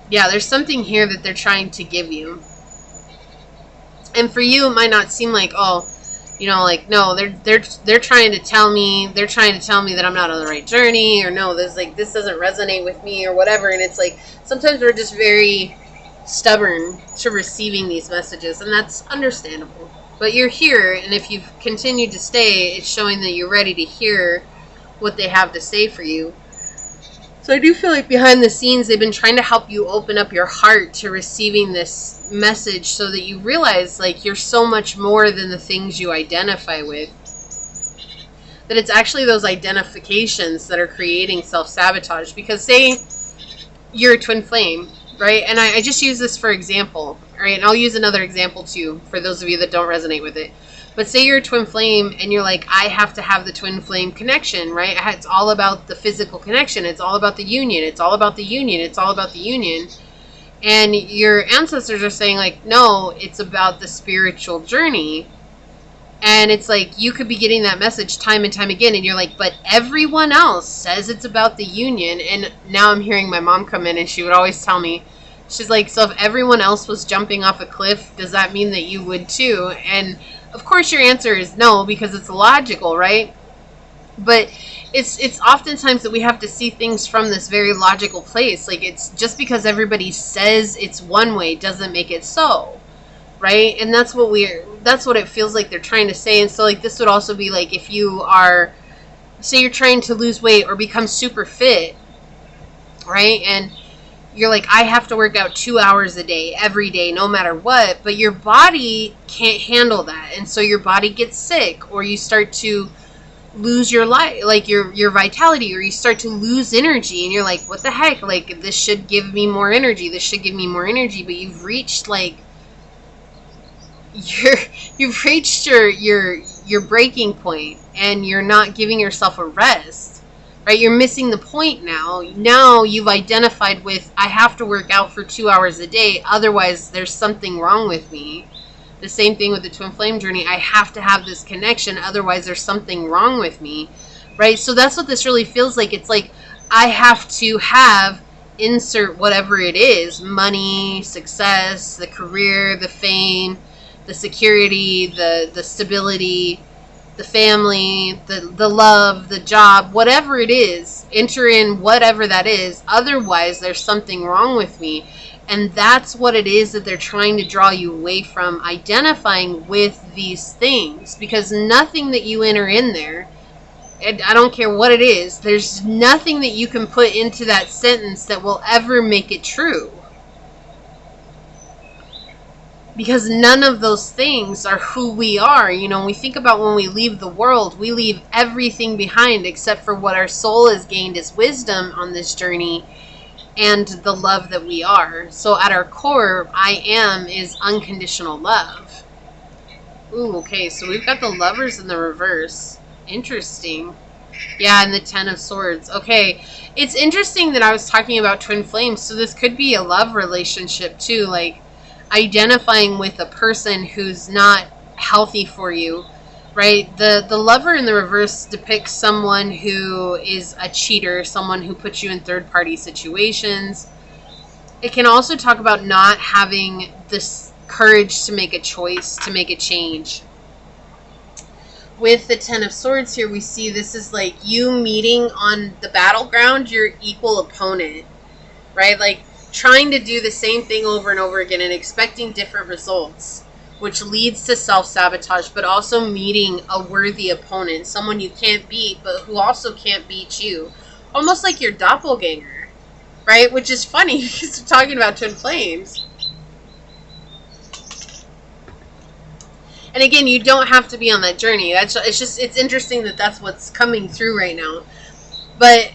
Yeah, there's something here that they're trying to give you. And for you, it might not seem like, oh, you know, like, no, they're trying to tell me, that I'm not on the right journey, or no, this doesn't resonate with me, or whatever. And it's like, sometimes we're just very stubborn to receiving these messages, and that's understandable. But you're here, and if you've continued to stay, it's showing that you're ready to hear what they have to say for you. So I do feel like behind the scenes, they've been trying to help you open up your heart to receiving this message so that you realize, like, you're so much more than the things you identify with. That it's actually those identifications that are creating self-sabotage. Because say you're a twin flame, right? And I just use this for example, right? And I'll use another example too, for those of you that don't resonate with it. But say you're a twin flame and you're like, I have to have the twin flame connection, right? It's all about the physical connection. It's all about the union. It's all about the union. It's all about the union. And your ancestors are saying, like, no, it's about the spiritual journey. And it's like, you could be getting that message time and time again. And you're like, but everyone else says it's about the union. And now I'm hearing my mom come in, and she would always tell me, she's like, so if everyone else was jumping off a cliff, does that mean that you would too? And of course your answer is no, because it's logical, right? But it's oftentimes that we have to see things from this very logical place. Like, it's just because everybody says it's one way doesn't make it so, right? And that's what it feels like they're trying to say. And so, like, this would also be like, if you are, say you're trying to lose weight or become super fit, right? And you're like, I have to work out 2 hours a day, every day, no matter what. But your body can't handle that. And so your body gets sick, or you start to lose your life, like your vitality, or you start to lose energy. And you're like, what the heck? Like, this should give me more energy. This should give me more energy. But you've reached, like, you've reached your breaking point, and you're not giving yourself a rest. Right, you're missing the point now. Now you've identified with, I have to work out for 2 hours a day, otherwise there's something wrong with me. The same thing with the twin flame journey. I have to have this connection, otherwise there's something wrong with me. Right, so that's what this really feels like. It's like, I have to have, insert whatever it is, money, success, the career, the fame, the security, the stability, the family, the love, the job, whatever it is, enter in whatever that is. Otherwise, there's something wrong with me. And that's what it is that they're trying to draw you away from, identifying with these things. Because nothing that you enter in there, and I don't care what it is, there's nothing that you can put into that sentence that will ever make it true. Because none of those things are who we are. You know, when we think about when we leave the world, we leave everything behind except for what our soul has gained as wisdom on this journey and the love that we are. So at our core, I am is unconditional love. Ooh, okay, so we've got the Lovers in the reverse. Interesting. Yeah, and the Ten of Swords. Okay, it's interesting that I was talking about twin flames, so this could be a love relationship too, like identifying with a person who's not healthy for you, right? The Lover in the reverse depicts someone who is a cheater, someone who puts you in third-party situations. It can also talk about not having this courage to make a choice, to make a change. With the Ten of Swords here, we see this is like you meeting on the battleground your equal opponent, right? Like, trying to do the same thing over and over again and expecting different results, which leads to self-sabotage, but also meeting a worthy opponent, someone you can't beat, but who also can't beat you. Almost like your doppelganger, right? Which is funny because we're talking about twin flames. And again, you don't have to be on that journey. It's interesting that that's what's coming through right now. But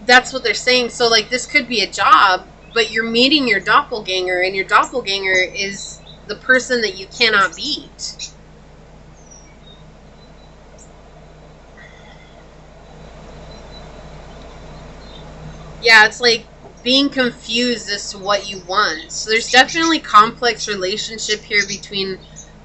that's what they're saying. So, like, this could be a job, but you're meeting your doppelganger, and your doppelganger is the person that you cannot beat. Yeah, it's like being confused as to what you want. So there's definitely complex relationship here between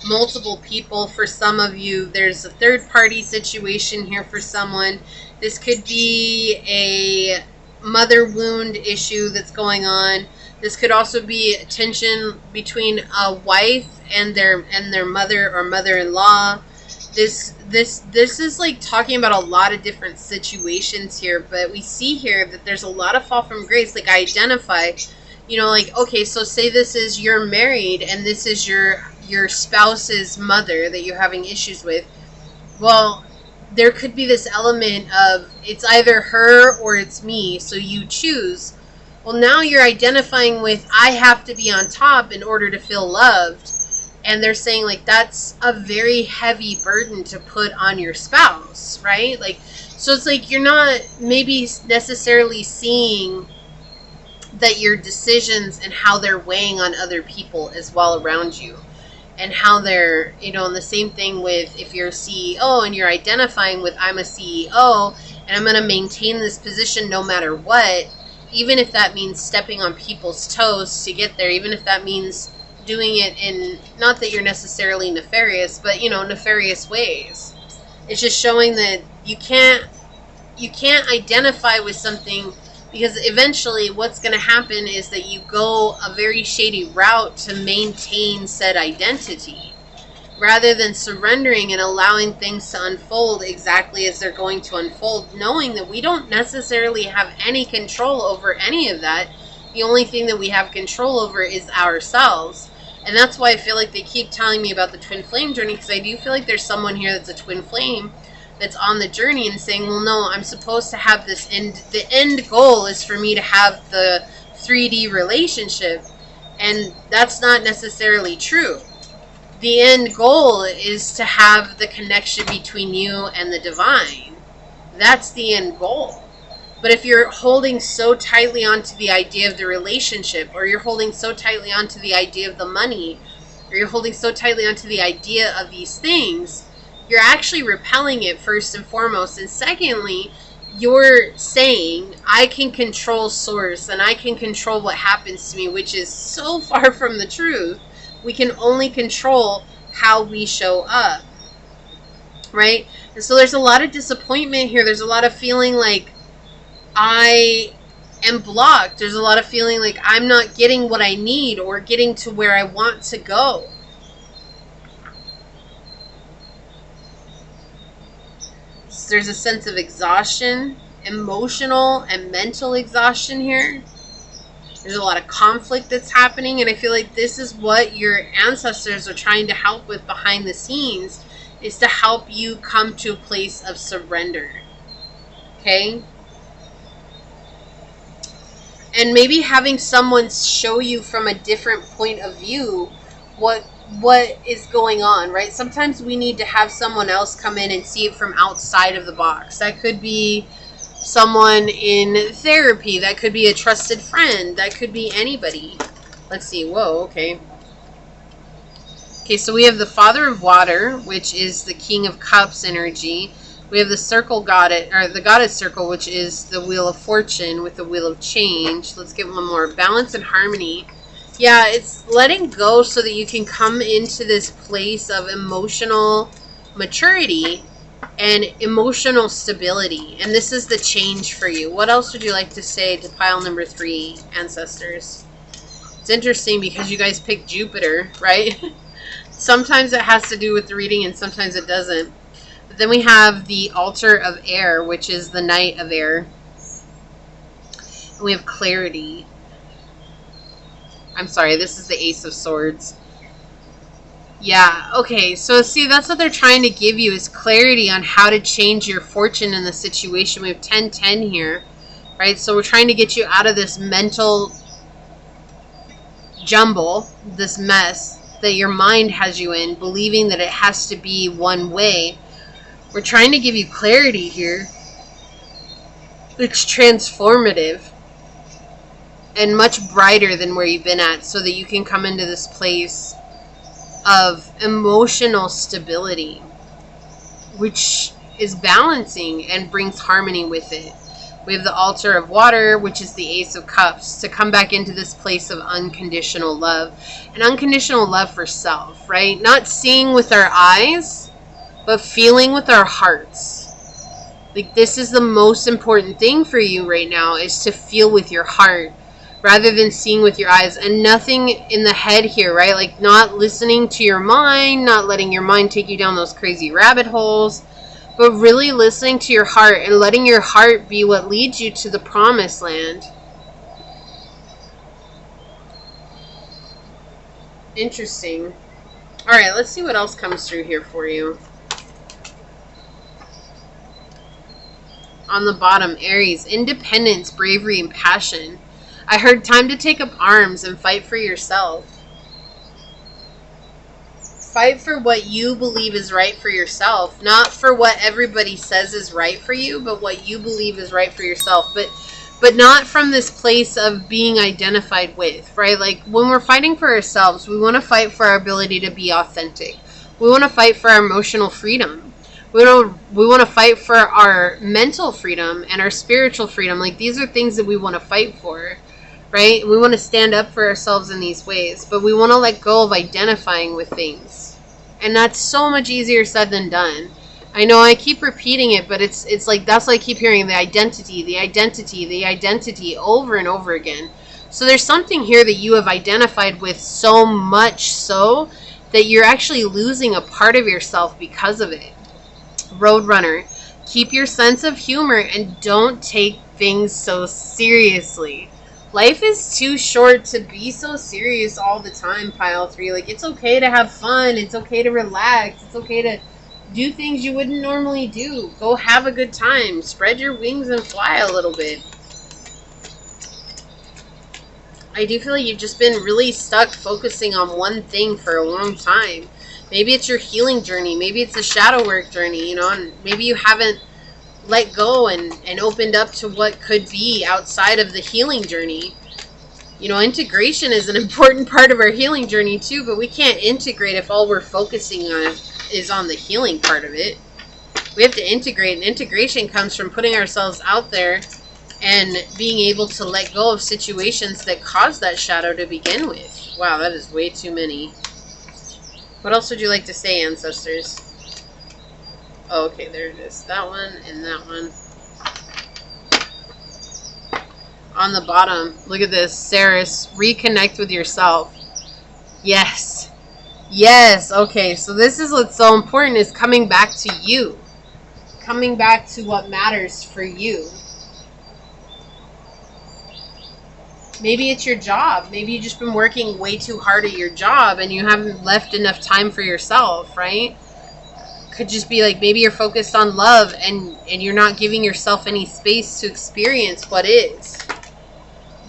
multiple people. For some of you, there's a third party situation here for someone. This could be a mother wound issue that's going on. This could also be tension between a wife and their mother or mother-in-law. This is like talking about a lot of different situations here, but we see here that there's a lot of fall from grace. Like, I identify, like, okay, so say this is, you're married and this is your spouse's mother that you're having issues with. Well, there could be this element of it's either her or it's me, so you choose. Well, now you're identifying with, I have to be on top in order to feel loved. And they're saying, like, that's a very heavy burden to put on your spouse, right? Like, so it's like you're not maybe necessarily seeing that your decisions and how they're weighing on other people as well around you. And how they're, and the same thing with if you're a CEO and you're identifying with, I'm a CEO and I'm going to maintain this position no matter what, even if that means stepping on people's toes to get there, even if that means doing it in, not that you're necessarily nefarious, but nefarious ways. It's just showing that you can't identify with something, because eventually what's going to happen is that you go a very shady route to maintain said identity, rather than surrendering and allowing things to unfold exactly as they're going to unfold, knowing that we don't necessarily have any control over any of that. The only thing that we have control over is ourselves. And that's why I feel like they keep telling me about the twin flame journey, because I do feel like there's someone here that's a twin flame that's on the journey and saying, well, no, I'm supposed to have this end. The end goal is for me to have the 3D relationship. And that's not necessarily true. The end goal is to have the connection between you and the divine. That's the end goal. But if you're holding so tightly onto the idea of the relationship, or you're holding so tightly onto the idea of the money, or you're holding so tightly onto the idea of these things, you're actually repelling it first and foremost. And secondly, you're saying, I can control source and I can control what happens to me, which is so far from the truth. We can only control how we show up, right? And so there's a lot of disappointment here. There's a lot of feeling like I am blocked. There's a lot of feeling like I'm not getting what I need or getting to where I want to go. So there's a sense of exhaustion, emotional and mental exhaustion here. There's a lot of conflict that's happening, and I feel like this is what your ancestors are trying to help with behind the scenes, is to help you come to a place of surrender. Okay? And maybe having someone show you from a different point of view what is going on, right? Sometimes we need to have someone else come in and see it from outside of the box. That could be someone in therapy. That could be a trusted friend. That could be anybody. Let's see. Whoa, okay. Okay, so we have the Father of Water, which is the King of Cups energy. We have the Circle Goddess, or the Goddess Circle, which is the Wheel of Fortune with the Wheel of Change. Let's get one more. Balance and Harmony. Yeah, it's letting go so that you can come into this place of emotional maturity and emotional stability. And this is the change for you. What else would you like to say to pile number 3, ancestors? It's interesting because you guys picked Jupiter, right? Sometimes it has to do with the reading and sometimes it doesn't. But then we have the Altar of Air, which is the Knight of Air. And we have Clarity. I'm sorry, this is the Ace of Swords. Yeah, okay, so see, that's what they're trying to give you, is clarity on how to change your fortune in the situation. We have 10-10 here, right? So we're trying to get you out of this mental jumble, this mess that your mind has you in, believing that it has to be one way. We're trying to give you clarity here. It's transformative and much brighter than where you've been at, so that you can come into this place of emotional stability, which is balancing and brings harmony with it. We have the altar of water, which is the Ace of Cups, to come back into this place of unconditional love. And unconditional love for self, right? Not seeing with our eyes, but feeling with our hearts. Like, this is the most important thing for you right now, is to feel with your heart rather than seeing with your eyes. And nothing in the head here, right? Like, not listening to your mind, not letting your mind take you down those crazy rabbit holes, but really listening to your heart and letting your heart be what leads you to the promised land. Interesting. All right, let's see what else comes through here for you. On the bottom, Aries, independence, bravery, and passion. I heard time to take up arms and fight for yourself. Fight for what you believe is right for yourself. Not for what everybody says is right for you, but what you believe is right for yourself. But not from this place of being identified with, right? Like, when we're fighting for ourselves, we want to fight for our ability to be authentic. We want to fight for our emotional freedom. We want to fight for our mental freedom and our spiritual freedom. Like, these are things that we want to fight for, right? We want to stand up for ourselves in these ways, but we want to let go of identifying with things. And that's so much easier said than done. I know I keep repeating it, but it's like, that's why I keep hearing the identity over and over again. So there's something here that you have identified with so much so that you're actually losing a part of yourself because of it. Roadrunner, keep your sense of humor and don't take things so seriously. Life is too short to be so serious all the time, Pile 3. Like, it's okay to have fun. It's okay to relax. It's okay to do things you wouldn't normally do. Go have a good time. Spread your wings and fly a little bit. I do feel like you've just been really stuck focusing on one thing for a long time. Maybe it's your healing journey. Maybe it's a shadow work journey, you know, and maybe you haven't let go and opened up to what could be outside of the healing journey. You know, integration is an important part of our healing journey too, but we can't integrate if all we're focusing on is on the healing part of it. We have to integrate, and integration comes from putting ourselves out there and being able to let go of situations that cause that shadow to begin with. Wow, that is way too many. What else would you like to say, ancestors? Oh, okay, there it is. That one and that one. On the bottom, look at this. Saris, reconnect with yourself. Yes. Yes. Okay, so this is what's so important, is coming back to you. Coming back to what matters for you. Maybe it's your job. Maybe you've just been working way too hard at your job and you haven't left enough time for yourself, right? Could just be like, maybe you're focused on love and you're not giving yourself any space to experience what is.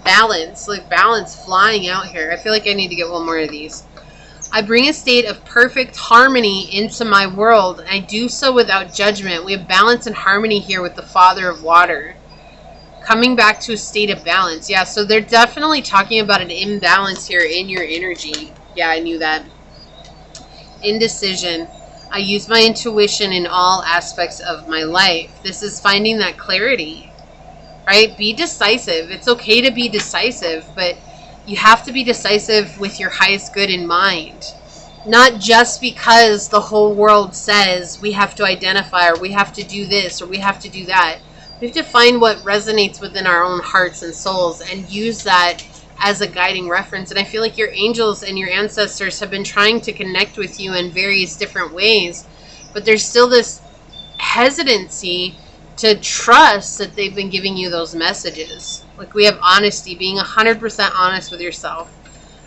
Balance, like balance flying out here. I feel like I need to get one more of these. I bring a state of perfect harmony into my world, and I do so without judgment. We have balance and harmony here with the Father of Water. Coming back to a state of balance. Yeah, so they're definitely talking about an imbalance here in your energy. Yeah, I knew that. Indecision. I use my intuition in all aspects of my life. This is finding that clarity, right? Be decisive. It's okay to be decisive, but you have to be decisive with your highest good in mind. Not just because the whole world says we have to identify, or we have to do this, or we have to do that. We have to find what resonates within our own hearts and souls and use that as a guiding reference. And I feel like your angels and your ancestors have been trying to connect with you in various different ways, but there's still this hesitancy to trust that they've been giving you those messages. Like, we have honesty, being 100% honest with yourself.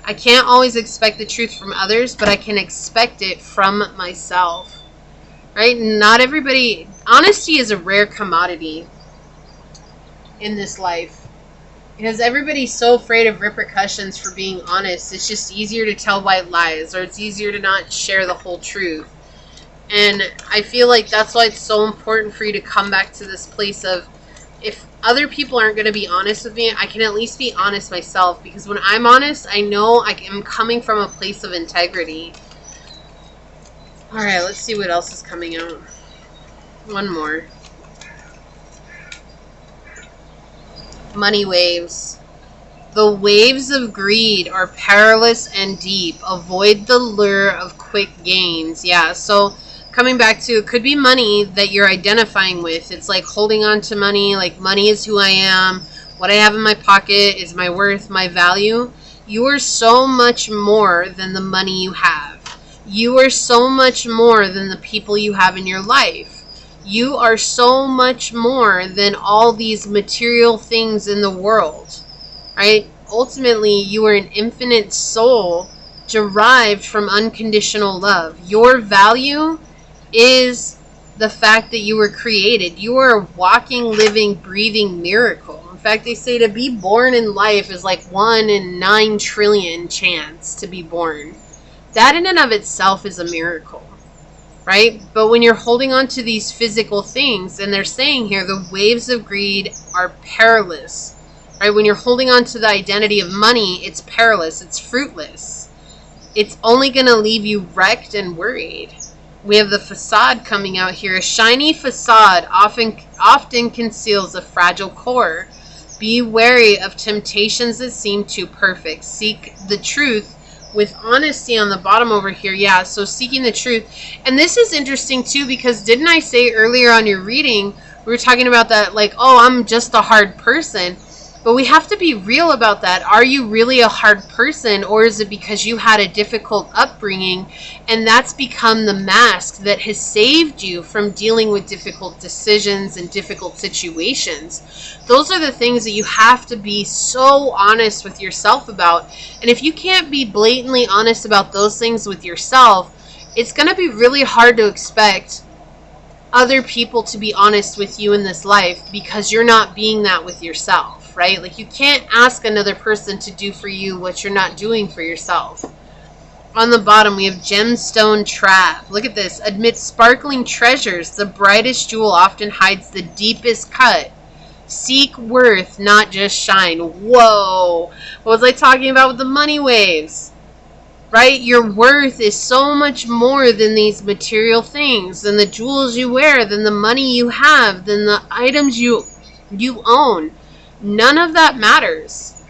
I can't always expect the truth from others, but I can expect it from myself, right? Not everybody, honesty is a rare commodity in this life. Because everybody's so afraid of repercussions for being honest. It's just easier to tell white lies, or it's easier to not share the whole truth. And I feel like that's why it's so important for you to come back to this place of, if other people aren't going to be honest with me, I can at least be honest myself. Because when I'm honest, I know I am coming from a place of integrity. Alright, let's see what else is coming out. One more. Money waves. The waves of greed are perilous and deep. Avoid the lure of quick gains. Yeah, so coming back to, it could be money that you're identifying with. It's like holding on to money, like money is who I am. What I have in my pocket is my worth, my value. You are so much more than the money you have. You are so much more than the people you have in your life. You are so much more than all these material things in the world. Right? Ultimately, you are an infinite soul derived from unconditional love. Your value is the fact that you were created. You are a walking, living, breathing miracle. In fact, they say to be born in life is like 1 in 9 trillion chance to be born. That in and of itself is a miracle. Right? But when you're holding on to these physical things, and they're saying here, the waves of greed are perilous. Right? When you're holding on to the identity of money, it's perilous, it's fruitless. It's only going to leave you wrecked and worried. We have the facade coming out here. A shiny facade often conceals a fragile core. Be wary of temptations that seem too perfect. Seek the truth with honesty on the bottom over here. Yeah, so seeking the truth. And this is interesting too, because didn't I say earlier on your reading, we were talking about that, like, oh, I'm just a hard person. But we have to be real about that. Are you really a hard person, or is it because you had a difficult upbringing and that's become the mask that has saved you from dealing with difficult decisions and difficult situations? Those are the things that you have to be so honest with yourself about. And if you can't be blatantly honest about those things with yourself, it's going to be really hard to expect other people to be honest with you in this life, because you're not being that with yourself. Right? Like, you can't ask another person to do for you what you're not doing for yourself. On the bottom, we have gemstone trap. Look at this. Amidst sparkling treasures, the brightest jewel often hides the deepest cut. Seek worth, not just shine. Whoa. What was I talking about with the money waves? Right? Your worth is so much more than these material things, than the jewels you wear, than the money you have, than the items you own. None of that matters.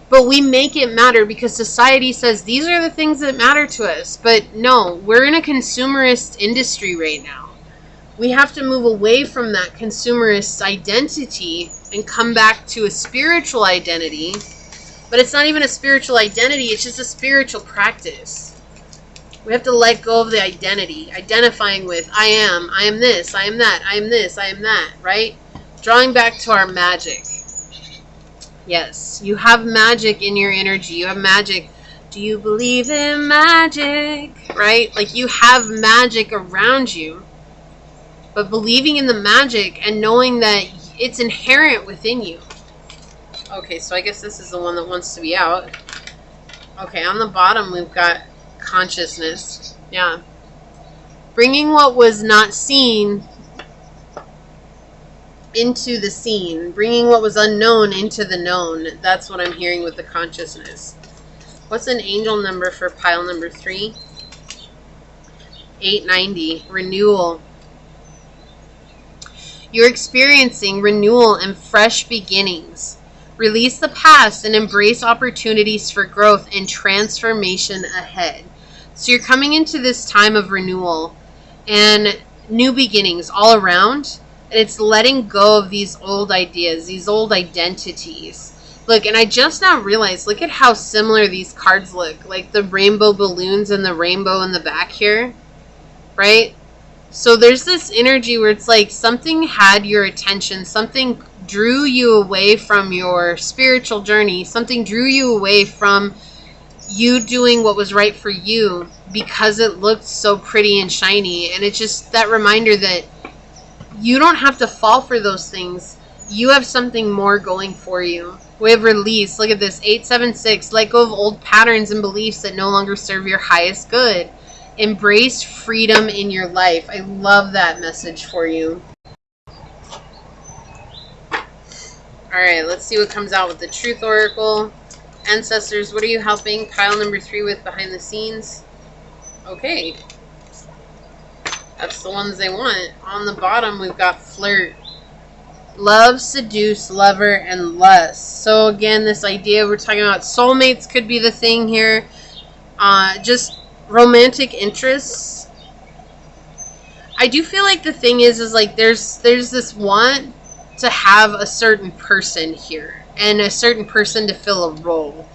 But we make it matter because society says these are the things that matter to us. But no, we're in a consumerist industry right now. We have to move away from that consumerist identity and come back to a spiritual identity. But it's not even a spiritual identity, it's just a spiritual practice. We have to let go of the identity, identifying with I am this, I am that, I am this, I am that, right? Drawing back to our magic. Yes, you have magic in your energy. You have magic. Do you believe in magic? Right? Like, you have magic around you. But believing in the magic and knowing that it's inherent within you. Okay, so I guess this is the one that wants to be out. Okay, on the bottom we've got consciousness. Yeah. Bringing what was not seen into the scene, bringing what was unknown into the known. That's what I'm hearing with the consciousness. What's an angel number for pile number 3? 890. Renewal. You're experiencing renewal and fresh beginnings. Release the past and embrace opportunities for growth and transformation ahead. So you're coming into this time of renewal and new beginnings all around. And it's letting go of these old ideas, these old identities. Look, and I just now realized, look at how similar these cards look. Like the rainbow balloons and the rainbow in the back here. Right? So there's this energy where it's like something had your attention. Something drew you away from your spiritual journey. Something drew you away from you doing what was right for you because it looked so pretty and shiny. And it's just that reminder that you don't have to fall for those things. You have something more going for you. We have release. Look at this. 876. Let go of old patterns and beliefs that no longer serve your highest good. Embrace freedom in your life. I love that message for you. Alright, let's see what comes out with the Truth Oracle. Ancestors, what are you helping pile number 3 with behind the scenes? Okay. That's the ones they want. On the bottom, we've got flirt. Love, seduce, lover, and lust. So again, this idea we're talking about soulmates could be the thing here. Just romantic interests. I do feel like the thing is like there's this want to have a certain person here and a certain person to fill a role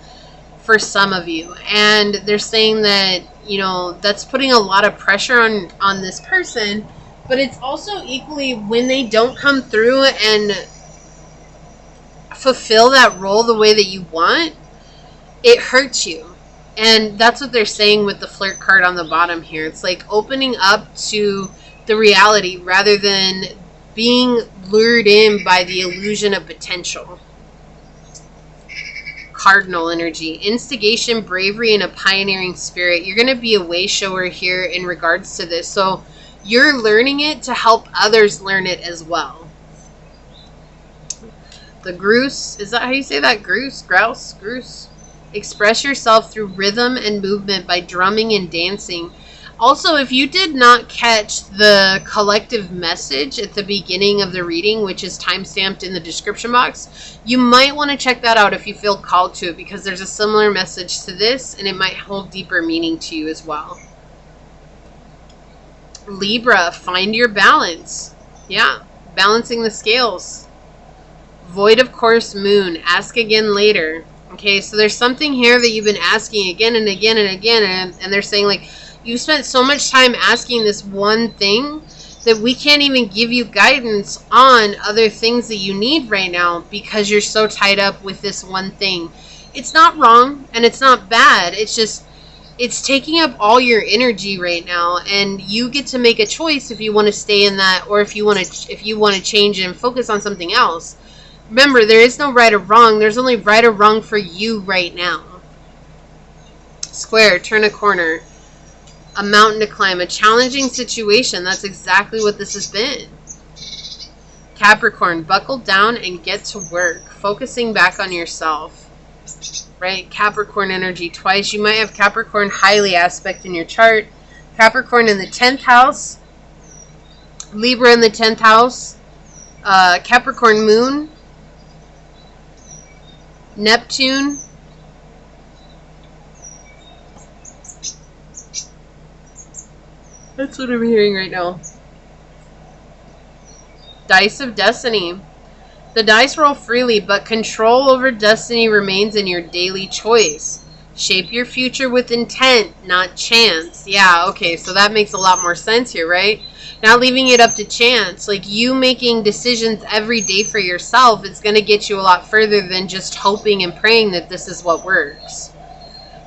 for some of you, and they're saying that, you know, that's putting a lot of pressure on this person, but it's also equally when they don't come through and fulfill that role the way that you want, it hurts you. And that's what they're saying with the flirt card on the bottom here. It's like opening up to the reality rather than being lured in by the illusion of potential. Cardinal energy, instigation, bravery, and a pioneering spirit. You're going to be a way shower here in regards to this. So you're learning it to help others learn it as well. The grouse, is that how you say that? Grouse? Express yourself through rhythm and movement by drumming and dancing. Also, if you did not catch the collective message at the beginning of the reading, which is timestamped in the description box, you might want to check that out if you feel called to it, because there's a similar message to this and it might hold deeper meaning to you as well. Libra, find your balance. Yeah, balancing the scales. Void of course, moon, ask again later. Okay, so there's something here that you've been asking again and again and again, and they're saying like, you spent so much time asking this one thing that we can't even give you guidance on other things that you need right now because you're so tied up with this one thing. It's not wrong and it's not bad. It's just, it's taking up all your energy right now, and you get to make a choice if you want to stay in that or if you want to change and focus on something else. Remember, there is no right or wrong. There's only right or wrong for you right now. Square, turn a corner. A mountain to climb, a challenging situation. That's exactly what this has been. Capricorn, buckle down and get to work. Focusing back on yourself. Right? Capricorn energy twice. You might have Capricorn highly aspect in your chart. Capricorn in the 10th house. Libra in the 10th house. Capricorn moon. Neptune. That's what I'm hearing right now. Dice of destiny. The dice roll freely, but control over destiny remains in your daily choice. Shape your future with intent, not chance. Yeah, okay, so that makes a lot more sense here, right? Not leaving it up to chance. Like, you making decisions every day for yourself, it's going to get you a lot further than just hoping and praying that this is what works.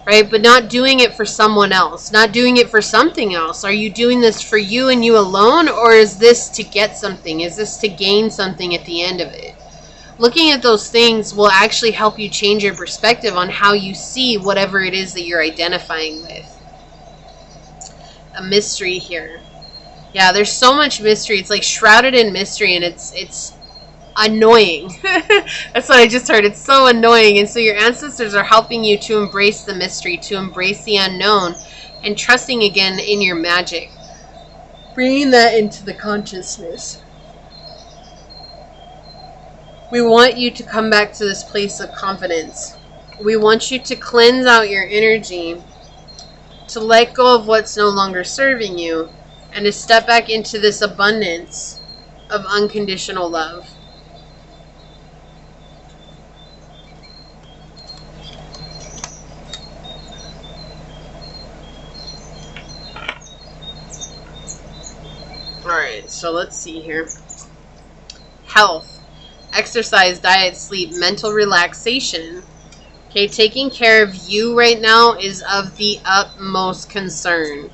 Right? But not doing it for someone else. Not doing it for something else. Are you doing this for you and you alone? Or is this to get something? Is this to gain something at the end of it? Looking at those things will actually help you change your perspective on how you see whatever it is that you're identifying with. A mystery here. Yeah, there's so much mystery. It's like shrouded in mystery, and it's annoying. That's what I just heard. It's so annoying. And so your ancestors are helping you to embrace the mystery, to embrace the unknown, and trusting again in your magic. Bringing that into the consciousness. We want you to come back to this place of confidence. We want you to cleanse out your energy, to let go of what's no longer serving you, and to step back into this abundance of unconditional love. Alright, so let's see here. Health. Exercise, diet, sleep, mental relaxation. Okay, taking care of you right now is of the utmost concern.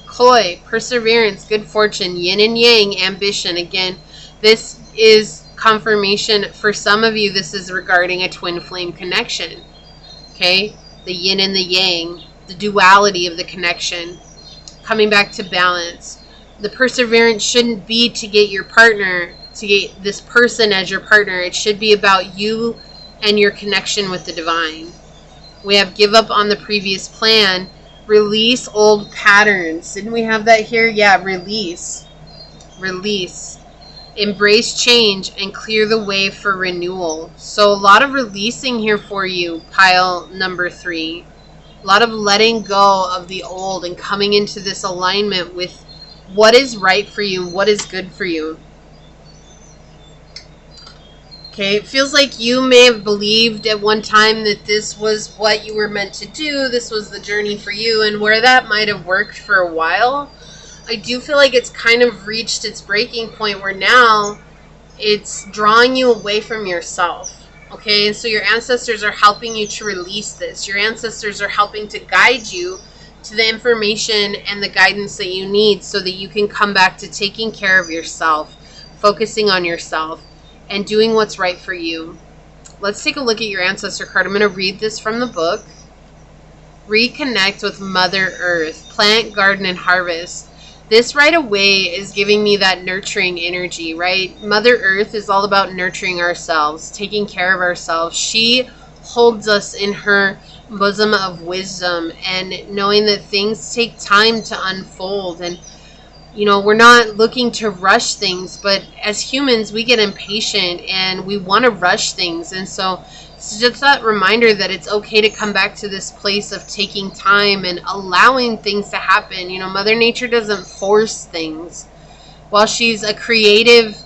Koi, perseverance, good fortune, yin and yang, ambition. Again, this is confirmation. For some of you, this is regarding a twin flame connection. Okay, the yin and the yang, the duality of the connection. Coming back to balance. The perseverance shouldn't be to get your partner, to get this person as your partner. It should be about you and your connection with the divine. We have give up on the previous plan. Release old patterns. Didn't we have that here? Yeah, release. Release. Embrace change and clear the way for renewal. So a lot of releasing here for you, pile number 3. A lot of letting go of the old and coming into this alignment with what is right for you and what is good for you. Okay, it feels like you may have believed at one time that this was what you were meant to do. This was the journey for you, and where that might have worked for a while, I do feel like it's kind of reached its breaking point where now it's drawing you away from yourself. Okay, and so your ancestors are helping you to release this. Your ancestors are helping to guide you to the information and the guidance that you need so that you can come back to taking care of yourself, focusing on yourself, and doing what's right for you. Let's take a look at your ancestor card. I'm going to read this from the book. Reconnect with Mother Earth. Plant, garden, and harvest. This right away is giving me that nurturing energy, right? Mother Earth is all about nurturing ourselves, taking care of ourselves. She holds us in her bosom of wisdom and knowing that things take time to unfold. And, you know, we're not looking to rush things, but as humans, we get impatient and we want to rush things. And so it's just that reminder that it's okay to come back to this place of taking time and allowing things to happen. You know, Mother Nature doesn't force things. While she's a creative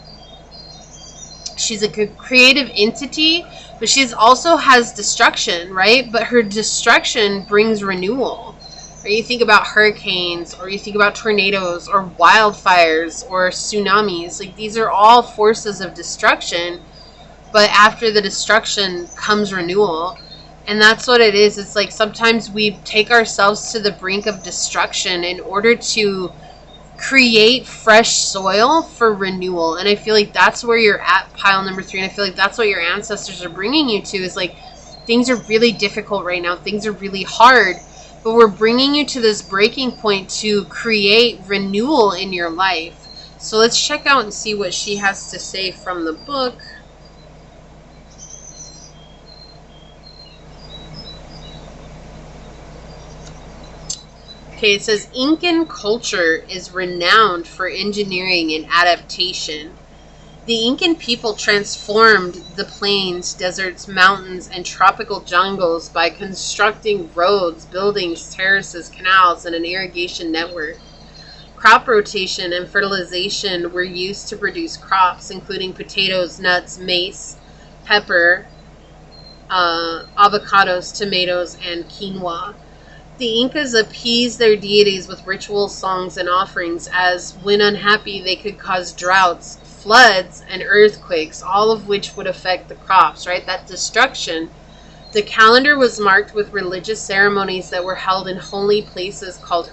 entity, but she also has destruction, right? But her destruction brings renewal. Or you think about hurricanes, or you think about tornadoes, or wildfires, or tsunamis. Like, these are all forces of destruction. But after the destruction comes renewal. And that's what it is. It's like sometimes we take ourselves to the brink of destruction in order to create fresh soil for renewal. And I feel like that's where you're at, pile number 3. And I feel like that's what your ancestors are bringing you to, is like, things are really difficult right now. Things are really hard. But we're bringing you to this breaking point to create renewal in your life. So let's check out and see what she has to say from the book. Okay, it says, Incan culture is renowned for engineering and adaptation. The Incan people transformed the plains, deserts, mountains, and tropical jungles by constructing roads, buildings, terraces, canals, and an irrigation network. Crop rotation and fertilization were used to produce crops, including potatoes, nuts, maize, pepper, avocados, tomatoes, and quinoa. The Incas appeased their deities with ritual songs and offerings, as when unhappy they could cause droughts, floods, and earthquakes, all of which would affect the crops, right? That destruction. The calendar was marked with religious ceremonies that were held in holy places called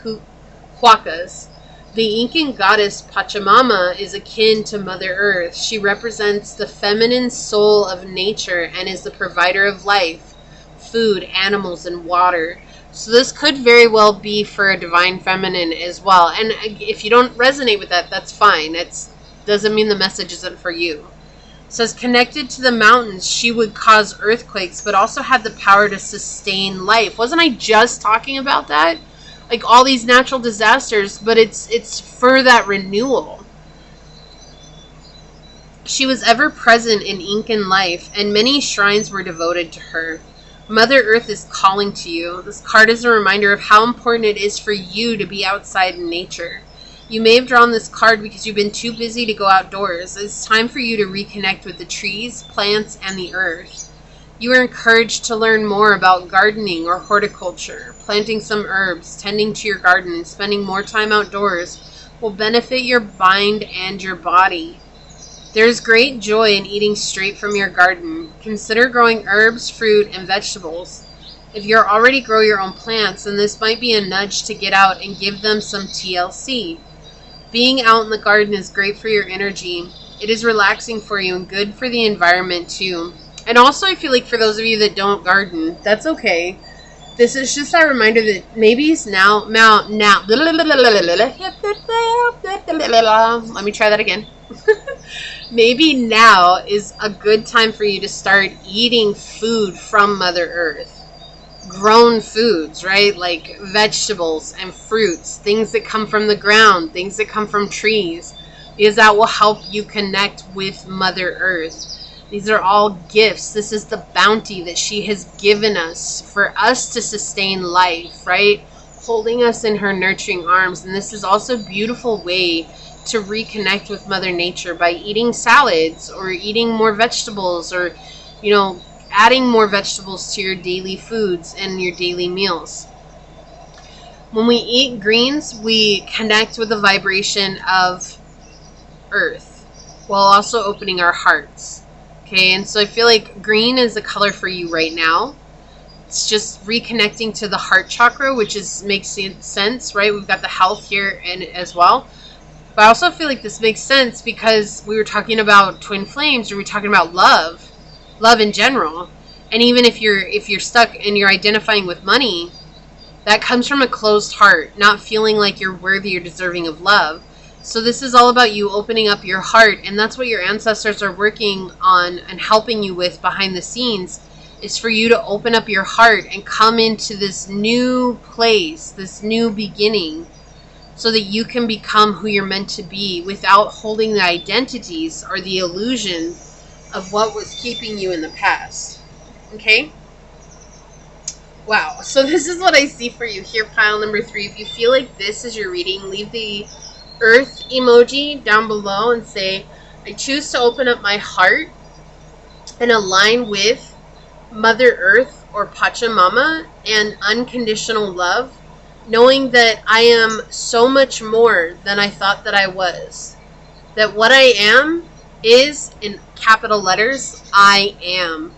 huacas. The Incan goddess Pachamama is akin to Mother Earth. She represents the feminine soul of nature and is the provider of life, food, animals, and water. So this could very well be for a divine feminine as well. And if you don't resonate with that, that's fine. It doesn't mean the message isn't for you. It says, connected to the mountains, she would cause earthquakes, but also had the power to sustain life. Wasn't I just talking about that? Like all these natural disasters, but it's for that renewal. She was ever present in Incan life, and many shrines were devoted to her. Mother Earth is calling to you. This card is a reminder of how important it is for you to be outside in nature. You may have drawn this card because you've been too busy to go outdoors. It's time for you to reconnect with the trees, plants, and the earth. You are encouraged to learn more about gardening or horticulture. Planting some herbs, tending to your garden, and spending more time outdoors will benefit your mind and your body. There is great joy in eating straight from your garden. Consider growing herbs, fruit, and vegetables. If you already grow your own plants, then this might be a nudge to get out and give them some TLC. Being out in the garden is great for your energy. It is relaxing for you and good for the environment too. And also, I feel like for those of you that don't garden, that's okay. This is just a reminder that maybe it's now. Let me try that again. Maybe now is a good time for you to start eating food from Mother Earth. Grown foods, right? Like vegetables and fruits, things that come from the ground, things that come from trees. because that will help you connect with Mother Earth. These are all gifts. This is the bounty that she has given us for us to sustain life, right? Holding us in her nurturing arms. And this is also a beautiful way to reconnect with Mother Nature by eating salads or eating more vegetables, or, adding more vegetables to your daily foods and your daily meals. When we eat greens, we connect with the vibration of Earth while also opening our hearts. Okay, and so I feel like green is the color for you right now. It's just reconnecting to the heart chakra, which makes sense, right? We've got the health here and as well. But I also feel like this makes sense because we were talking about twin flames, or we're talking about love in general. And even if you're stuck and you're identifying with money, that comes from a closed heart, not feeling like you're worthy or deserving of love. So this is all about you opening up your heart, and that's what your ancestors are working on and helping you with behind the scenes, is for you to open up your heart and come into this new place, this new beginning, so that you can become who you're meant to be without holding the identities or the illusion of what was keeping you in the past. Okay? Wow. So this is what I see for you here, pile number 3. If you feel like this is your reading, leave the Earth emoji down below and say, I choose to open up my heart and align with Mother Earth or Pachamama and unconditional love, knowing that I am so much more than I thought that I was. That what I am is, in capital letters, I am.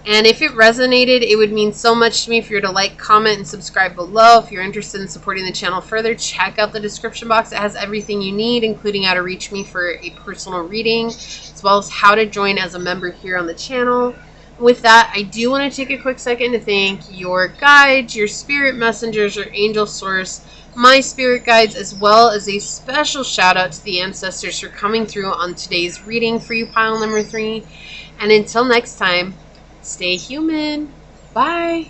And if it resonated, it would mean so much to me if you were to like, comment, and subscribe below. If you're interested in supporting the channel further, check out the description box. It has everything you need, including how to reach me for a personal reading, as well as how to join as a member here on the channel. With that, I do want to take a quick second to thank your guides, your spirit messengers, your angel source, my spirit guides, as well as a special shout out to the ancestors for coming through on today's reading for you, pile number 3. And until next time, stay human. Bye.